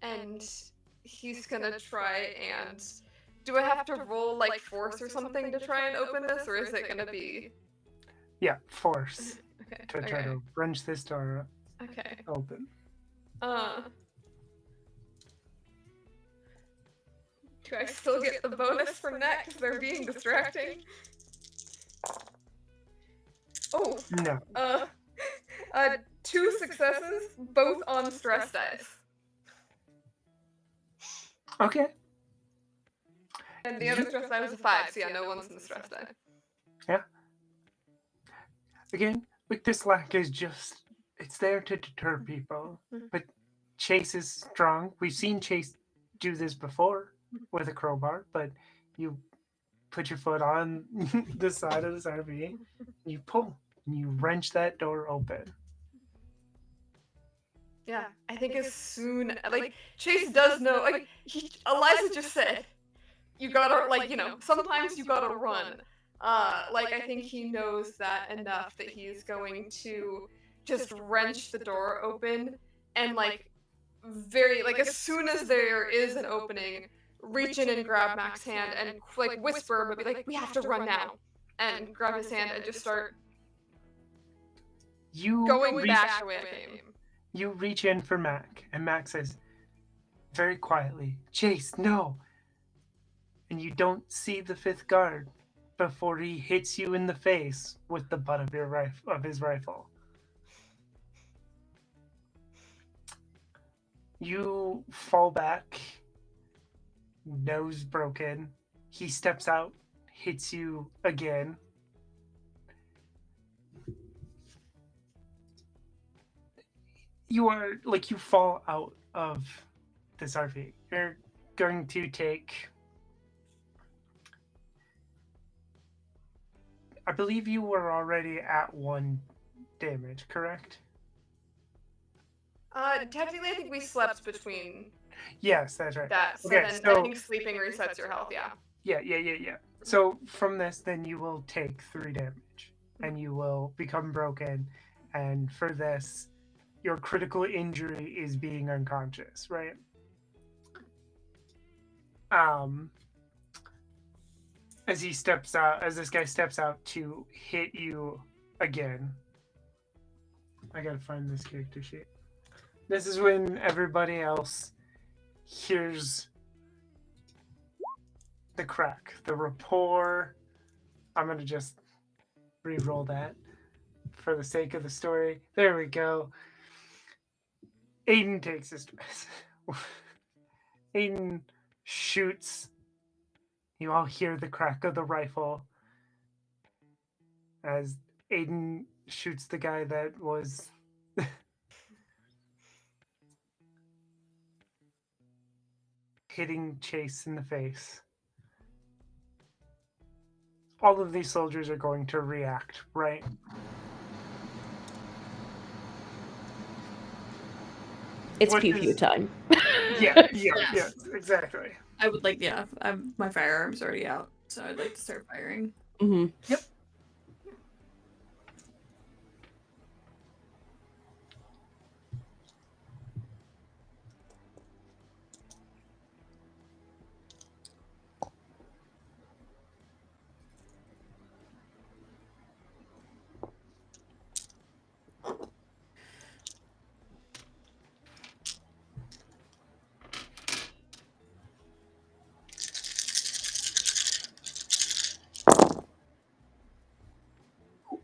And he's gonna try and... Do I have to roll, like, force or something to try and open this, or is it gonna be... Yeah, force. Okay. To try to wrench this door open. Do I still get the bonus from that because they're being distracting? Oh, No. uh, 2 successes, both on stress dice. Okay. And the other stress die was a 5, so yeah, no one's in the stress die. Yeah. Again, like this lack is just, it's there to deter people. But Chase is strong. We've seen Chase do this before with a crowbar, but you put your foot on the side of this RV, you pull, and you wrench that door open. Yeah, I think as soon, like, Chase does know, like, Eliza just said, you gotta, like, sometimes you gotta run. Like, I think he knows that enough that he's going to just wrench the door open and, like, as soon as there is an opening, reach in and grab Mac's hand and, like, whisper, but be like, we have to run now. And grab his hand and just start going back the way I came. You reach in for Mac, and Mac says very quietly, Chase, no! And you don't see the 5th guard before he hits you in the face with the butt of his rifle. You fall back, nose broken. He steps out, hits you again. You are, like, you fall out of this RV. You're going to take, I believe you were already at 1 damage, correct? Technically, I think we slept between Yes, that's right. that, so Okay, then so- I think sleeping resets your health, yeah. Yeah. So from this, then you will take 3 damage, and you will become broken. And for this, your critical injury is being unconscious, right? As this guy steps out to hit you again. I gotta find this character sheet. This is when everybody else hears the crack, the rapport. I'm gonna just re-roll that for the sake of the story. There we go. Aiden takes his stress. Aiden shoots. You all hear the crack of the rifle as Aiden shoots the guy that was hitting Chase in the face. All of these soldiers are going to react, right? It's What pew pew is- time. Yes, exactly. I would like, yeah, my firearm's already out, so I'd like to start firing. Mm-hmm. Yep.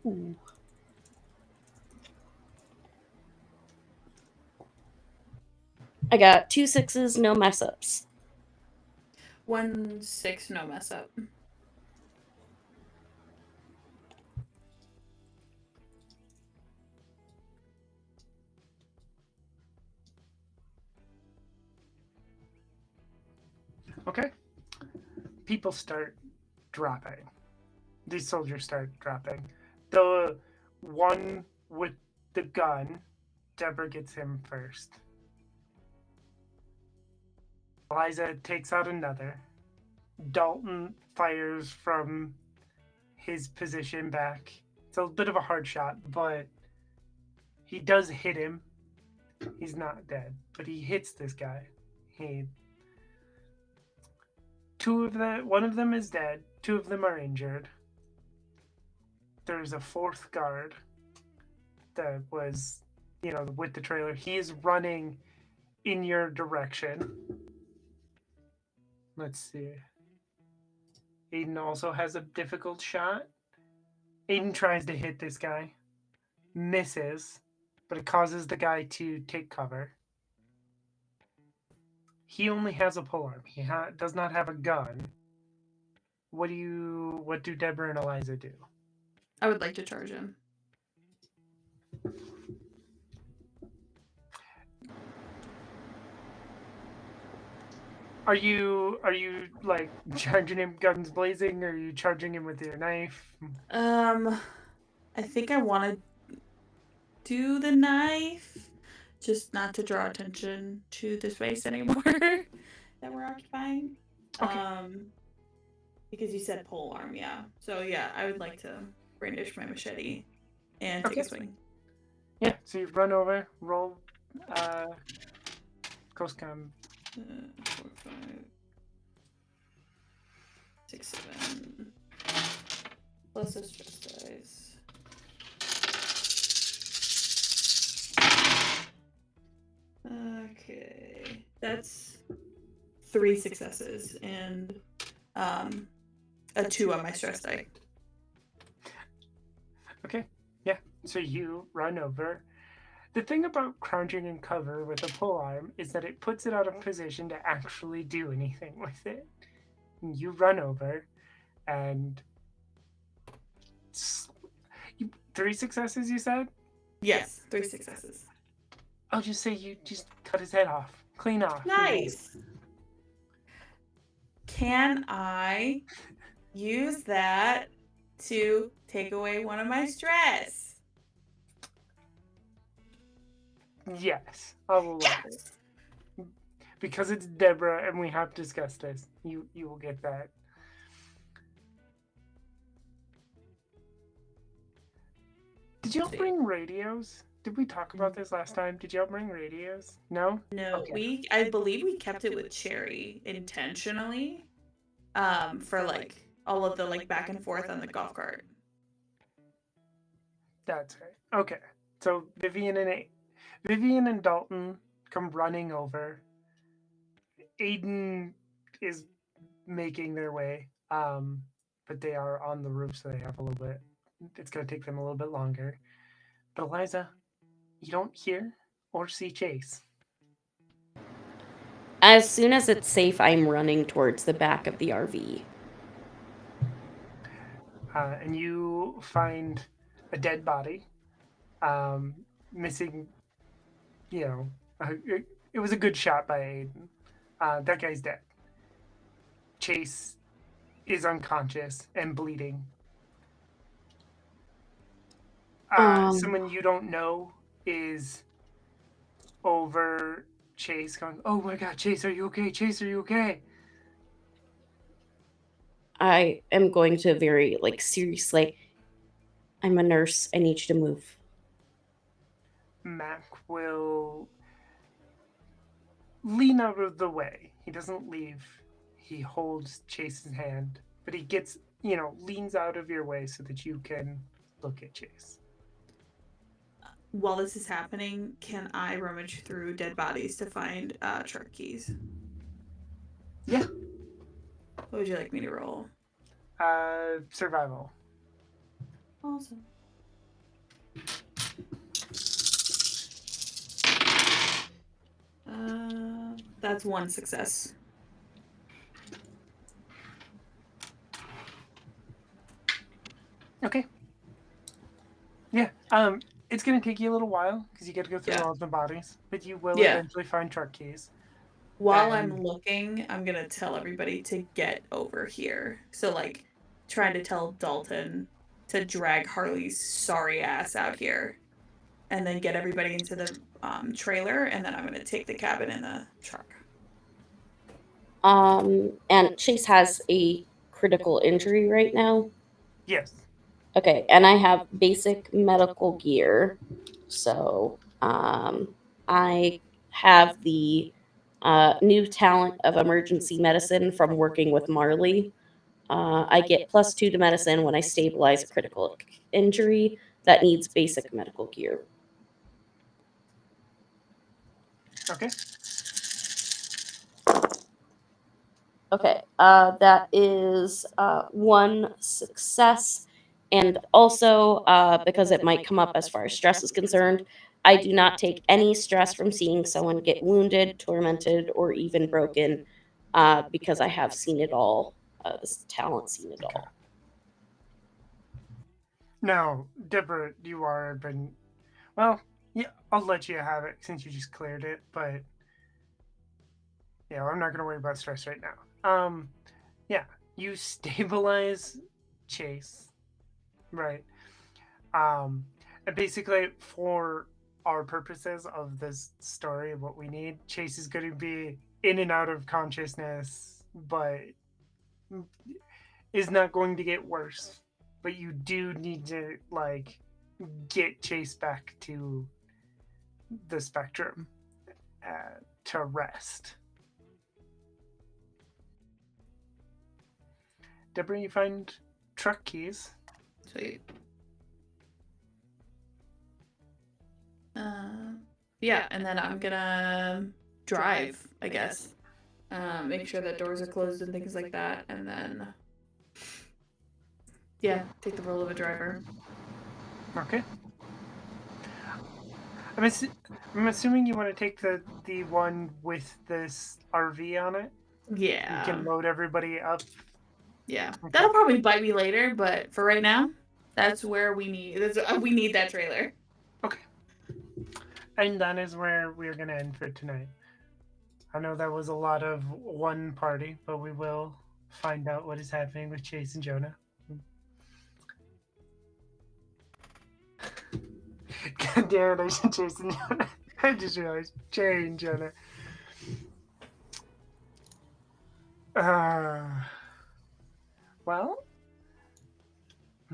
Ooh. I got 2 6s, no mess ups. 1 6, no mess up. Okay. People start dropping. These soldiers start dropping. The one with the gun, Deborah gets him first. Eliza takes out another. Dalton fires from his position back. It's a bit of a hard shot, but he does hit him. He's not dead, but he hits this guy. One of them is dead. 2 of them are injured. There's a 4th guard that was, with the trailer. He is running in your direction. Let's see. Aiden also has a difficult shot. Aiden tries to hit this guy, misses, but it causes the guy to take cover. He only has a polearm. He does not have a gun. What do Deborah and Eliza do? I would like to charge him. Are you like charging him guns blazing, or are you charging him with your knife? I think I want to do the knife, just not to draw attention to the space anymore that we're occupying. Okay. Because you said pole arm, yeah. So yeah, I would like to brandish my machete and take a swing. Yeah. So you run over, roll, close 4, 5, 6, 7. Plus the stress dice. Okay, that's 3 successes and a 2 on my stress die. Okay. Yeah. So you run over. The thing about crouching in cover with a polearm is that it puts it out of position to actually do anything with it. You run over, and 3 successes. You said. Yes, 3 successes. I'll just say you just cut his head off, clean off. Nice. Can I use that to take away one of my stress? Yes, I will let it. Because it's Deborah and we have discussed this. You will get that. Did y'all bring radios? Did we talk about this last time? Did y'all bring radios? No? No, Okay. I believe we kept it with Cherry intentionally. For like all of the like back and forth on the golf cart. That's right. Okay. So Vivian and Dalton come running over. Aiden is making their way. But they are on the roof, so they have a little bit. It's going to take them a little bit longer. But Eliza, you don't hear or see Chase. As soon as it's safe, I'm running towards the back of the RV. And you find a dead body, missing. It was a good shot by Aiden. That guy's dead. Chase is unconscious and bleeding. Someone you don't know is over Chase, going, "Oh my God, Chase, are you okay? Chase, are you okay?" I am going to very, seriously, I'm a nurse. I need you to move. Mac will lean out of the way. He doesn't leave. He holds Chase's hand, but he gets, leans out of your way so that you can look at Chase. While this is happening, can I rummage through dead bodies to find truck keys? Yeah. What would you like me to roll? Survival. Awesome. That's 1 success. Okay. Yeah. It's gonna take you a little while because you got to go through all of the bodies, but you will eventually find truck keys. While I'm looking, I'm gonna tell everybody to get over here. So like, trying to tell Dalton to drag Harley's sorry ass out here, and then get everybody into the trailer, and then I'm gonna take the cabin in the truck. And Chase has a critical injury right now. Yes. Okay, and I have basic medical gear. So, I have the new talent of emergency medicine from working with Marley. I get +2 to medicine when I stabilize a critical injury that needs basic medical gear. Okay. Okay, that is 1 success And also, because it might come up as far as stress is concerned, I do not take any stress from seeing someone get wounded, tormented, or even broken, because I have seen it all. This talent seen it all. Now, Deborah, you are been well. Yeah, I'll let you have it since you just cleared it. But yeah, I'm not gonna worry about stress right now. Yeah, you stabilize Chase, right? Um, and basically for our purposes of this story, what we need, Chase is going to be in and out of consciousness, but is not going to get worse. But you do need to like get Chase back to the spectrum to rest. Deborah, you find truck keys. Sweet. Yeah, and then I'm gonna drive, I guess. Make sure that doors are closed and things like that, and then yeah, take the role of a driver. Okay. I'm assuming you want to take the one with this RV on it. You Yeah. can load everybody up. Yeah. Okay. That'll probably bite me later, but for right now, that's where we need that trailer. Okay. And that is where we're going to end for tonight. I know that was a lot of one party, but we will find out what is happening with Chase and Jonah. God damn it, I should Chase and Jonah. I just realized Jerry and Jonah. Well,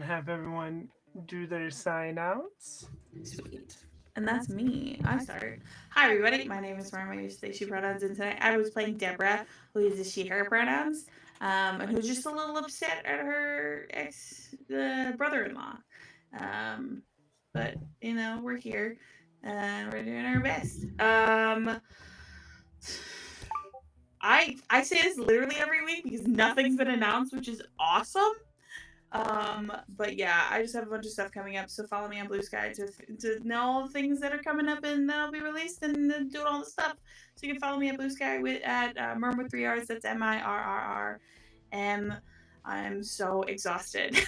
have everyone do their sign outs. Sweet. And that's me. I start. Hi, everybody. My name is Marma. I use they, she pronouns. And tonight I was playing Deborah, who uses she, her pronouns, and who's just a little upset at her ex brother in law. But, you know, we're here and we're doing our best. I say this literally every week because nothing's been announced, which is awesome. But yeah, I just have a bunch of stuff coming up, so follow me on Blue Sky to know all the things that are coming up and that'll be released and doing all the stuff. So you can follow me at Blue Sky at Murm with 3 R's. That's MIRRRM. I'm so exhausted.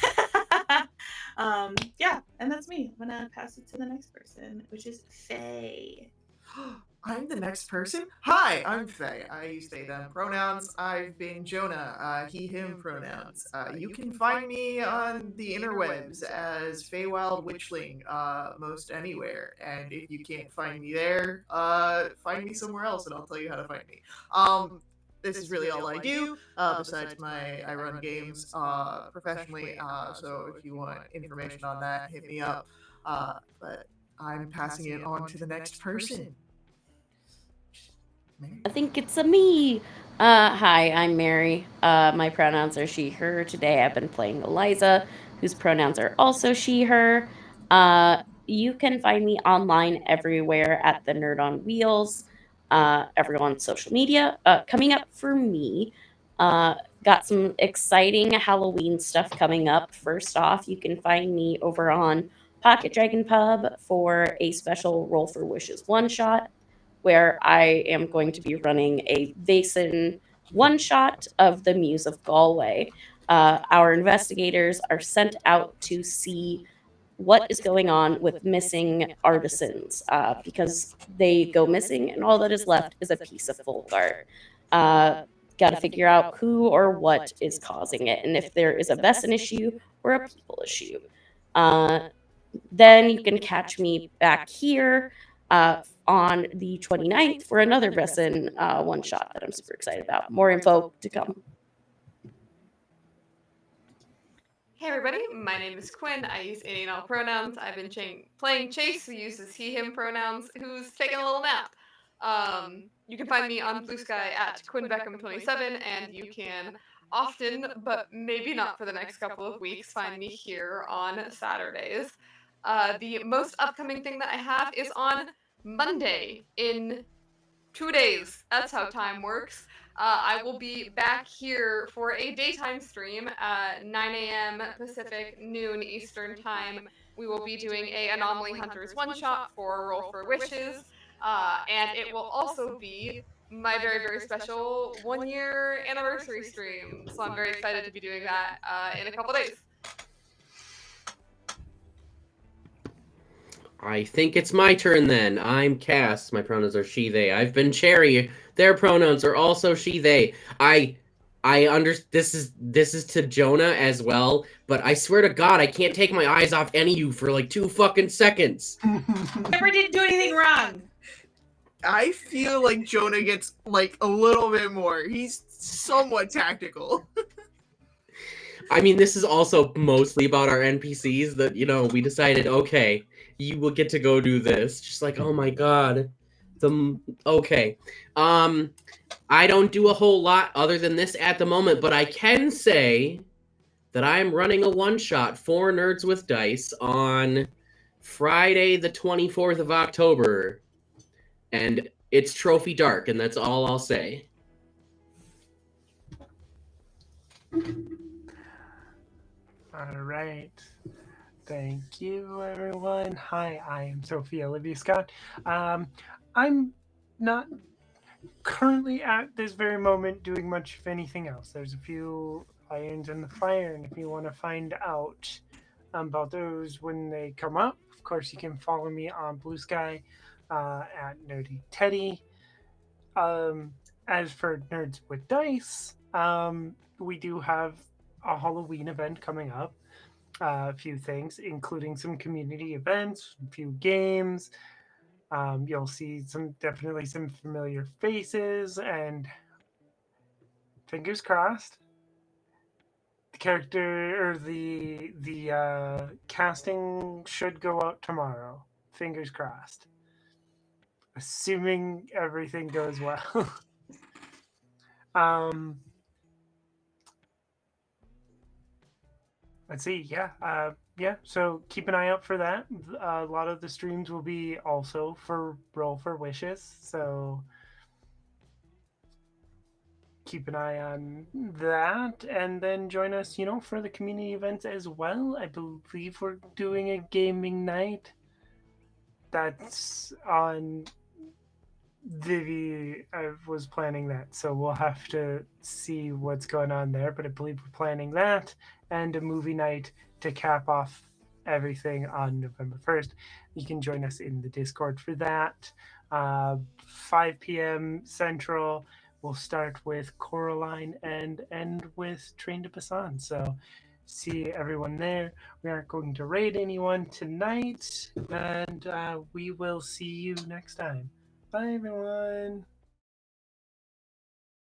Yeah, and that's me. I'm gonna pass it to the next person, which is Faye. I'm the next person? Hi, I'm Faye. I use they, them pronouns. I've been Jonah, he, him pronouns. You can find me on the interwebs as Feywild Witchling, most anywhere. And if you can't find me there, find me somewhere else and I'll tell you how to find me. This is really all I do. Besides I run games professionally. So if you want information on that, hit me up. But I'm passing it on to the next person. I think it's a me. Hi, I'm Mary. My pronouns are she, her. Today I've been playing Eliza, whose pronouns are also she, her. You can find me online everywhere at the Nerd on Wheels, everyone's social media. Coming up for me, got some exciting Halloween stuff coming up. First off, you can find me over on Pocket Dragon Pub for a special Roll for Wishes one shot, where I am going to be running a Vason one shot of the Muse of Galway. Our investigators are sent out to see what is going on with missing artisans, because they go missing and all that is left is a piece of folk art. Got to figure out who or what is causing it, and if there is a Vesson issue or a people issue. Then you can catch me back here on the 29th for another Vesson one shot that I'm super excited about. More info to come. Hey everybody, my name is Quinn. I use any and all pronouns. I've been playing Chase, who uses he, him pronouns, who's taking a little nap. You can find me on Blue Sky at QuinnBeckham27, and you can often, but maybe not for the next couple of weeks, find me here on Saturdays. The most upcoming thing that I have is on Monday in 2 days. That's how time works. I will be back here for a daytime stream, 9 a.m. Pacific, noon Eastern time. We will be doing a Anomaly Hunters one-shot for Roll for Wishes, and it will also be my very, very special one-year anniversary stream. So I'm very excited to be doing that in a couple days. I think it's my turn then. I'm Cass. My pronouns are she, they. I've been Cherry. Their pronouns are also she, they. This is to Jonah as well, but I swear to God, I can't take my eyes off any of you for like 2 fucking seconds. Never did do anything wrong. I feel like Jonah gets like a little bit more. He's somewhat tactical. I mean, this is also mostly about our NPCs that, we decided, okay, you will get to go do this. Just like, oh my God. Okay. I don't do a whole lot other than this at the moment, but I can say that I'm running a one-shot for Nerds with Dice on Friday the 24th of October. And it's Trophy Dark, and that's all I'll say. All right. Thank you, everyone. Hi, I am Sophia Olivia Scott. I'm not currently at this very moment doing much of anything else. There's a few irons in the fire, and if you want to find out about those when they come up, of course, you can follow me on Blue Sky at Nerdy Teddy. As for Nerds with Dice, we do have a Halloween event coming up. A few things, including some community events, a few games. You'll see definitely some familiar faces, and fingers crossed, the character or the casting should go out tomorrow. Fingers crossed, assuming everything goes well. Let's see. Yeah. So keep an eye out for that. A lot of the streams will be also for Roll for Wishes. So keep an eye on that, and then join us, for the community events as well. I believe we're doing a gaming night. That's on Vivi. I was planning that, so we'll have to see what's going on there. But I believe we're planning that and a movie night to cap off everything on November 1st. You can join us in the Discord for that. 5 p.m. Central. We'll start with Coraline and end with Train to Busan. So see everyone there. We aren't going to raid anyone tonight, and we will see you next time. Bye, everyone.